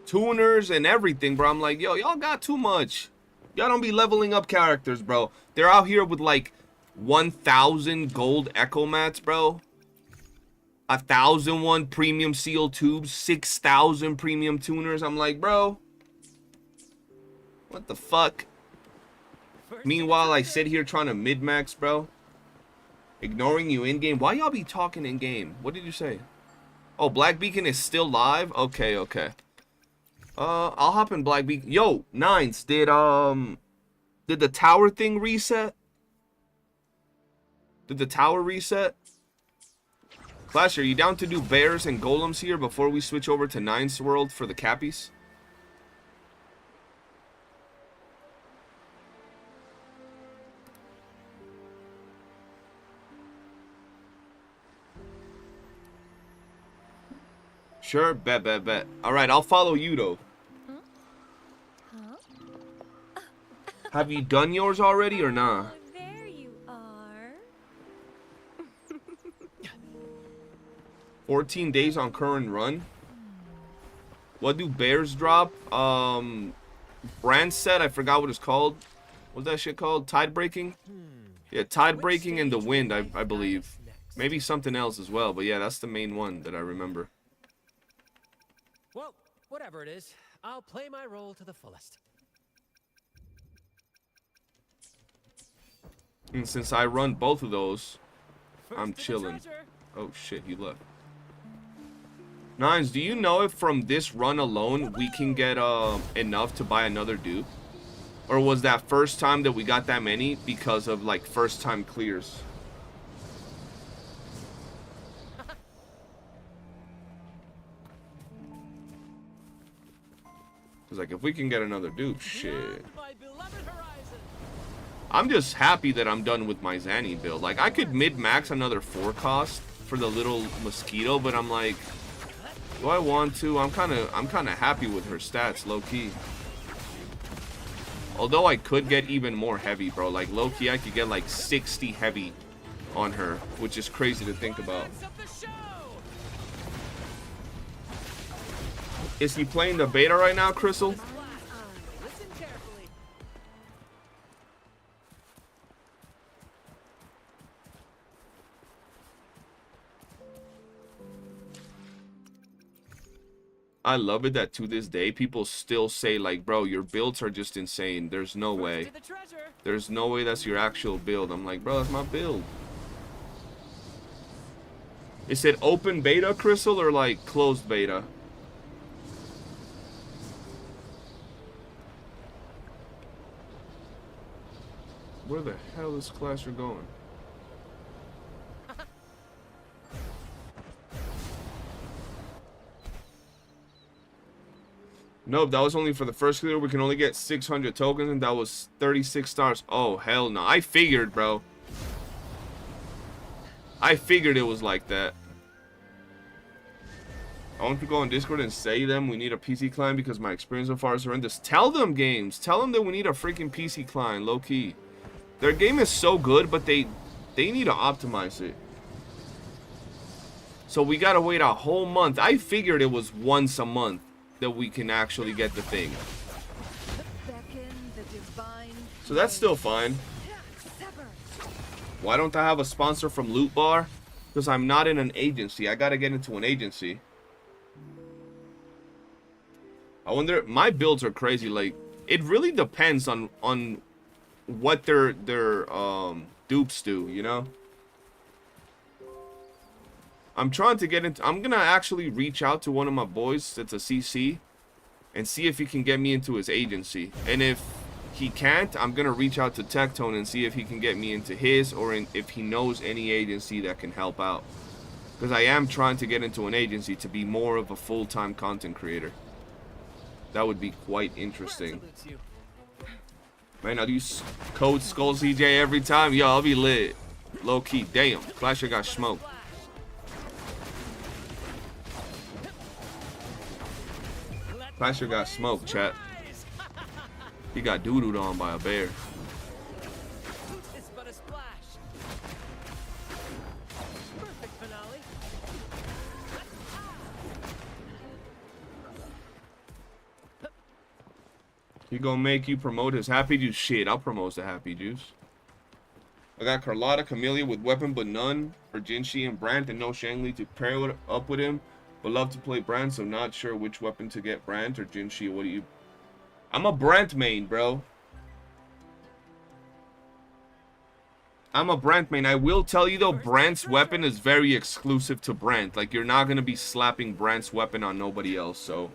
Tuners and everything, bro. I'm like, yo, y'all got too much. Y'all don't be leveling up characters, bro. They're out here with like 1,000 gold echo mats, bro. 1,001 premium seal tubes, 6,000 premium tuners. I'm like, bro, what the fuck? Meanwhile, I sit here trying to mid-max, bro. Ignoring you in-game. Why y'all be talking in-game? What did you say? Oh, Black Beacon is still live? Okay, okay. I'll hop in Black Beacon. Yo, Nines, did the tower thing reset? Did the tower reset? Clash, are you down to do bears and golems here before we switch over to Nines World for the cappies? Sure, bet. Alright, I'll follow you though. Have you done yours already or nah? Oh, there you are. 14 days on current run. What do bears drop? Brand set, I forgot what it's called. What's that shit called? Tide breaking? Yeah, tide breaking and the wind, I believe. Maybe something else as well, but yeah, that's the main one that I remember. Well, whatever it is, I'll play my role to the fullest. And since I run both of those, I'm First to the chilling. treasure. Oh shit, he left. Nines, do you know if from this run alone we can get enough to buy another dupe? Or was that first time that we got that many because of like first time clears? Cause like if we can get another dupe, shit. Beyond my beloved horizon. I'm just happy that I'm done with my Zanny build. Like, I could mid-max another 4 cost for the little mosquito, but I'm like, do I want to? I'm kind of happy with her stats, low-key. Although I could get even more heavy, bro. Like, low-key, I could get like 60 heavy on her, which is crazy to think about. Romance of the show. Is he playing the beta right now, Crystal? Listen carefully. I love it that to this day, people still say, like, bro, your builds are just insane. There's no way. To the treasure. There's no way that's your actual build. I'm like, bro, that's my build. Is it open beta, Crystal, or like closed beta? Where the hell is Clasher going? Nope, that was only for the first clear. We can only get 600 tokens, and that was 36 stars. Oh, hell no. I figured, bro. I figured it was like that. I want to go on Discord and say them we need a PC client because my experience so far is horrendous. Tell them, games. Tell them that we need a freaking PC client, low-key. Their game is so good, but they need to optimize it. So we gotta wait a whole month. I figured it was once a month that we can actually get the thing. Beckon the divine. So that's still fine. Why don't I have a sponsor from Loot Bar? Because I'm not in an agency. I gotta get into an agency. I wonder, my builds are crazy. Like, it really depends on what their dupes do, you know? I'm trying to get into, I'm gonna actually reach out to one of my boys that's a CC and see if he can get me into his agency. And if he can't, I'm gonna reach out to Tectone and see if he can get me into his, or if he knows any agency that can help out. Because I am trying to get into an agency to be more of a full-time content creator. That would be quite interesting. Man, I'll use code SkullCJ every time. Yo, I'll be lit. Low key. Damn. Flasher got smoked. Flasher got smoked, chat. He got doo-dooed on by a bear. It's but a splash. Perfect finale. He gonna make you promote his Happy Juice? Shit, I'll promote the Happy Juice. I got Carlotta, Camellia with weapon but none for Jinshi and Brandt, and no Shangli to pair up with him. But love to play Brandt, so not sure which weapon to get, Brandt or Jinshi. What do you... I'm a Brandt main, bro. I'm a Brandt main. I will tell you though, Brandt's weapon is very exclusive to Brandt. Like, you're not gonna be slapping Brandt's weapon on nobody else, so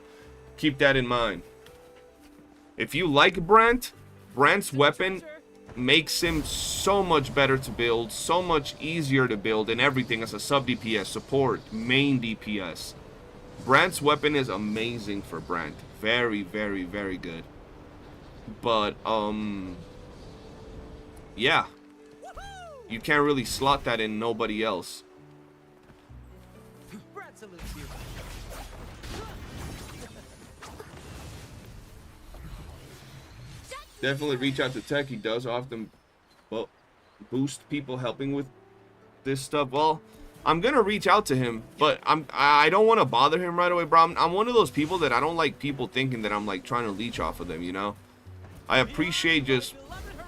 keep that in mind. If you like Brandt, Brandt's weapon makes him so much better to build, so much easier to build, and everything as a sub DPS, support, main DPS. Brandt's weapon is amazing for Brandt. Very, very, very good. But, yeah. You can't really slot that in nobody else. Brad salutes you. Definitely reach out to Tech. He does often boost people helping with this stuff. Well, I'm gonna reach out to him, but I don't want to bother him right away, bro. I'm one of those people that I don't like people thinking that I'm like trying to leech off of them, you know. I appreciate just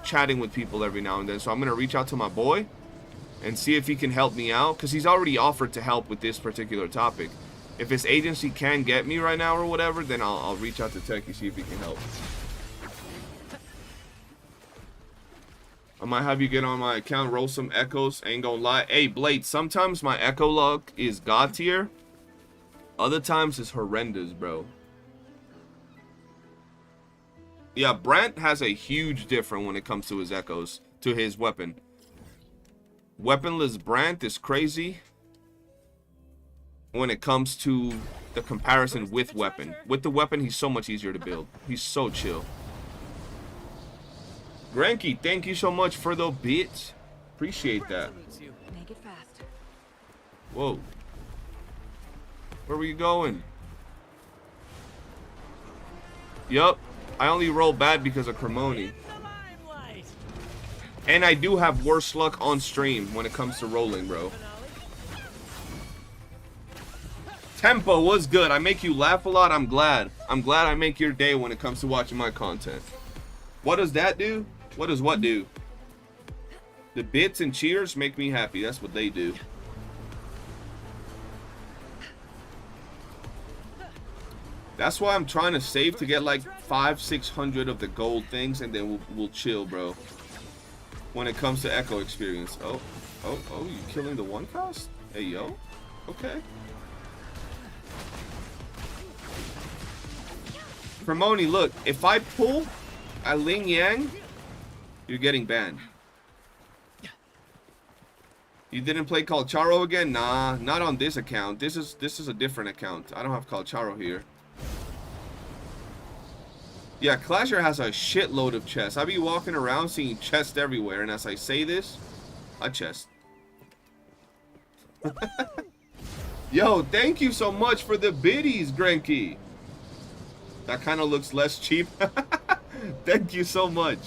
chatting with people every now and then, so I'm gonna reach out to my boy and see if he can help me out, because he's already offered to help with this particular topic. If his agency can get me right now or whatever, then I'll reach out to Techie, see if he can help. I might have you get on my account, roll some echoes. Ain't gonna lie. Hey, Blade, sometimes my echo log is God tier. Other times it's horrendous, bro. Yeah, Brandt has a huge difference when it comes to his echoes, to his weapon. Weaponless Brandt is crazy when it comes to the comparison with weapon. With the weapon, he's so much easier to build. He's so chill. Granky, thank you so much for the bits. Appreciate that. Make it fast. Whoa. Where were you going? Yup. I only roll bad because of Cremoni. And I do have worse luck on stream when it comes to rolling, bro. Tempo was good. I make you laugh a lot. I'm glad. I'm glad I make your day when it comes to watching my content. What does that do? What does what do? The bits and cheers make me happy. That's what they do. That's why I'm trying to save to get like 500-600 of the gold things, and then we'll chill, bro. When it comes to echo experience. Oh, you killing the one cost? Hey, yo. Okay. Cremoni, look, if I pull a Ling Yang, you're getting banned. You didn't play Calcharo again? Nah, not on this account. This is a different account. I don't have Calcharo here. Yeah, Clasher has a shitload of chests. I be walking around seeing chests everywhere, and as I say this, a chest. Yo, thank you so much for the biddies, Granky. That kind of looks less cheap. Thank you so much.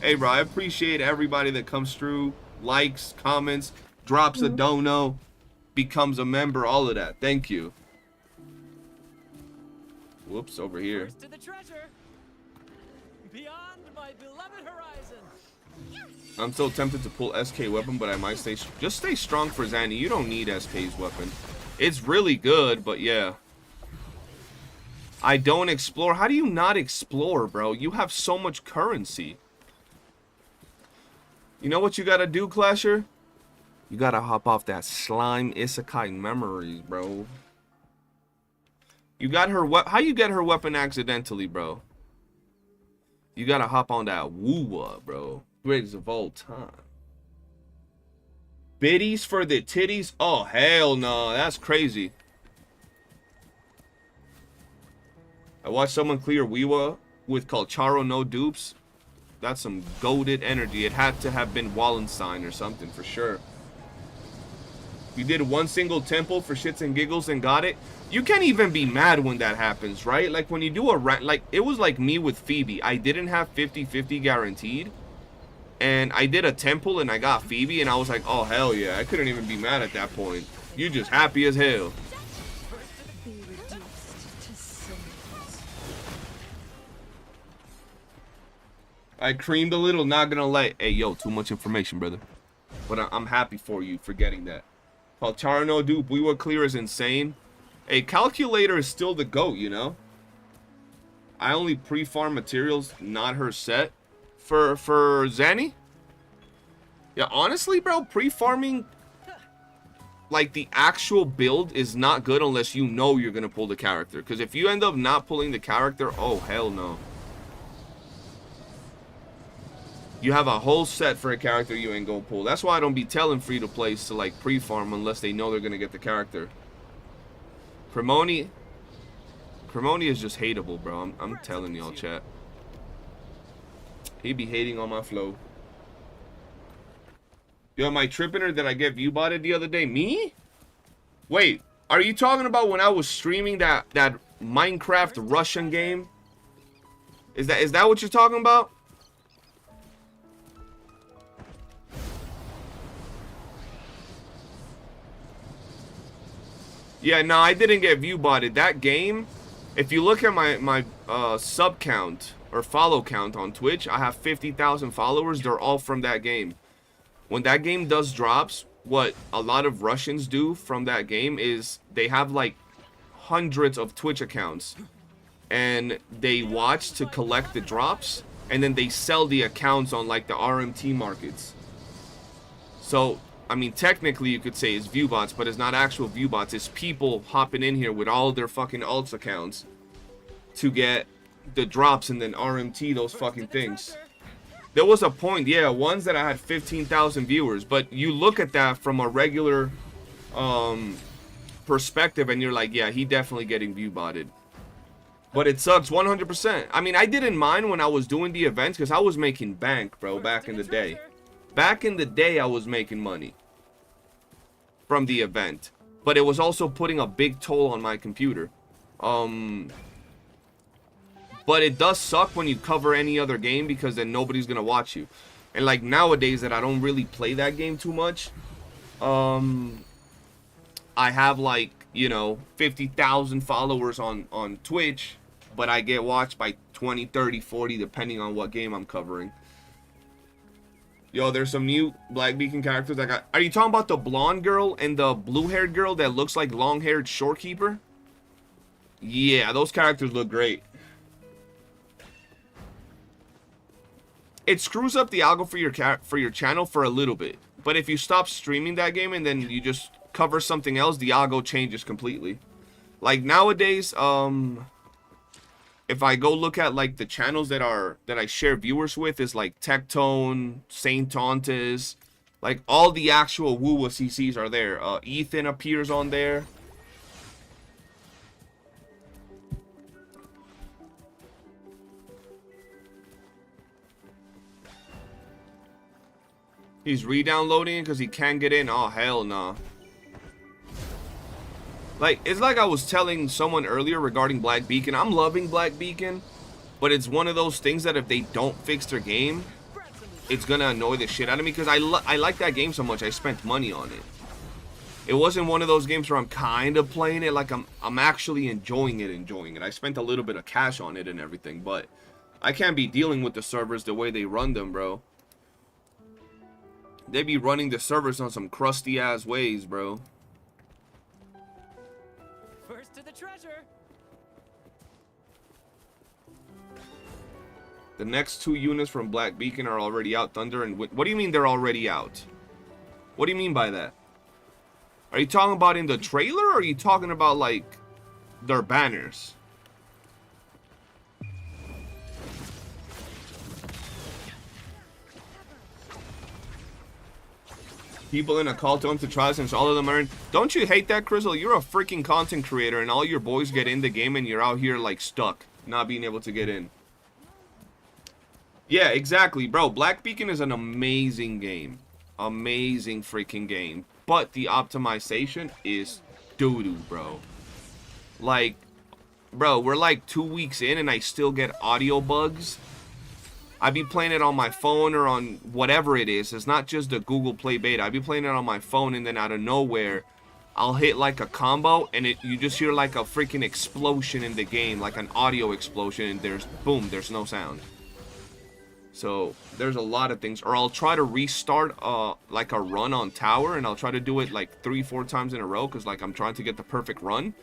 Hey, bro, I appreciate everybody that comes through, likes, comments, drops a dono, becomes a member, all of that. Thank you. Whoops, over here. First to the treasure. Beyond my beloved horizon. I'm so tempted to pull SK weapon, but I might just stay strong for Zanny. You don't need SK's weapon. It's really good, but yeah. I don't explore. How do you not explore, bro? You have so much currency. You know what you gotta do, Clasher? You gotta hop off that slime isekai memories, bro. You got her how you get her weapon accidentally, bro? You gotta hop on that WuWa, bro. Greatest of all time. Biddies for the titties? Oh, hell no. That's crazy. I watched someone clear WuWa with Calcharo no dupes. That's some goated energy. It had to have been Wallenstein or something for sure. You did one single temple for shits and giggles and got it. You can't even be mad when that happens, right? Like when you do a like it was like me with Phoebe. I didn't have 50-50 guaranteed. And I did a temple and I got Phoebe and I was like, oh hell yeah. I couldn't even be mad at that point. You're just happy as hell. Be reduced to cinders. I creamed a little, not gonna lie. Hey yo, too much information, brother. But I'm happy for you for getting that. Palcharo no dupe, WuWa clear is insane. A calculator is still the GOAT, you know? I only pre-farm materials, not her set. For Zanny? Yeah, honestly, bro, pre-farming like the actual build is not good unless you know you're gonna pull the character. Because if you end up not pulling the character, oh hell no. You have a whole set for a character you ain't gonna pull. That's why I don't be telling free-to-plays to like pre-farm unless they know they're gonna get the character. Cremoni is just hateable, bro. I'm telling y'all, chat. He be hating on my flow. Yo, am I tripping or did I get view botted the other day? Me? Wait, are you talking about when I was streaming that Minecraft Russian game? Is that what you're talking about? Yeah, no, I didn't get view botted. That game, if you look at my sub count or follow count on Twitch, I have 50,000 followers. They're all from that game. When that game does drops, what a lot of Russians do from that game is they have like hundreds of Twitch accounts and they watch to collect the drops and then they sell the accounts on like the RMT markets. So I mean, technically you could say it's view bots, but it's not actual view bots. It's people hopping in here with all their fucking alts accounts to get the drops and then RMT those fucking things. There was a point, yeah, ones that I had 15,000 viewers, but you look at that from a regular perspective and you're like, yeah, he definitely getting view botted. But it sucks 100%. I mean, I didn't mind when I was doing the events because I was making bank, bro, back in the day. Back in the day, I was making money from the event, but it was also putting a big toll on my computer. But it does suck when you cover any other game because then nobody's gonna watch you. And like nowadays that I don't really play that game too much, I have like, you know, 50,000 followers on Twitch, but I get watched by 20, 30, 40 depending on what game I'm covering. Yo, there's some new Black Beacon characters I got. Are you talking about the blonde girl and the blue-haired girl that looks like long-haired shorekeeper? Yeah, those characters look great. It screws up the algo for your channel for a little bit. But if you stop streaming that game and then you just cover something else, the algo changes completely. Like nowadays, if I go look at like the channels that I share viewers with is like Tectone, Saint Tontes, like all the actual WuWa CCs are there. Ethan appears on there. He's re-downloading it because he can't get in. Oh hell no. Like, it's like I was telling someone earlier regarding Black Beacon. I'm loving Black Beacon, but it's one of those things that if they don't fix their game, it's gonna annoy the shit out of me because I like that game so much. I spent money on it. It wasn't one of those games where I'm kind of playing it. Like, I'm actually enjoying it. I spent a little bit of cash on it and everything, but I can't be dealing with the servers the way they run them, bro. They be running the servers on some crusty ass ways, bro. First to the treasure. The next 2 units from Black Beacon are already out. Thunder and what do you mean they're already out? What do you mean by that? Are you talking about in the trailer, or are you talking about like their banners? People in a call to them to try since all of them are in. Don't you hate that, Crystal? You're a freaking content creator and all your boys get in the game and you're out here like stuck, not being able to get in. Yeah, exactly, bro. Black Beacon is an amazing game. Amazing freaking game. But the optimization is doo-doo, bro. Like, bro, we're like 2 weeks in and I still get audio bugs. I be playing it on my phone or on whatever it is. It's not just the Google Play beta. I be playing it on my phone and then out of nowhere, I'll hit like a combo and you just hear like a freaking explosion in the game, like an audio explosion, and there's, boom, there's no sound. So there's a lot of things. Or I'll try to restart like a run on tower, and I'll try to do it like 3-4 times in a row because like I'm trying to get the perfect run.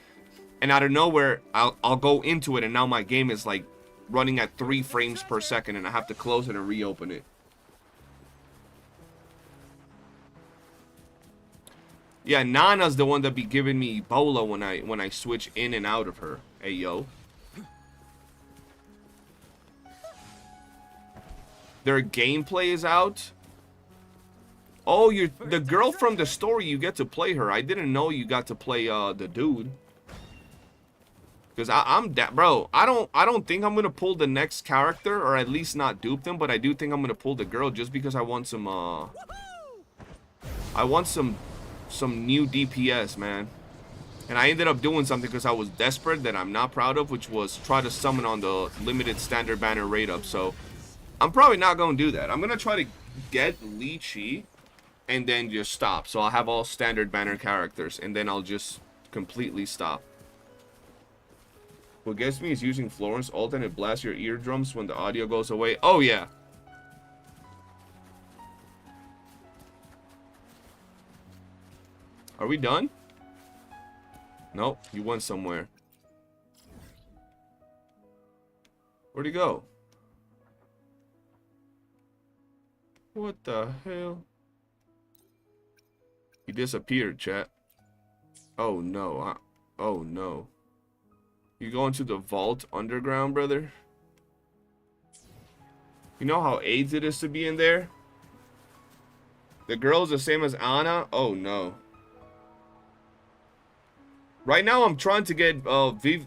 And out of nowhere, I'll go into it, and now my game is like running at 3 frames per second, and I have to close it and reopen it. Yeah, Nana's the one that be giving me Ebola when I switch in and out of her. Hey, yo. Their gameplay is out. Oh, you're the girl from the story. You get to play her. I didn't know you got to play the dude. Because I'm that, bro. I don't think I'm gonna pull the next character, or at least not dupe them. But I do think I'm gonna pull the girl just because I want some some new DPS, man. And I ended up doing something because I was desperate that I'm not proud of, which was try to summon on the limited standard banner rate up. So I'm probably not gonna do that. I'm gonna try to get Li Chi and then just stop. So I'll have all standard banner characters, and then I'll just completely stop. What gets me is using Florence ult and it blasts your eardrums when the audio goes away. Oh, yeah. Are we done? Nope, you went somewhere. Where'd he go? What the hell? He disappeared, chat. Oh, no. Oh, no. You going to the vault underground, brother? You know how AIDS it is to be in there? The girl's the same as Anna? Oh, no. Right now, I'm trying to get Vivi?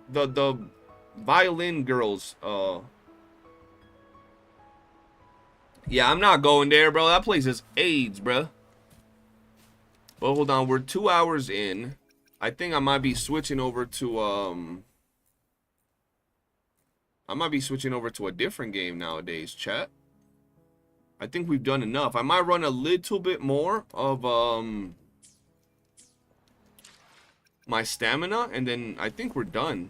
The violin girls. Yeah, I'm not going there, bro. That place is AIDS, bro. But hold on, we're 2 hours in. I think I might be switching over to a different game nowadays, chat. I think we've done enough. I might run a little bit more of my stamina, and then I think we're done.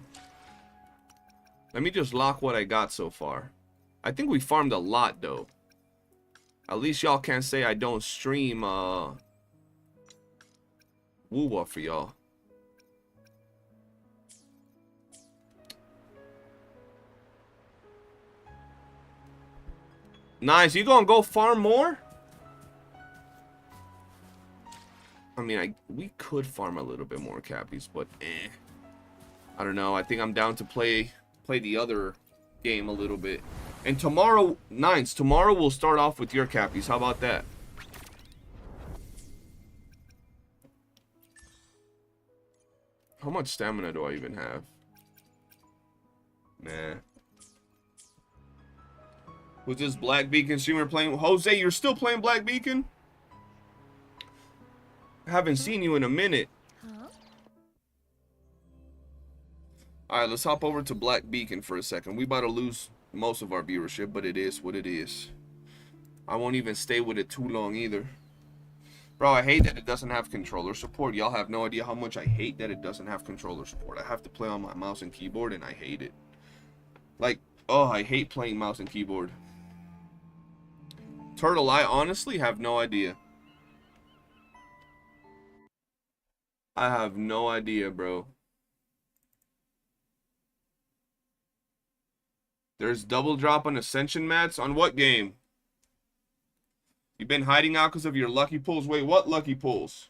Let me just lock what I got so far. I think we farmed a lot though. At least y'all can't say I don't stream WuWa for y'all. Nice, you gonna go farm more? I mean, we could farm a little bit more cappies, but I don't know. I think I'm down to play the other game a little bit. And tomorrow, Nines, tomorrow we'll start off with your cappies. How about that? How much stamina do I even have? Nah. Was this Black Beacon streamer playing? Jose, you're still playing Black Beacon? I haven't seen you in a minute. Huh? Alright, let's hop over to Black Beacon for a second. We about to lose most of our viewership, but it is what it is. I won't even stay with it too long either. Bro, I hate that it doesn't have controller support. Y'all have no idea how much I hate that it doesn't have controller support. I have to play on my mouse and keyboard, and I hate it. Like, oh, I hate playing mouse and keyboard. Turtle, I honestly have no idea. I have no idea, bro. There's double drop on Ascension mats? On what game? You've been hiding out because of your lucky pulls. Wait, what lucky pulls?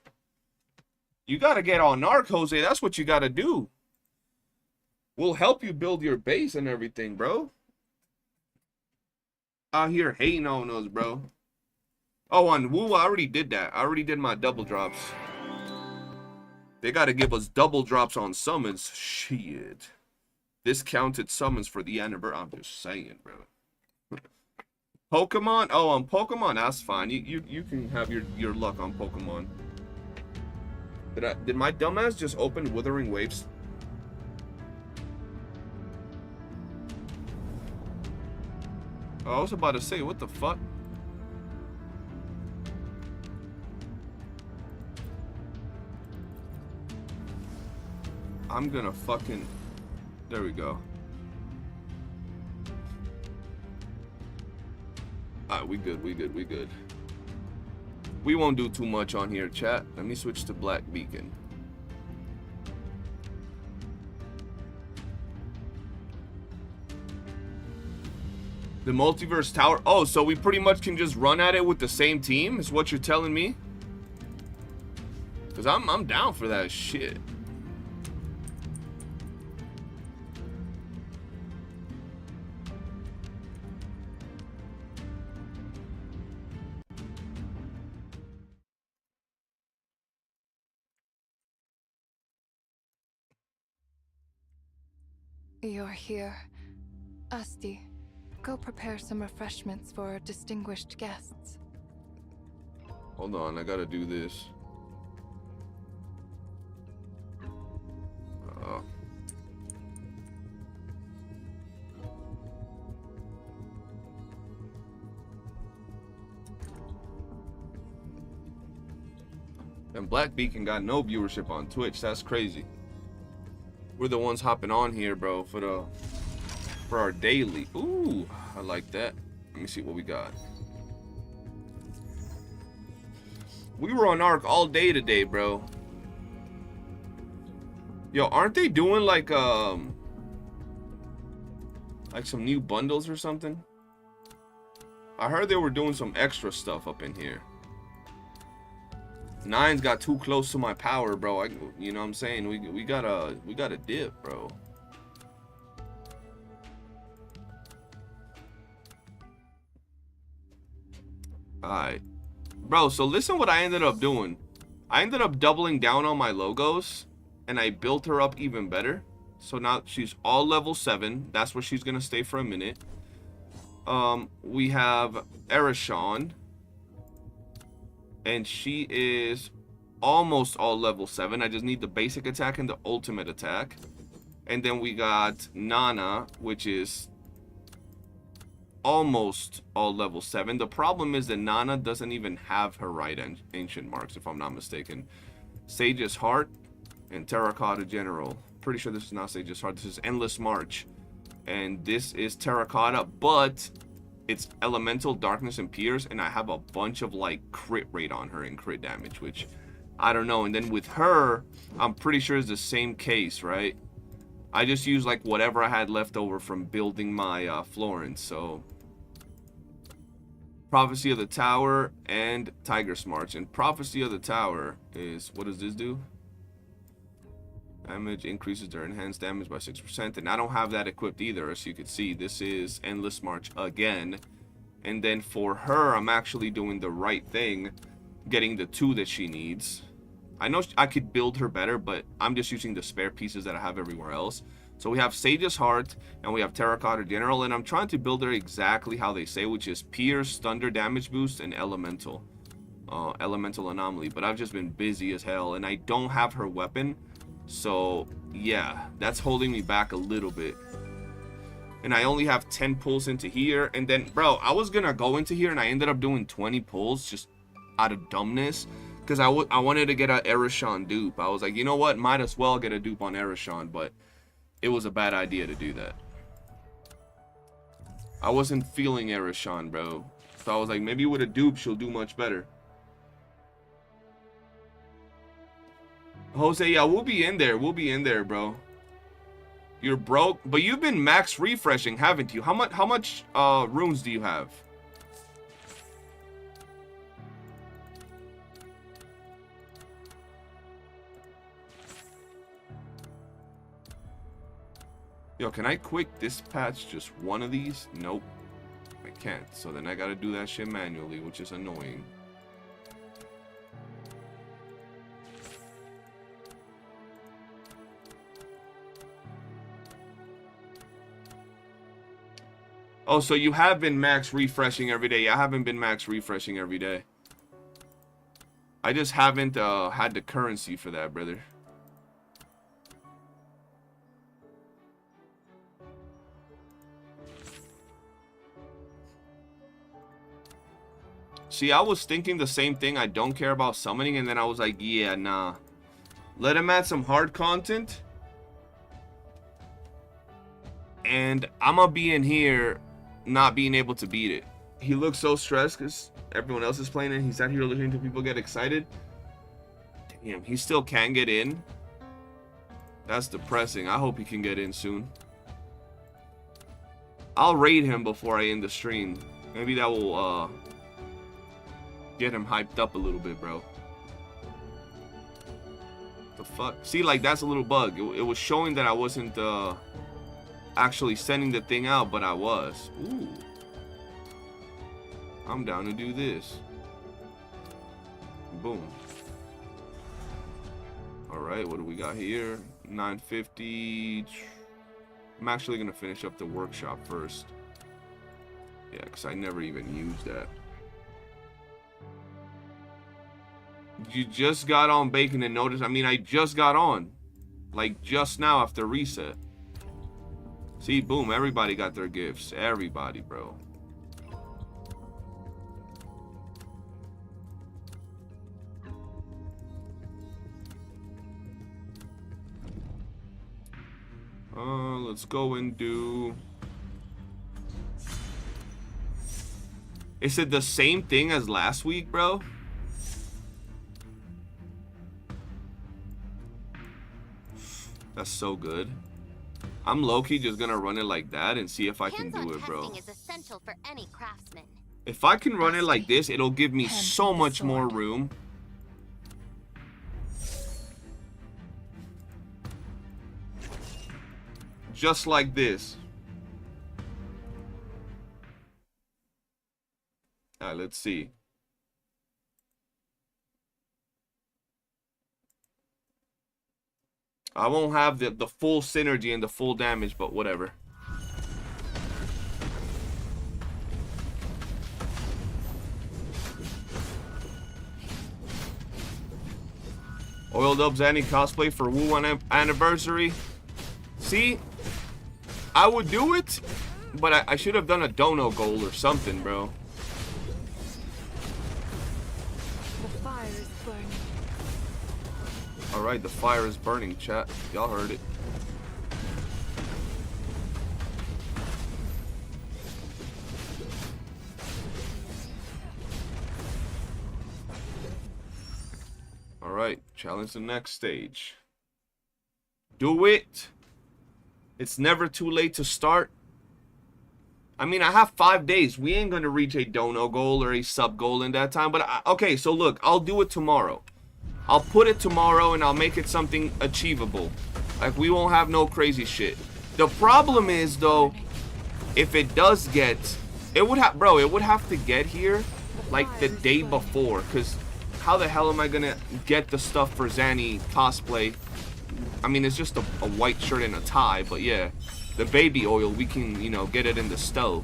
You gotta get on Narc, Jose. That's what you gotta do. We'll help you build your base and everything, bro. Out here hating on us, bro. Oh, on WuWa, I already did that. I already did my double drops. They gotta give us double drops on summons. Shit. Discounted summons for the anniversary. I'm just saying, bro. Pokemon? Oh, on Pokemon, that's fine. You can have your luck on Pokemon. Did my dumbass just open Withering Waves? I was about to say, what the fuck? I'm gonna fucking... There we go. Alright, we good, we good, we good. We won't do too much on here, chat. Let me switch to Black Beacon. The Multiverse Tower. Oh, so we pretty much can just run at it with the same team, is what you're telling me? Because I'm down for that shit. You're here. Asti, go prepare some refreshments for our distinguished guests. Hold on, I gotta do this. And Black Beacon got no viewership on Twitch. That's crazy. We're the ones hopping on here, bro, for our daily. Ooh, I like that. Let me see what we got. We were on Arc all day today, bro. Yo, aren't they doing like some new bundles or something? I heard they were doing some extra stuff up in here. Nine's got too close to my power, bro. You know what I'm saying? We gotta dip, bro. Alright. Bro, so listen what I ended up doing. I ended up doubling down on my logos, and I built her up even better. So now she's all level 7. That's where she's gonna stay for a minute. We have Erishon. And she is almost all level 7. I just need the basic attack and the ultimate attack. And then we got Nana, which is almost all level 7. The problem is that Nana doesn't even have her right ancient marks, if I'm not mistaken. Sage's Heart and Terracotta General. Pretty sure this is not Sage's Heart. This is Endless March. And this is Terracotta, but it's Elemental, Darkness, and Pierce, and I have a bunch of like crit rate on her and crit damage, which I don't know. And then with her, I'm pretty sure it's the same case, right? I just used like whatever I had left over from building my Florence. So Prophecy of the Tower and Tiger's March. And Prophecy of the Tower is, what does this do? Damage increases their enhanced damage by 6%, and I don't have that equipped either. As you can see, this is Endless March again. And then for her, I'm actually doing the right thing, getting the 2 that she needs. I know I could build her better, but I'm just using the spare pieces that I have everywhere else. So we have Sage's Heart, and we have Terracotta General, and I'm trying to build her exactly how they say, which is Pierce, Thunder Damage Boost, and Elemental. Elemental Anomaly. But I've just been busy as hell, and I don't have her weapon. So, yeah, that's holding me back a little bit. And I only have 10 pulls into here. And then, bro, I was gonna go into here, and I ended up doing 20 pulls just out of dumbness. Because I wanted to get an Erishon dupe. I was like, you know what? Might as well get a dupe on Erishon. But it was a bad idea to do that. I wasn't feeling Erishon, bro. So I was like, maybe with a dupe, she'll do much better. Jose, yeah, we'll be in there. We'll be in there, bro. You're broke, but you've been max refreshing, haven't you? How much runes do you have? Yo, can I quick dispatch just one of these? Nope. I can't. So then I gotta do that shit manually, which is annoying. Oh, so you have been max refreshing every day. Yeah, I haven't been max refreshing every day. I just haven't had the currency for that, brother. See, I was thinking the same thing. I don't care about summoning, and then I was like, yeah, nah. Let him add some hard content. And I'm gonna be in here not being able to beat it. He looks so stressed because everyone else is playing it. He's out here listening to people get excited. Damn, he still can't get in. That's depressing. I hope he can get in soon. I'll raid him before I end the stream. Maybe that will get him hyped up a little bit, bro. The fuck? See, like, that's a little bug. It was showing that I wasn't actually sending the thing out, but I was. Ooh. I'm down to do this. Boom. Alright, what do we got here? 950. I'm actually gonna finish up the workshop first. Yeah, because I never even used that. You just got on bacon and notice. I mean, I just got on. Like, just now after reset. See, boom, everybody got their gifts. Everybody, bro. Let's go and do... Is it the same thing as last week, bro? That's so good. I'm low-key just gonna run it like that and see if I can do it, bro. Is essential for any craftsman. If I can run it like this, it'll give me so much more room. Just like this. Alright, let's see. I won't have the full synergy and the full damage, but whatever. Oiled up Zanny cosplay for WuWa anniversary. See? I would do it, but I should have done a dono goal or something, bro. The fire is burning. Alright, the fire is burning, chat. Y'all heard it. Alright, challenge the next stage. Do it! It's never too late to start. I mean, I have 5 days. We ain't gonna reach a dono goal or a sub goal in that time. But, okay, so look, I'll do it tomorrow. I'll put it tomorrow and I'll make it something achievable. Like, we won't have no crazy shit. The problem is, though, if it does get... It would have... Bro, it would have to get here, like, the day before. Because how the hell am I gonna get the stuff for Zanny cosplay? I mean, it's just a white shirt and a tie, but yeah. The baby oil, we can, you know, get it in the stove.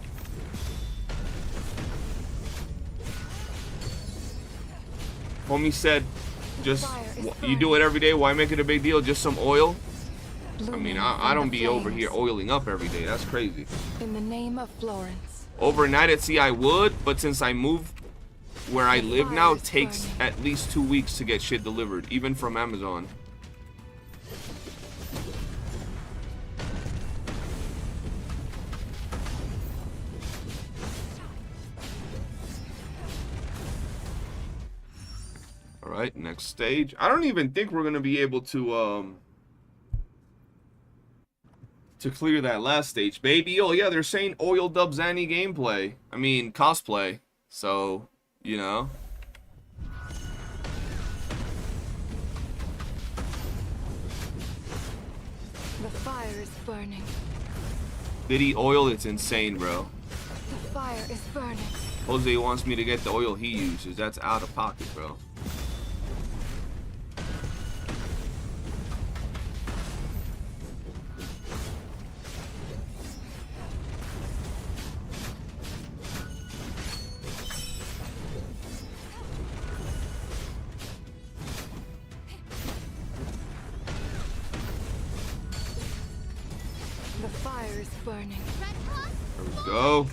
Homie said, just, you do it every day, why make it a big deal? Just some oil? I mean, I don't be over here oiling up every day. That's crazy. In the name of Florence. Overnight at sea, I would, but since I moved where I live now, it takes at least 2 weeks to get shit delivered, even from Amazon. right, next stage. I don't even think we're gonna be able to clear that last stage, baby. Oh yeah, they're saying oil dub Zanny gameplay. I mean cosplay. So, you know. The fire is burning. Did he oil? It's insane, bro. The fire is burning. Jose wants me to get the oil he uses. That's out of pocket, bro. The fire is burning. There we go.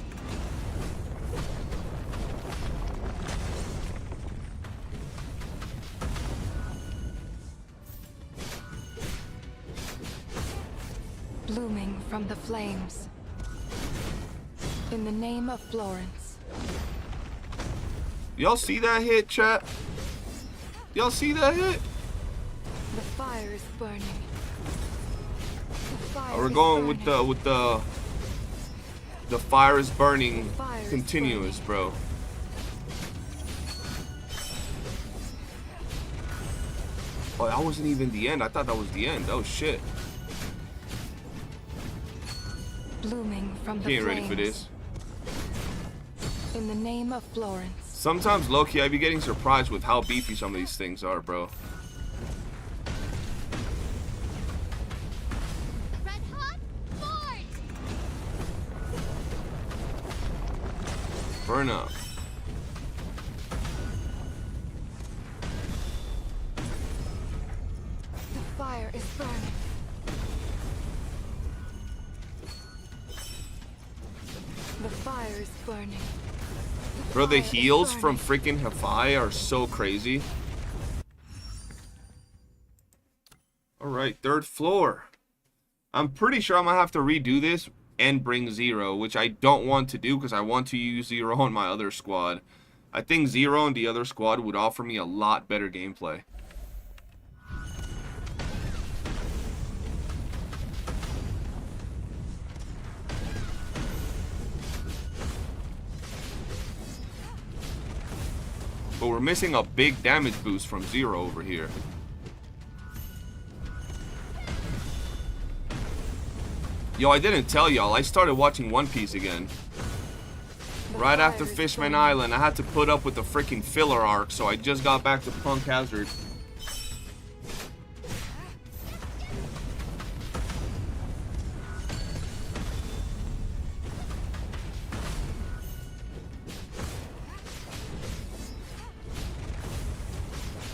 Blooming from the flames. In the name of Florence. Y'all see that hit, chat? Y'all see that hit? The fire is burning. The fire We're is going burning. with the fire is burning Fire is continuous, bro. Oh, that wasn't even the end. I thought that was the end. Oh shit. Blooming from the He ain't flames. ready for this. In the name of Florence. Sometimes, low-key, I be getting surprised with how beefy some of these things are, bro. Red hot, Ford! Burn up. The fire is burning. The fire is burning. Bro, the fire is heals from burning. freaking Hafai are so crazy. Alright, third floor. I'm pretty sure I'm gonna have to redo this and bring Zero, which I don't want to do because I want to use Zero on my other squad. I think Zero and the other squad would offer me a lot better gameplay. But we're missing a big damage boost from Zero over here. Yo, I didn't tell y'all, I started watching One Piece again. Right after fire is Fishman burning. Island, I had to put up with the freaking filler arc, so I just got back to Punk Hazard.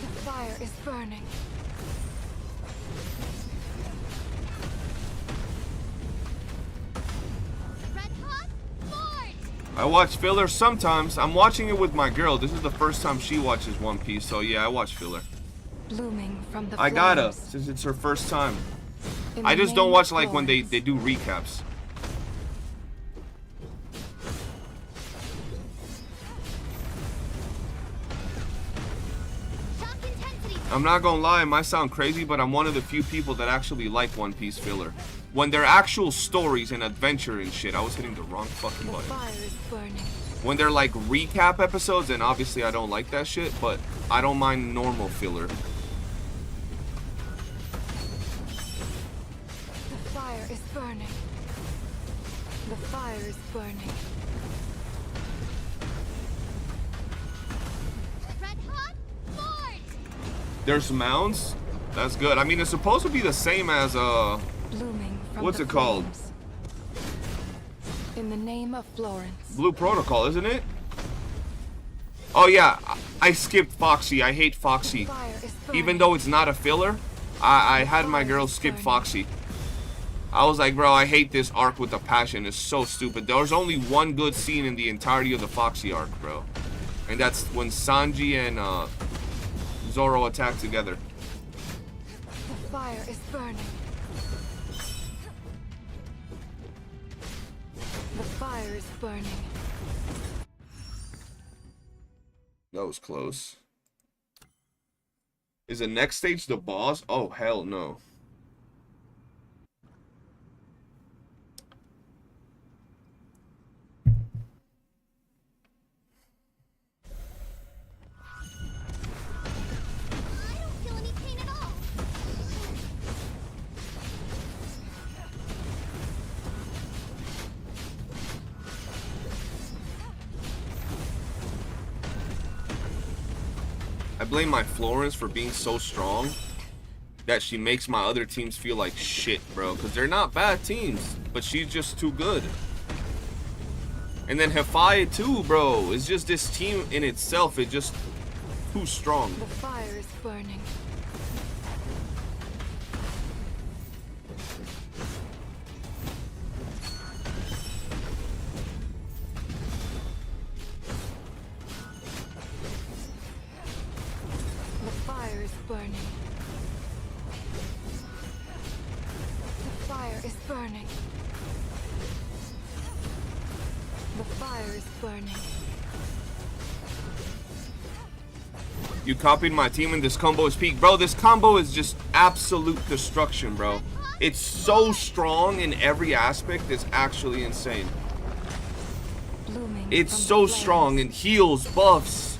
The fire is burning. Red hot, Ford! I watch filler sometimes. I'm watching it with my girl. This is the first time she watches One Piece, so yeah, I watch filler. Blooming from the I gotta, flames. since it's her first time. In I the just don't name watch of like when they Florence. do recaps. Shock intensity. I'm not gonna lie, it might sound crazy, but I'm one of the few people that actually like One Piece filler. When they're actual stories and adventure and shit, I was hitting the wrong fucking The button. fire is burning. When they're like recap episodes, and obviously I don't like that shit, but I don't mind normal filler. The fire is burning. The fire is burning. Red hot, Ford! There's mounds? That's good. I mean, it's supposed to be the same as, Blooming from What's the it called? flames. In the name of Florence. Blue Protocol, isn't it? Oh yeah, I skipped Foxy. I hate Foxy. Fire is burning. Even though it's not a filler, I had my girl skip Foxy. I was like, bro, I hate this arc with a passion. It's so stupid. There was only one good scene in the entirety of the Foxy arc, bro. And that's when Sanji and Zoro attack together. The fire is burning. The fire is burning. That was close. Is the next stage the boss? Oh, hell no. I don't feel any pain at all. I blame my Florence for being so strong that she makes my other teams feel like shit, bro. Because they're not bad teams, but she's just too good. And then Hefaya too, bro. It's just this team in itself is just too strong. The fire is burning. The fire is burning. The fire is burning. The fire is burning. You copied my team and this combo is peak. Bro, this combo is just absolute destruction, bro. It's so strong in every aspect. It's actually insane. Blooming It's from so the strong flames. in heals, buffs,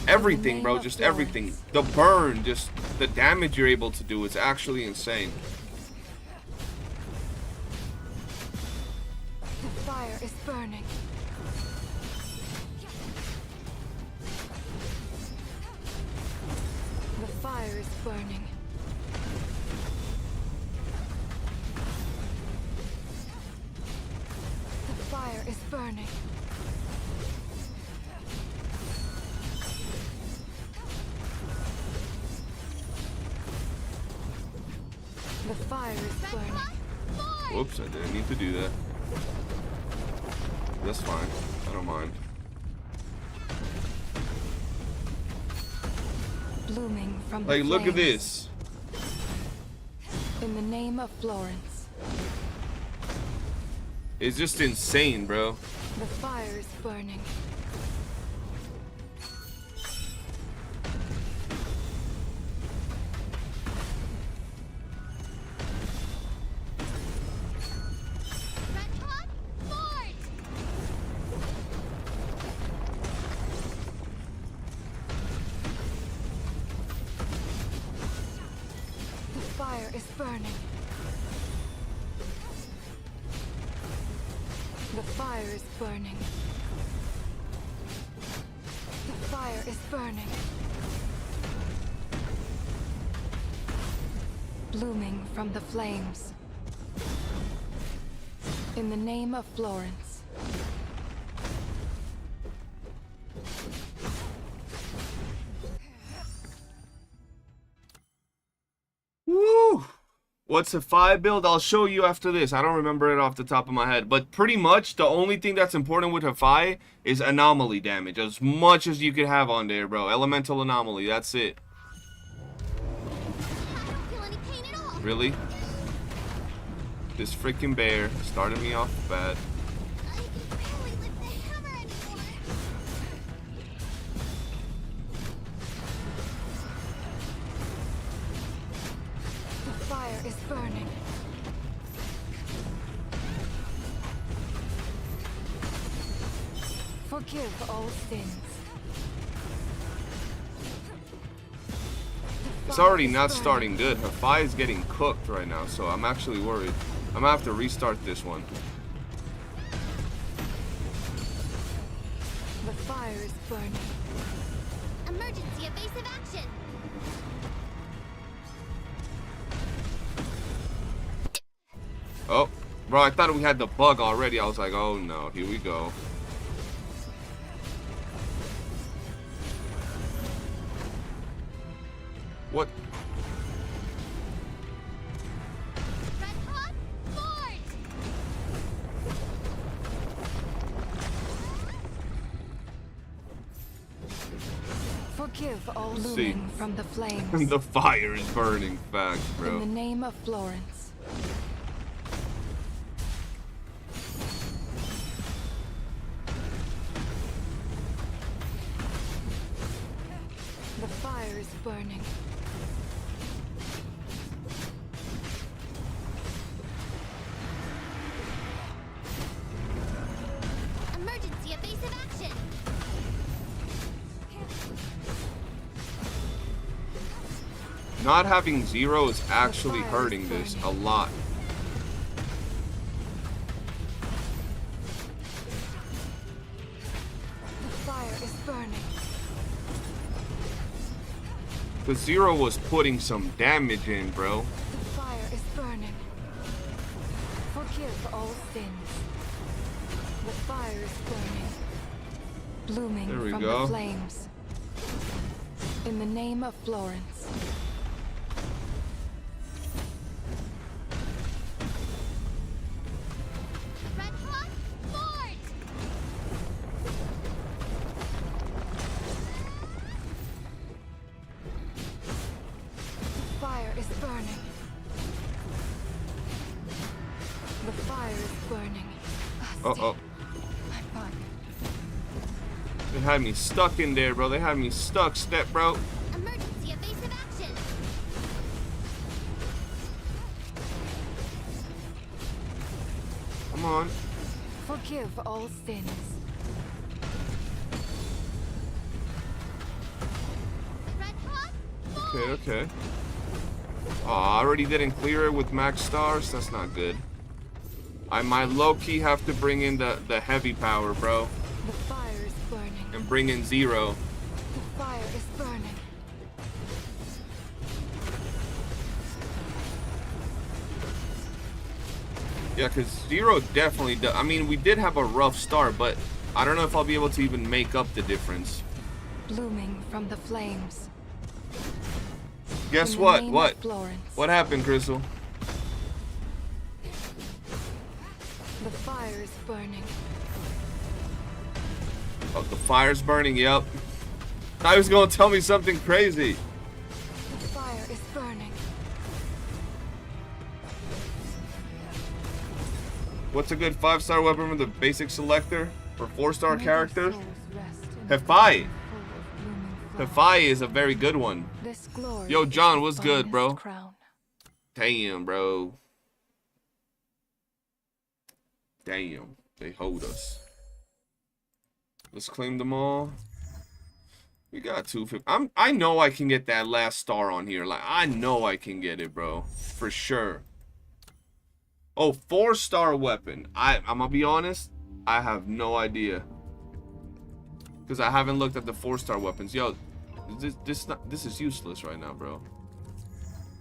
everything, bro. Just everything. The burn, just the damage you're able to do is actually insane. The fire is burning. The fire is burning. The fire is burning. The fire is burning. Whoops, I didn't need to do that. That's fine. I don't mind. Blooming from the Like, look at flames. this. In the name of Florence. It's just insane, bro. The fire is burning. Red hot, forward! The fire is burning. The fire is burning. The fire is burning. Blooming from the flames. In the name of Florence. Woo! What's a 5 build? I'll show you after this. I don't remember it off the top of my head. But pretty much the only thing that's important with Hefai is anomaly damage. As much as you could have on there, bro. Elemental anomaly. That's it. I don't feel any pain at all. Really? This freaking bear started me off bad. I can barely lift the hammer anymore. The fire is burning. Forgive all sins. The It's fire already is not burning. starting good. Hefai is getting cooked right now, so I'm actually worried. I'm gonna have to restart this one. The fire is burning. Emergency evasive action. Oh, bro, I thought we had the bug already. I was like, oh no, here we go. What? Red hot, forward! Forgive all See. blooming from the flames. The fire is burning fast, In bro. the name of Florence. The fire is burning. Not having zero is actually hurting this a lot. The fire is burning. The zero was putting some damage in, bro. The fire is burning. Forgive all sins. The fire is burning. Blooming There we from go. the flames. In the name of Florence. Red Cross, forward! The fire is burning. The fire is burning. Uh-oh. I'm fine. They had me stuck in there, bro. They had me stuck, step, bro. Emergency evasive action! Come on. Forgive all sins. Red Cross, Okay, okay. Oh, I already didn't clear it with max stars. That's not good. I might low-key have to bring in the heavy power, bro. The fire is burning. And bring in zero. The fire is burning. Yeah, because zero definitely does. I mean, we did have a rough start, but I don't know if I'll be able to even make up the difference. Blooming from the flames. Guess In the what? name What? of Florence. What happened, Crystal? The fire is burning. Oh, the fire's burning, yep. I was gonna tell me something crazy. The fire is burning. What's a good 5-star weapon with a basic selector for 4-star May characters? their souls rest in Hefai. full of blooming flowers. Hefai is a very good one. This glory Yo, is John, the what's good, bro? finest crown. Damn, bro. Damn, they hold us. Let's claim them all. We got 250. I know I can get that last star on here. Like, I know I can get it, bro. For sure. Oh, 4-star weapon. I'm gonna be honest. I have no idea. Because I haven't looked at the 4-star weapons. Yo, this is useless right now, bro.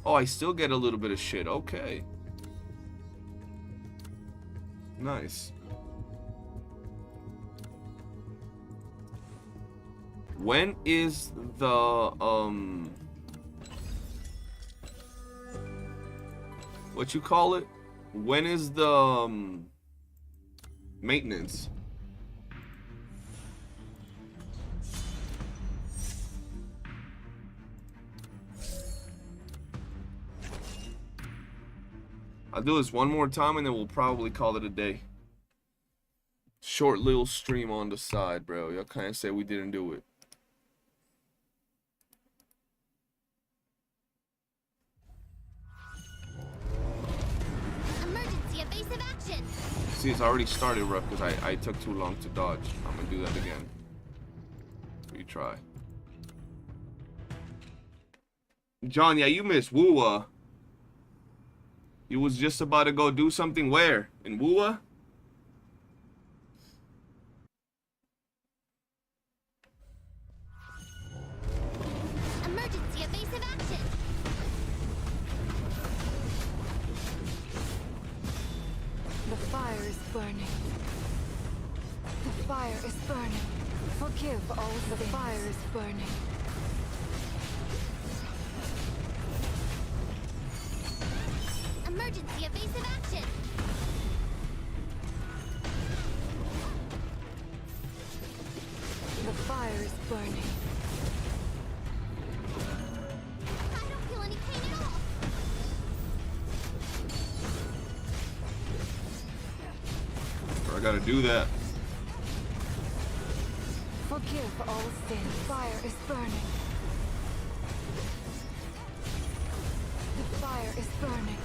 Oh, I still get a little bit of shit. Okay. Nice. When is the what you call it? When is the maintenance? I'll do this one more time and then we'll probably call it a day. Short little stream on the side, bro. Y'all can't say we didn't do it. Emergency evasive action! See, it's already started rough because I took too long to dodge. I'm gonna do that again. Retry. John, yeah, you missed WuWa. You was just about to go do something where? In WuWa? Emergency evasive action! The fire is burning. The fire is burning. Forgive all the fire is burning. Emergency evasive action! The fire is burning. I don't feel any pain at all! I gotta do that. Forgive all sins. Fire is burning. The fire is burning.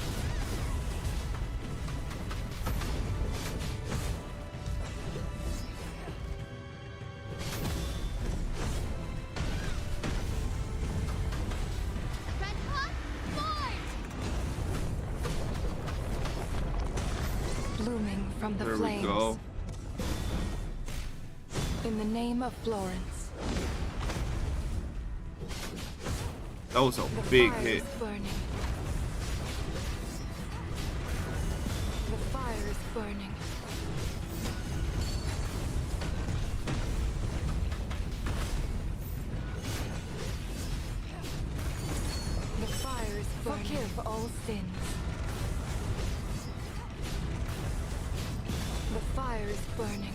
Red Cross, from the There we flames. go. In the name of Florence. That was a The big fire hit. is burning. The fire is burning. The fire is burning. Forgive all sins. The fire is burning.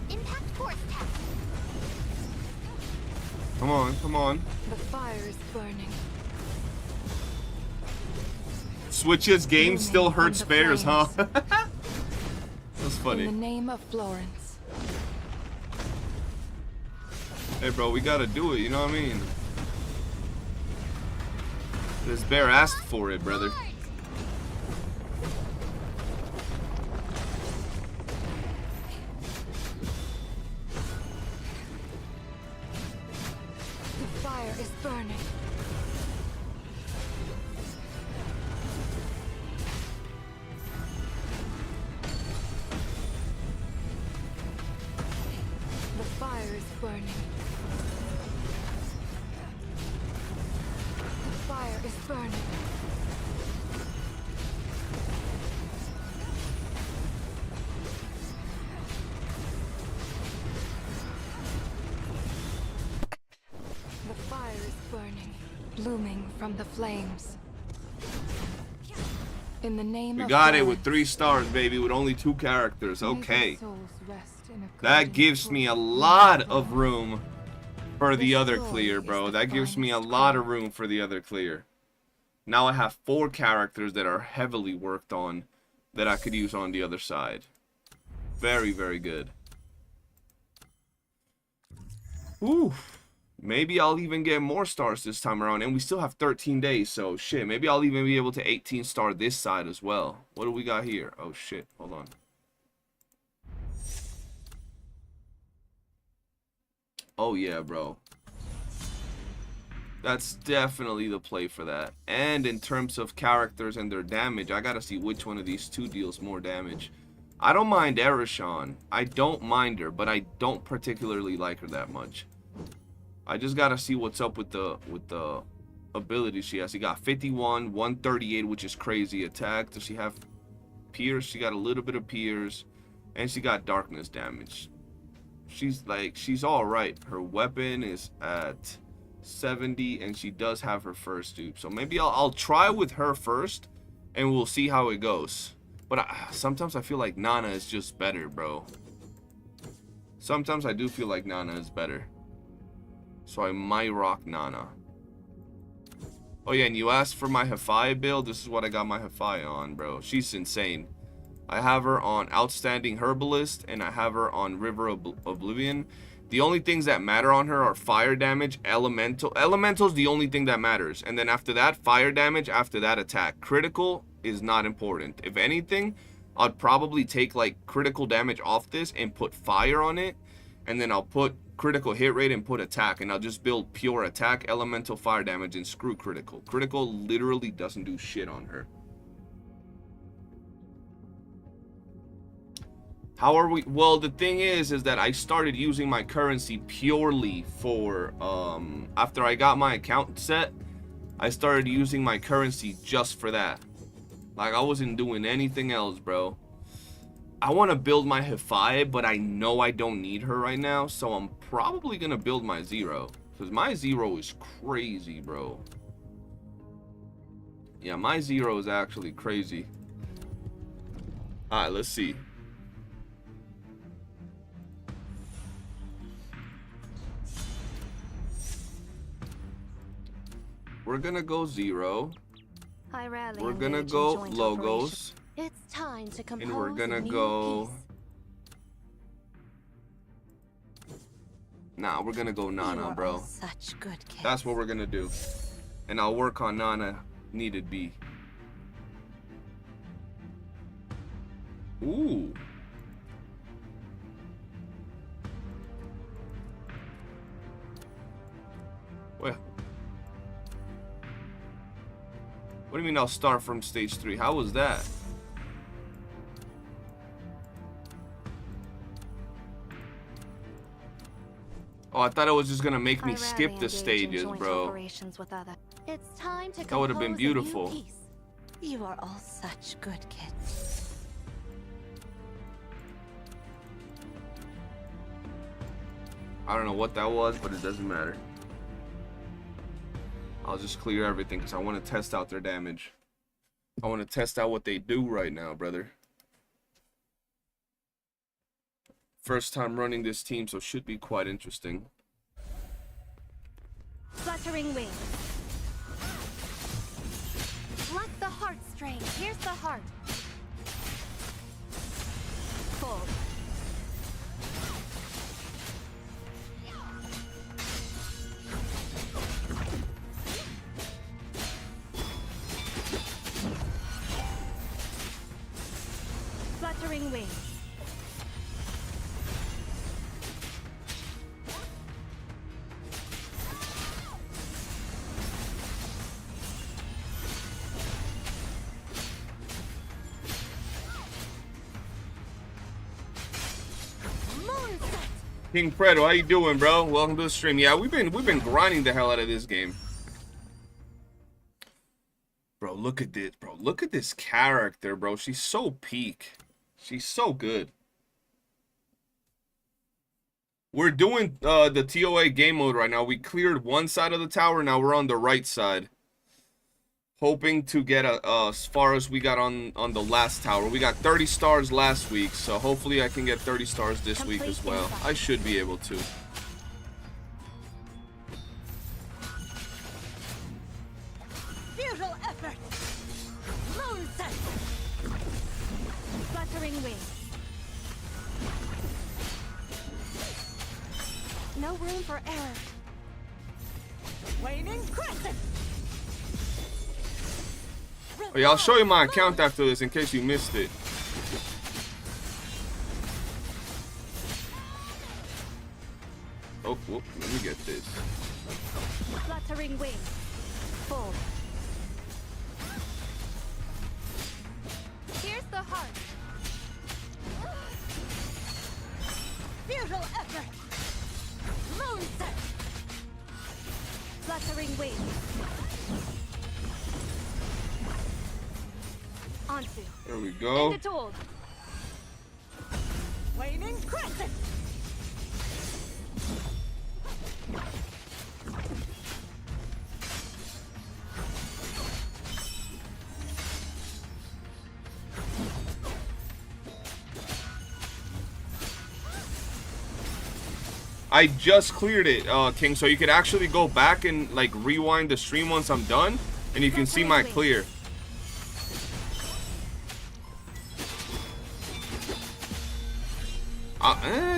Impact force test. Come on, come on. The fire is burning. Switch's game Blooming still from hurts the bears, huh? flames. That's In the funny. name of Florence. Hey, bro, we gotta do it. You know what I mean? This bear asked for it, brother. Charge. The fire is burning. The fire is burning. The fire is burning. The fire is burning, blooming from the flames. In the name We of got it with Florence. 3 stars, baby, with only 2 characters. May their Okay. souls rest in a That golden gives me a pool lot of of love. room for the The other story clear, is bro. the That gives me a finest lot of color. room for the other clear. Now I have 4 characters that are heavily worked on that I could use on the other side. Very, very good. Ooh. Maybe I'll even get more stars this time around. And we still have 13 days, so shit. Maybe I'll even be able to 18 star this side as well. What do we got here? Oh, shit. Hold on. Oh, yeah, bro. That's definitely the play for that. And in terms of characters and their damage, I gotta see which one of these 2 deals more damage. I don't mind Erishawn. I don't mind her, but I don't particularly like her that much. I just gotta see what's up with the ability she has. She got 51, 138, which is crazy attack. Does she have pierce? She got a little bit of pierce, and she got darkness damage. She's all right. Her weapon is at 70, and she does have her first dupe. So maybe I'll try with her first, and we'll see how it goes. But sometimes I feel like Nana is just better, bro. Sometimes I do feel like Nana is better. So I might rock Nana. Oh yeah, and you asked for my Hafaya build. This is what I got my Hafaya on, bro. She's insane. I have her on Outstanding Herbalist, and I have her on River Oblivion. The only things that matter on her are fire damage, elemental. Elemental's the only thing that matters. And then after that, fire damage, after that, attack. Critical is not important. If anything, I'd probably take like critical damage off this and put fire on it. And then I'll put critical hit rate and put attack. And I'll just build pure attack, elemental, fire damage, and screw critical. Critical literally doesn't do shit on her. How are we? Well, the thing is that I started using my currency purely for, after I got my account set, I started using my currency just for that. Like, I wasn't doing anything else, bro. I want to build my Hafaya, but I know I don't need her right now, so I'm probably going to build my Zero. Because my Zero is crazy, bro. Yeah, my Zero is actually crazy. Alright, let's see. We're gonna go Zero. I rarely We're gonna engage in go joint Logos. It's time to compose And we're gonna a new go... piece. Nah, we're gonna go You Nana, are bro. all such good kids. That's what we're gonna do. And I'll work on Nana needed be. Ooh. Well. What do you mean I'll start from stage 3? How was that? Oh, I thought it was just gonna make me skip the stages, bro. It's time to That would have been compose a new beautiful. piece. You are all such good kids. I don't know what that was, but it doesn't matter. I'll just clear everything because I want to test out their damage. I want to test out what they do right now, brother. First time running this team, so should be quite interesting. Fluttering wings. Like the heartstrings. Here's the heart. Fold. Fluttering wings. King Fredo, how you doing, bro? Welcome to the stream. Yeah, we've been grinding the hell out of this game. Bro, look at this, bro. Look at this character, bro. She's so peak. She's so good. We're doing the TOA game mode right now. We cleared one side of the tower. Now we're on the right side. Hoping to get as far as we got on the last tower. We got 30 stars last week, so hopefully I can get 30 stars this week as well. I should be able to. Futile effort. Moonset. Fluttering wings. No room for error. Waning crescent. Oh, yeah, I'll show you my account after this in case you missed it. Oh, whoop, let me get this. Fluttering wings. Fold. Here's the heart. Futile effort. Moonset. Fluttering wings. Onto. There we go. End it all. Waning crescent. I just cleared it, King, so you could actually go back and like rewind the stream once I'm done, and you can see my clear.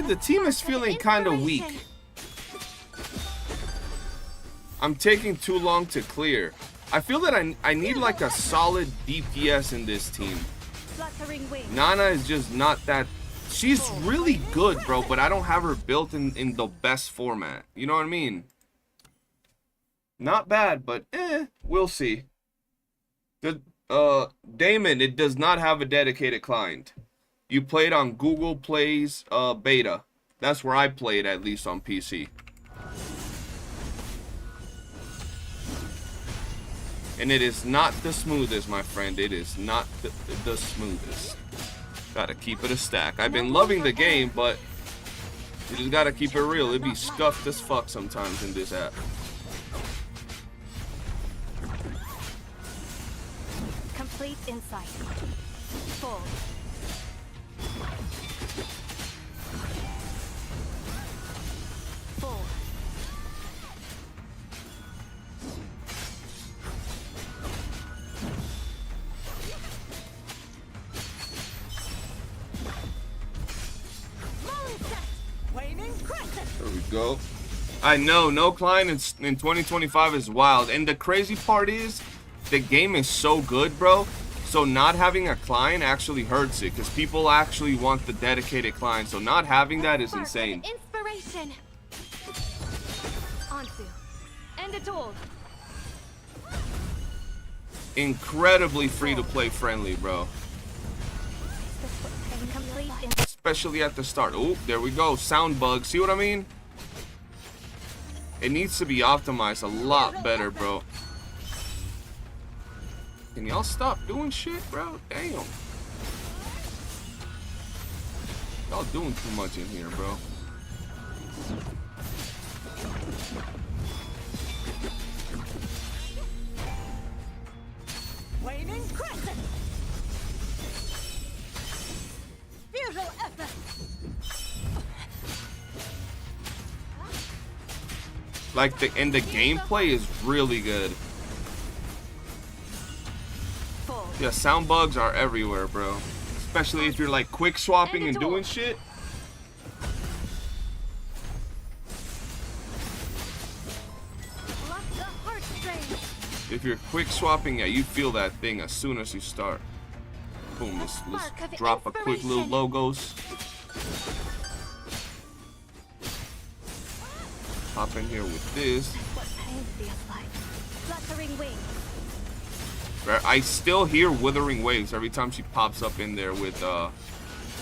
The team is feeling kind of weak. I'm taking too long to clear. I feel that I need like a solid DPS in this team. Nana is just not that. She's really good, bro, but I don't have her built in the best format. You know what I mean? Not bad, but we'll see. The Damon, it does not have a dedicated client. You played on Google Play's beta. That's where I played, at least on PC. And it is not the smoothest, my friend. It is not the smoothest. Gotta keep it a stack. I've been loving the game, but you just gotta keep it real. It'd be scuffed as fuck sometimes in this app. Complete insight. Full. Full. Waning crescent. There we go. I know, no client in 2025 is wild. And the crazy part is, the game is so good, bro. So not having a client actually hurts it, because people actually want the dedicated client. So not having that is insane. Inspiration. Onto. End it all. incredibly free to play friendly, bro. Complete Especially at the start. Oh, there we go. Sound bug. See what I mean? It needs to be optimized a lot better, bro. Can y'all stop doing shit, bro? Damn. Y'all doing too much in here, bro. Waning crescent. Futile effort. Like the gameplay is really good. Yeah, sound bugs are everywhere, bro. Especially if you're like quick swapping and doing shit. Lock the heartstrings. If you're quick swapping, yeah, you feel that thing as soon as you start. Boom, let's drop a quick little logos. Hop in here with this. What pain feels like. Fluttering wings. I still hear withering waves every time she pops up in there with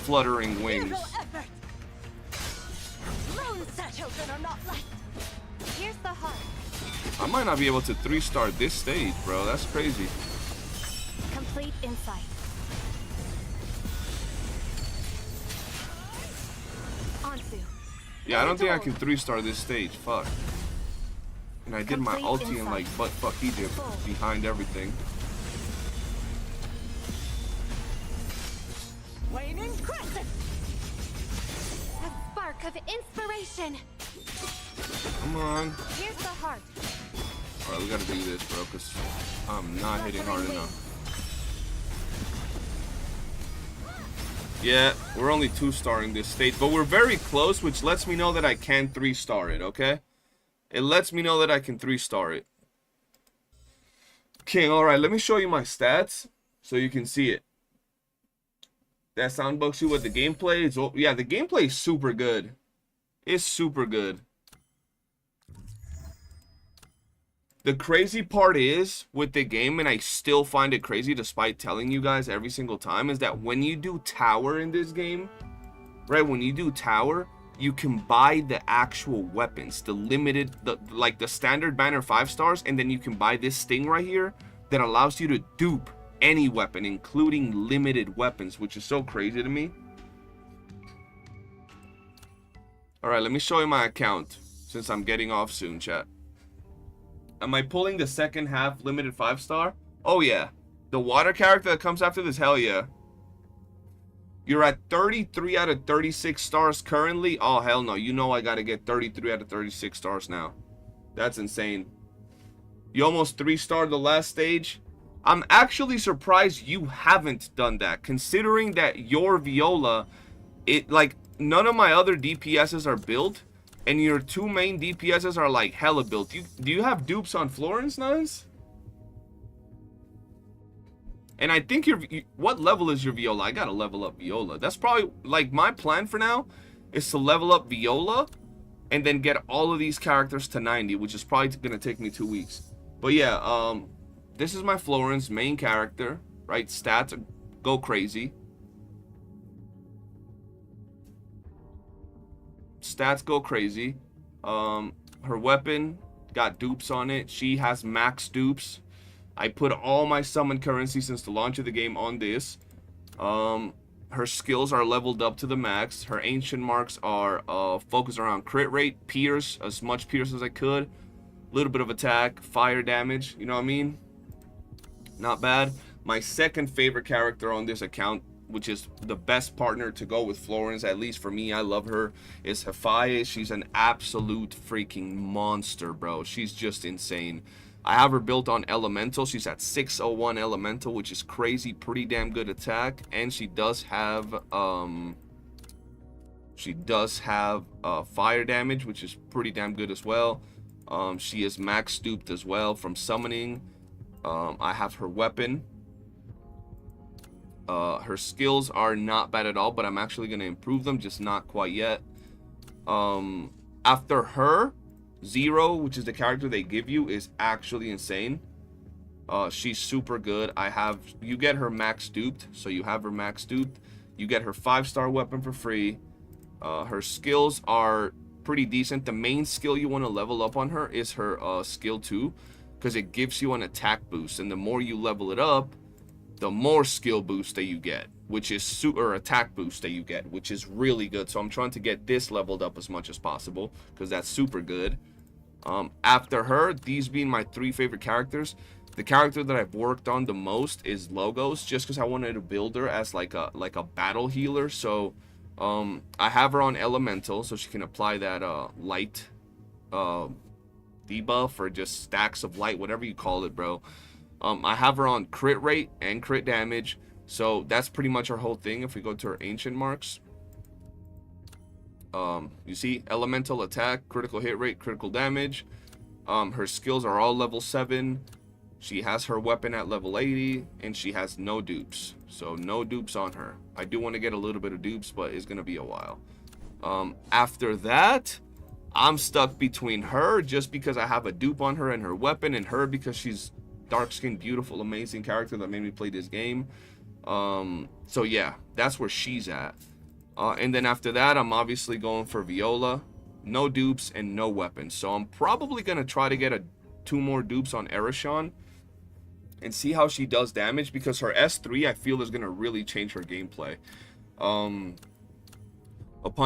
fluttering wings. Children are not like. Here's the heart. I might not be able to 3-star this stage, bro. That's crazy. Complete insight. Onsu. Yeah, I don't think I can 3-star this stage. Fuck. And I did my Complete ulti in like insight. butt fuck Egypt behind everything. Waning crescent. A spark of inspiration. Come on. Here's the heart. Alright, we gotta do this, bro, because I'm not hitting hard enough. Yeah, we're only 2-starring this stage, but we're very close, which lets me know that I can 3-star it, okay? It lets me know that I can 3-star it. Okay, alright, let me show you my stats so you can see it. That sound bugs you with the gameplay. Yeah, the gameplay is super good. It's super good. The crazy part is with the game, and I still find it crazy despite telling you guys every single time, is that when you do tower in this game, right, when you do tower, you can buy the actual weapons, the limited, like the standard banner 5 stars, and then you can buy this thing right here that allows you to dupe any weapon, including limited weapons, which is so crazy to me. Alright, let me show you my account since I'm getting off soon, chat. Am I pulling the second half limited 5-star? Oh yeah. The water character that comes after this, hell yeah. You're at 33 out of 36 stars currently. Oh hell no, you know I gotta get 33 out of 36 stars now. That's insane. You almost 3-starred the last stage. I'm actually surprised you haven't done that, considering that your Viola, none of my other DPSs are built, and your 2 main DPSs are like hella built. Do you have dupes on Florence, Nines? And I think what level is your Viola? I gotta level up Viola. That's probably like my plan for now is to level up Viola and then get all of these characters to 90, which is probably gonna take me 2 weeks. But yeah, this is my Florence main character, right? Stats go crazy. Stats go crazy. Her weapon got dupes on it. She has max dupes. I put all my summon currency since the launch of the game on this. Her skills are leveled up to the max. Her ancient marks are focused around crit rate, pierce, as much pierce as I could. A little bit of attack, fire damage, you know what I mean? Not bad. My second favorite character on this account, which is the best partner to go with Florence, at least for me, I love her, is Hephae. She's an absolute freaking monster, bro. She's just insane. I have her built on Elemental. She's at 601 Elemental, which is crazy, pretty damn good attack. And she does have fire damage, which is pretty damn good as well. She is max duped as well from summoning. I have her weapon. Her skills are not bad at all, but I'm actually going to improve them, just not quite yet. After her, Zero, which is the character they give you, is actually insane. She's super good. You get her max duped, so you have her max duped. You get her 5-star weapon for free. Her skills are pretty decent. The main skill you want to level up on her is her skill 2, because it gives you an attack boost, and the more you level it up, the more skill boost that you get, which is attack boost that you get, which is really good. So I'm trying to get this leveled up as much as possible, because that's super good. After her, these being my 3 favorite characters, the character that I've worked on the most is Logos, just because I wanted to build her as like a battle healer. So I have her on Elemental, so she can apply that light debuff, or just stacks of light, whatever you call it, bro. I have her on crit rate and crit damage, so that's pretty much our whole thing. If we go to her ancient marks, you see elemental attack, critical hit rate, critical damage. Her skills are all level 7. She has her weapon at level 80, and she has no dupes, so no dupes on her. I do want to get a little bit of dupes, but it's gonna be a while. After that, I'm stuck between her, just because I have a dupe on her and her weapon, and her because she's dark-skinned, beautiful, amazing character that made me play this game. So yeah, that's where she's at. And then after that, I'm obviously going for Viola. No dupes and no weapons. So I'm probably going to try to get 2 more dupes on Erishon and see how she does damage, because her S3 I feel is going to really change her gameplay. Upon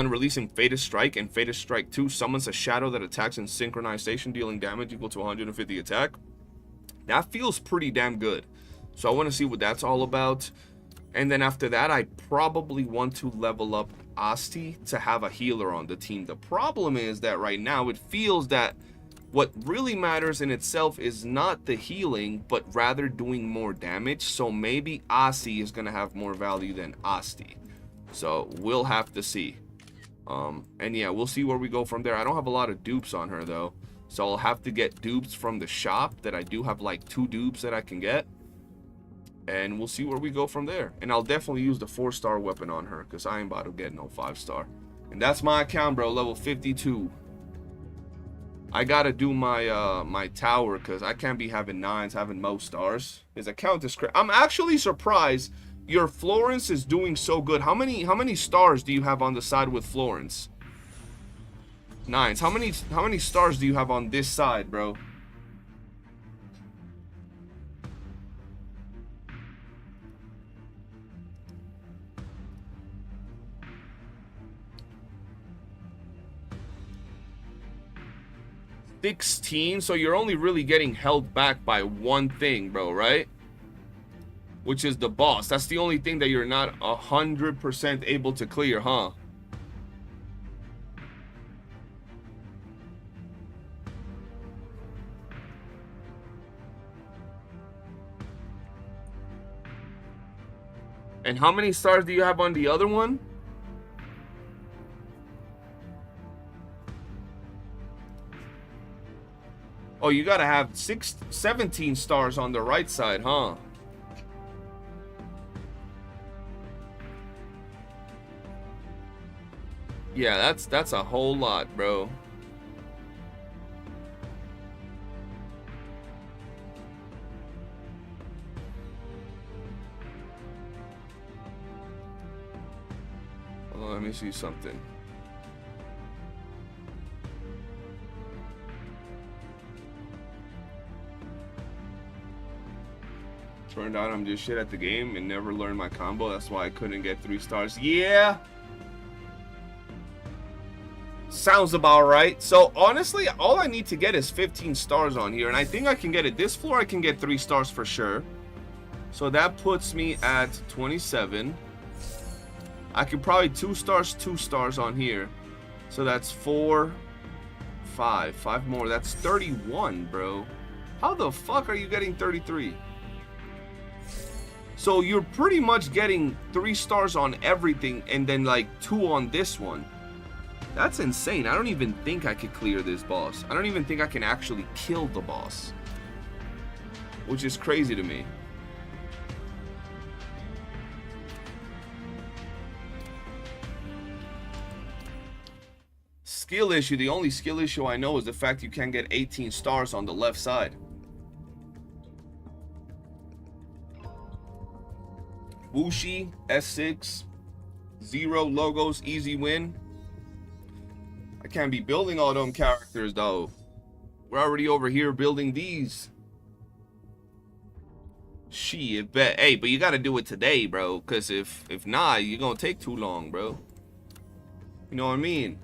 releasing Fated Strike, and Fated Strike 2 summons a shadow that attacks in synchronization, dealing damage equal to 150 attack. That feels pretty damn good. So I want to see what that's all about. And then after that, I probably want to level up Asti to have a healer on the team. The problem is that right now it feels that what really matters in itself is not the healing, but rather doing more damage. So maybe Asti is going to have more value than Asti. So we'll have to see. And yeah, we'll see where we go from there. I don't have a lot of dupes on her though, so I'll have to get dupes from the shop. That I do have like 2 dupes that I can get, and we'll see where we go from there. And I'll definitely use the 4-star weapon on her, because I ain't about to get no 5-star. And that's my account, bro, level 52. I gotta do my my tower, because I can't be having 9s, having most stars. His account is crazy. I'm actually surprised your Florence is doing so good. How many stars do you have on the side with Florence? 9s. How many stars do you have on this side, bro? $16, so you're only really getting held back by one thing, bro, right? Which is the boss. That's the only thing that you're not 100% able to clear, huh? And how many stars do you have on the other one? Oh, you gotta have 17 stars on the right side, huh? Yeah, that's a whole lot, bro. Hold on, let me see something. Turned out I'm just shit at the game and never learned my combo. That's why I couldn't get 3 stars. Yeah. Sounds about right. So honestly, all I need to get is 15 stars on here. And I think I can get it. This floor I can get 3 stars for sure. So that puts me at 27. I could probably 2 stars on here. So that's 4, 5. 5 more. That's 31, bro. How the fuck are you getting 33? So you're pretty much getting 3 stars on everything and then like 2 on this one. That's insane. I don't even think I could clear this boss. I don't even think I can actually kill the boss, which is crazy to me. Skill issue. The only skill issue I know is the fact you can't get 18 stars on the left side. Wuxi, S6, 0 logos, easy win. I can't be building all them characters though. We're already over here building these. Shit, bet. Hey, but you gotta do it today, bro. Cause if not, you're gonna take too long, bro. You know what I mean?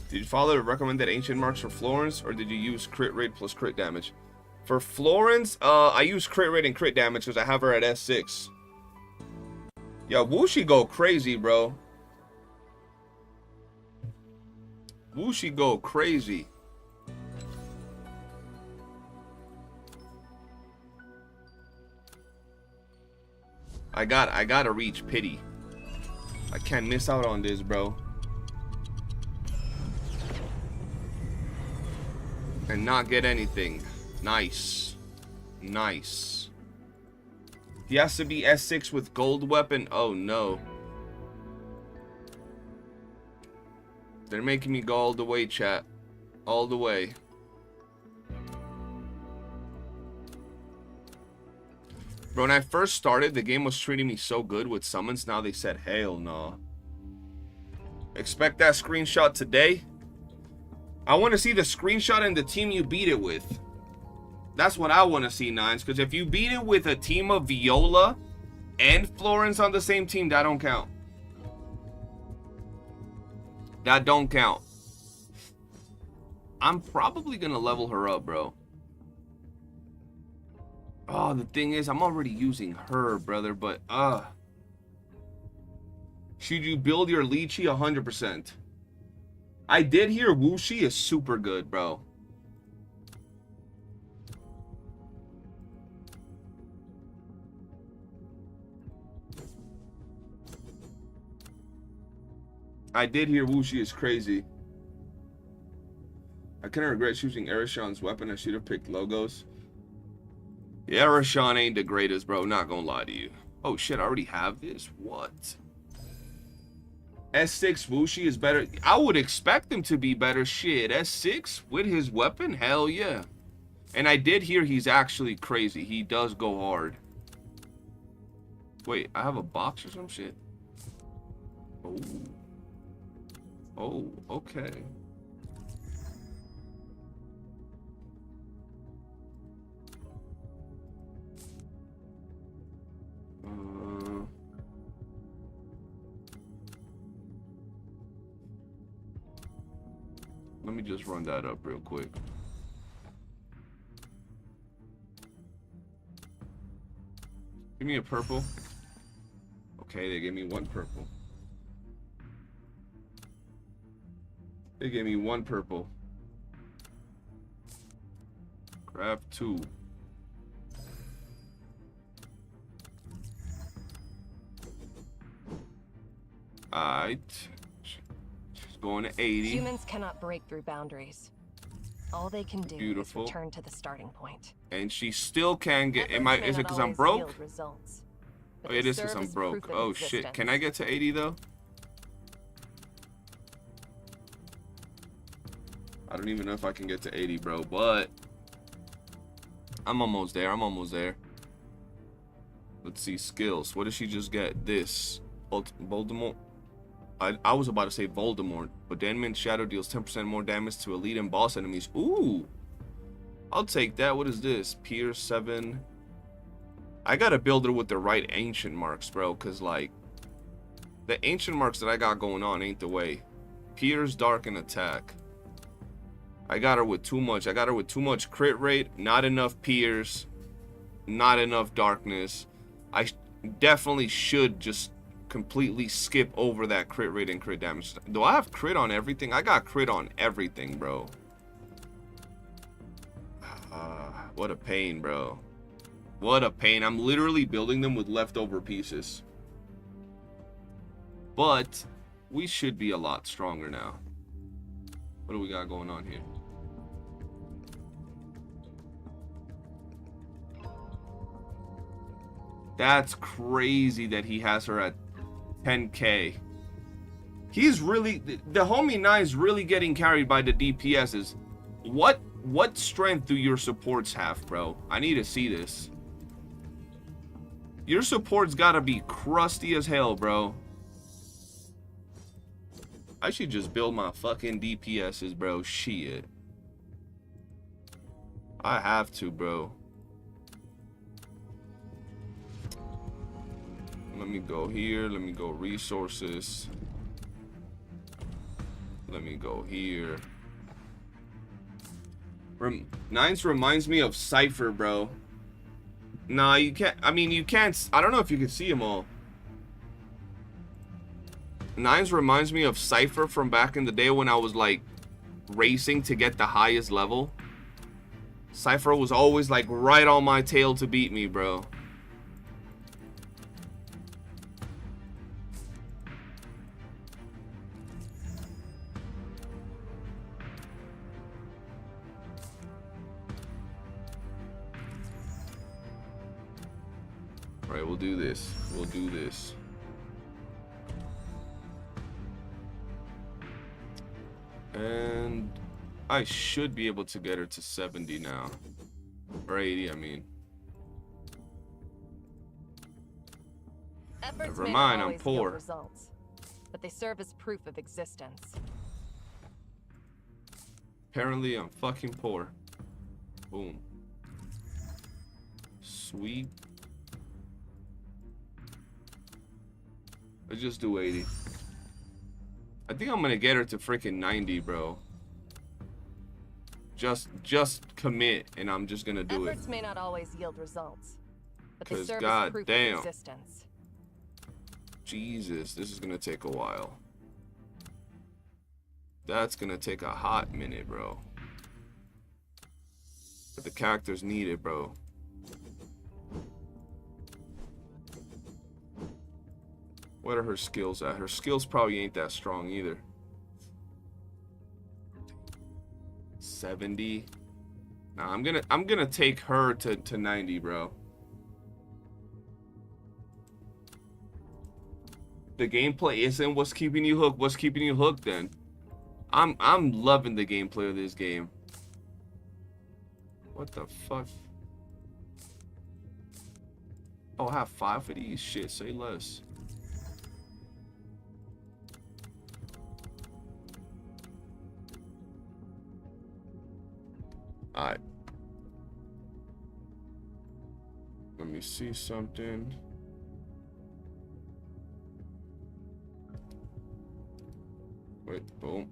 Did you follow the recommended ancient marks for Florence, or did you use crit rate plus crit damage? For Florence, I use crit rate and crit damage because I have her at S6. Yo, Wuxi go crazy, bro. Wuxi go crazy. I gotta reach pity. I can't miss out on this, bro. And not get anything. Nice. Nice. He has to be S6 with gold weapon. Oh no. They're making me go all the way, chat. All the way. Bro, when I first started, the game was treating me so good with summons. Now they said, hell no. Expect that screenshot today. I want to see the screenshot and the team you beat it with. That's what I want to see, Nines. Because if you beat it with a team of Viola and Florence on the same team, that don't count. That don't count. I'm probably going to level her up, bro. Oh, the thing is, I'm already using her, brother. But, should you build your Lychee? 100%. I did hear Wuxi is super good, bro. I did hear Wuxi is crazy. I couldn't regret choosing Arishan's weapon. I should have picked logos. Yeah, Arishan ain't the greatest, bro. Not gonna lie to you. Oh shit, I already have this? What? S6 Wuxi is better. I would expect him to be better. Shit, S6 with his weapon? Hell yeah. And I did hear he's actually crazy. He does go hard. Wait, I have a box or some shit? Oh. Oh, okay. Let me just run that up real quick. Give me a purple. Okay, they gave me one purple. They gave me one purple. Grab 2. Alright. Going to 80. Humans cannot break through boundaries. All they can do is return to the starting point. And she still can get. Is it because I'm broke? Results, oh, it is because I'm broke. Oh shit! Can I get to 80 though? I don't even know if I can get to 80, bro. But I'm almost there. I'm almost there. Let's see skills. What did she just get? This Voldemort. I was about to say Voldemort, but Denman Shadow deals 10% more damage to elite and boss enemies. Ooh, I'll take that. What is this? Pierce 7. I gotta build her with the right ancient marks, bro, because like the ancient marks that I got going on ain't the way. Pierce, dark, and attack. I got her with too much. I got her with too much crit rate, not enough Pierce, not enough darkness. I definitely should just completely skip over that crit rate and crit damage. Do I have crit on everything? I got crit on everything, bro. What a pain, bro. What a pain. I'm literally building them with leftover pieces. But we should be a lot stronger now. What do we got going on here? That's crazy that he has her at 10k. He's really, the homie Nine's really getting carried by the DPSs. What strength do your supports have, bro? I need to see this. Your support's gotta be crusty as hell, bro. I should just build my fucking DPSs, bro. Shit. I have to, bro. Let me go here. Let me go resources. Let me go here. Nines reminds me of Cypher, bro. Nah, you can't. I mean, you can't. I don't know if you can see them all. Nines reminds me of Cypher from back in the day when I was like racing to get the highest level. Cypher was always like right on my tail to beat me, bro. All right, we'll do this. We'll do this. And I should be able to get her to 70 now. Or 80, I mean. Efforts Never may mind, not I'm always poor. yield results, but they serve as proof of existence. Apparently, I'm fucking poor. Boom. Sweet. Let's just do 80. I think I'm gonna get her to freaking 90, bro. Just commit, and I'm just gonna do it. Efforts may not always yield results, but they 'Cause serve as god proof damn. of existence. Jesus, this is gonna take a while. That's gonna take a hot minute, bro. But the characters need it, bro. What are her skills at? Her skills probably ain't that strong either. 70. Nah, I'm gonna take her to 90, bro. The gameplay isn't what's keeping you hooked. What's keeping you hooked then? I'm loving the gameplay of this game. What the fuck? Oh, I have 5 of these. Shit, say less. Alright. Let me see something. Wait, boom.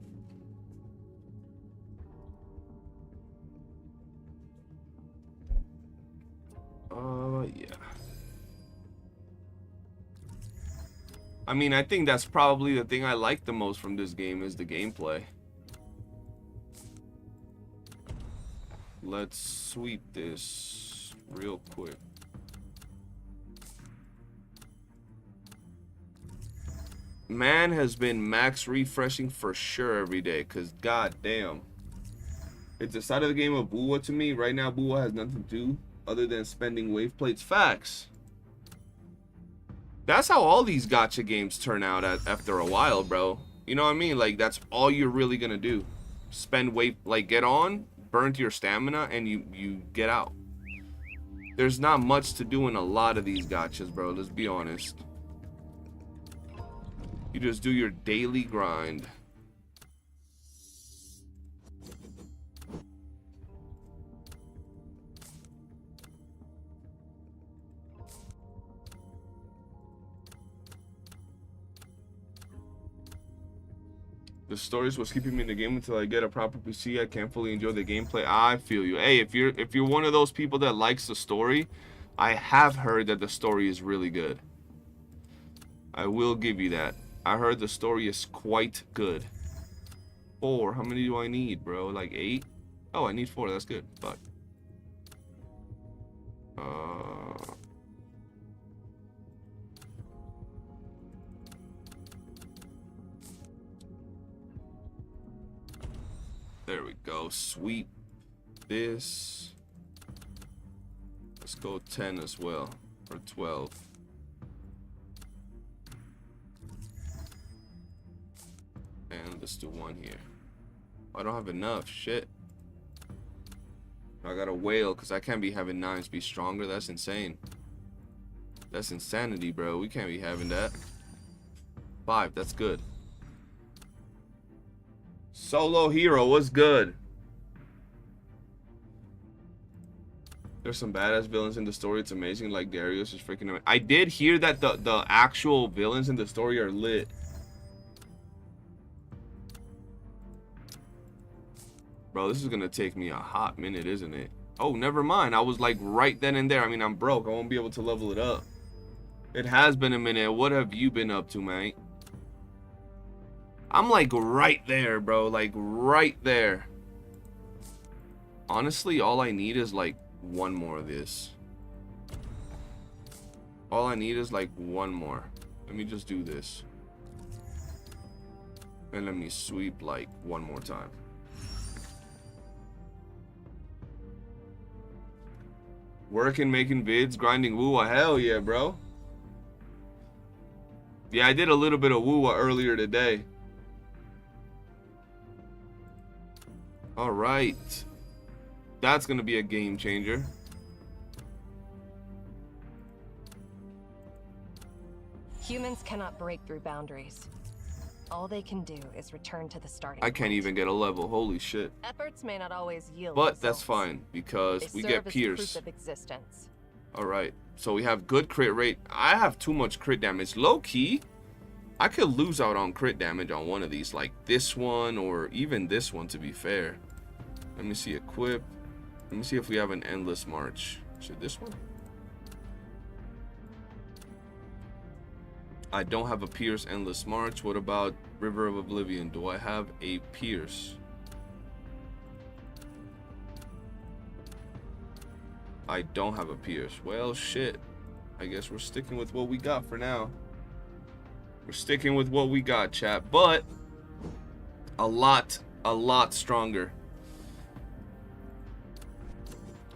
Yeah. I mean, I think that's probably the thing I like the most from this game is the gameplay. Let's sweep this real quick. Man has been max refreshing for sure every day, cause god damn. It's the side of the game of WuWa to me. Right now, WuWa has nothing to do other than spending wave plates. Facts. That's how all these gacha games turn out after a while, bro. You know what I mean? Like, that's all you're really gonna do. Spend wave, like, get on, burn to your stamina, and you get out. There's not much to do in a lot of these gachas, bro. Let's be honest. You just do your daily grind. The story is what's keeping me in the game until I get a proper PC. I can't fully enjoy the gameplay. I feel you. Hey, if you're one of those people that likes the story, I have heard that the story is really good. I will give you that. I heard the story is quite good. 4. How many do I need, bro? Like 8? Oh, I need 4. That's good. Fuck. There we go. Sweep this. Let's go 10 as well. Or 12. And let's do 1 here. I don't have enough. Shit. I gotta wail because I can't be having 9s be stronger. That's insane. That's insanity, bro. We can't be having that. 5, that's good. Solo Hero, what's good? There's some badass villains in the story. It's amazing. Like Darius is freaking amazing. I did hear that the actual villains in the story are lit. Bro, this is gonna take me a hot minute, isn't it? Oh, never mind. I was like right then and there. I mean, I'm broke. I won't be able to level it up. It has been a minute. What have you been up to, man? I'm like right there, bro. Like right there. Honestly, all I need is like one more of this. All I need is like one more. Let me just do this. And let me sweep like one more time. Working, making vids, grinding WuWa. Hell yeah, bro. Yeah, I did a little bit of WuWa earlier today. All right. That's going to be a game changer. Humans cannot break through boundaries. All they can do is return to the starting I point. can't even get a level. Holy shit. Efforts may not always yield But results. that's fine because They we serve get as Pierce. proof of existence. All right. So we have good crit rate. I have too much crit damage. Low key, I could lose out on crit damage on one of these, like this one or even this one, to be fair. Let me see. Equip. Let me see if we have an endless march. Should this one? I don't have a Pierce endless march. What about River of Oblivion? Do I have a Pierce? I don't have a Pierce. Well, shit. I guess we're sticking with what we got for now. We're sticking with what we got, chat. But a lot stronger.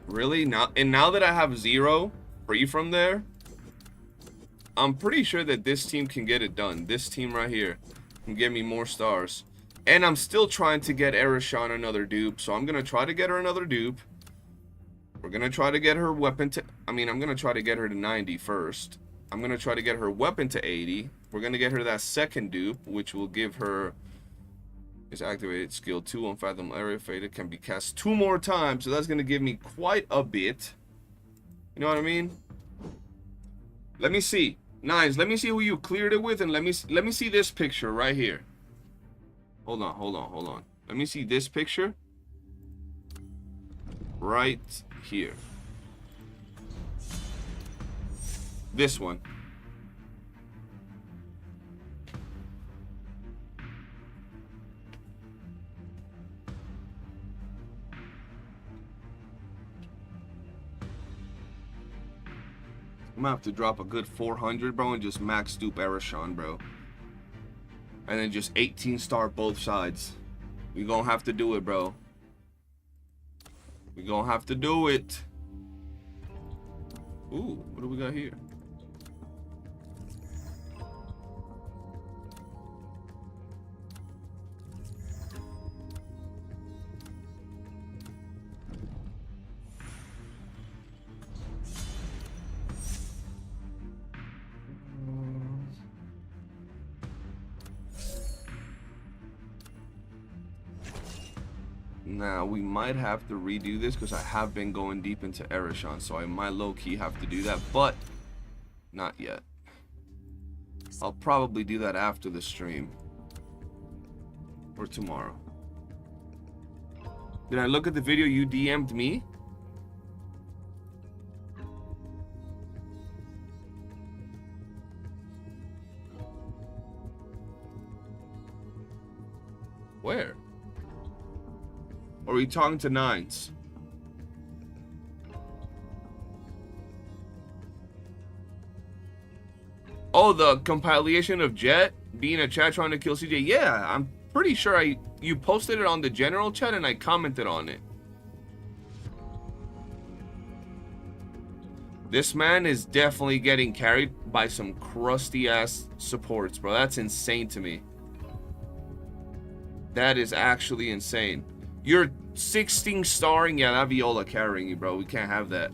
Really? Now that I have 0 free from there, I'm pretty sure that this team can get it done. This team right here can give me more stars. And I'm still trying to get Erishan another dupe. So I'm going to try to get her another dupe. We're going to try to get her weapon to... I'm going to try to get her to 90 first. I'm going to try to get her weapon to 80. We're going to get her that second dupe, which will give her... Is activated skill 2 on Fathom Area Faded. Can be cast 2 more times. So that's going to give me quite a bit. You know what I mean? Let me see. Nines, let me see who you cleared it with, and let me see this picture right here. Hold on. Let me see this picture right here. This one. I'm gonna have to drop a good 400, bro, and just max dupe Erishan, bro. And then just 18 star both sides. We gonna have to do it, bro. We gonna have to do it. Ooh, what do we got here? Now, we might have to redo this because I have been going deep into Erishan, so I might low-key have to do that, but not yet. I'll probably do that after the stream. Or tomorrow. Did I look at the video you DM'd me? Where? Or are you talking to Nines? Oh, the compilation of Jet being a chat trying to kill CJ. Yeah, I'm pretty sure you posted it on the general chat and I commented on it. This man is definitely getting carried by some crusty ass supports, bro. That's insane to me. That is actually insane. You're 16 starring. Yeah, that Viola carrying you, bro. We can't have that.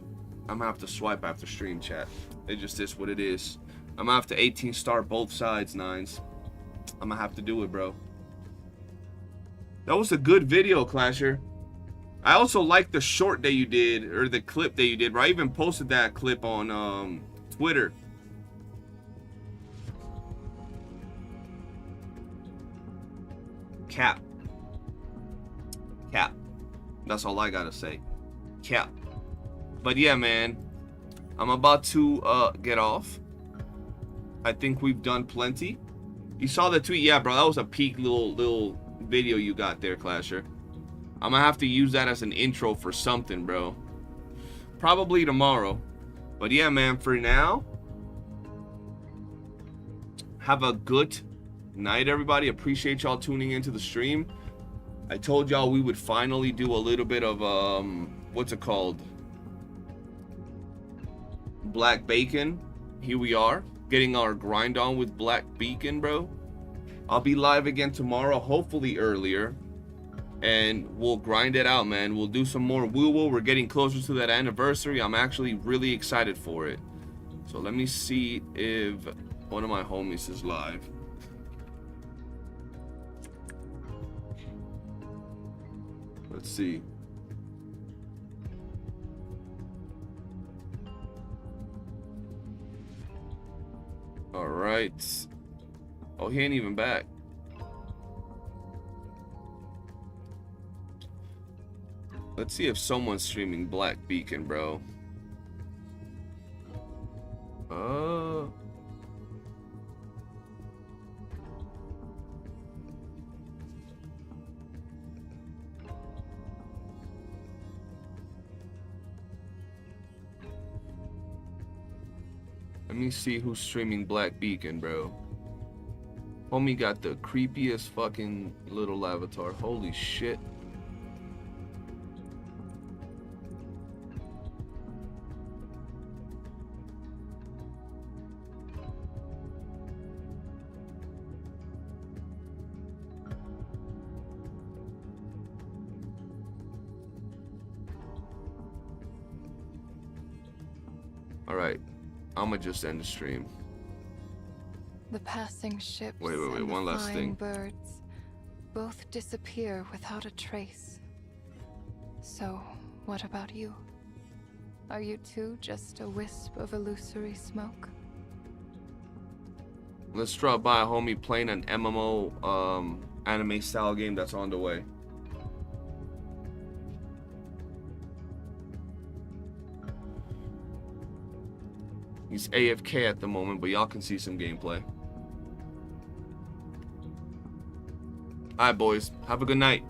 I'm gonna have to swipe after stream, chat. It just is what it is. I'm gonna have to 18 star both sides, nines. I'm gonna have to do it, bro. That was a good video, Clasher. I also like the short that you did, or the clip that you did, bro. I even posted that clip on Twitter. Cap. Cap. That's all I gotta say. Cap. But yeah, man. I'm about to get off. I think we've done plenty. You saw the tweet? Yeah, bro. That was a peak little video you got there, Clasher. I'm gonna have to use that as an intro for something, bro. Probably tomorrow. But yeah, man, for now, have a good night, everybody. Appreciate y'all tuning into the stream. I told y'all we would finally do a little bit of what's it called? Black bacon. Here we are, getting our grind on with black bacon, bro. I'll be live again tomorrow, hopefully earlier, and we'll grind it out, man. We'll do some more WuWa. We're getting closer to that anniversary. I'm actually really excited for it. So let me see if one of my homies is live. Let's see. All right. Oh, he ain't even back. Let's see if someone's streaming Black Beacon, bro. Let me see who's streaming Black Beacon, bro. Homie got the creepiest fucking little avatar. Holy shit. Alright, I'ma just end the stream. The passing ships Wait, and one the last flying thing. birds both disappear without a trace. So, what about you? Are you too just a wisp of illusory smoke? Let's drop by, homie, playing an MMO anime style game that's on the way. He's AFK at the moment, but y'all can see some gameplay. Alright, boys. Have a good night.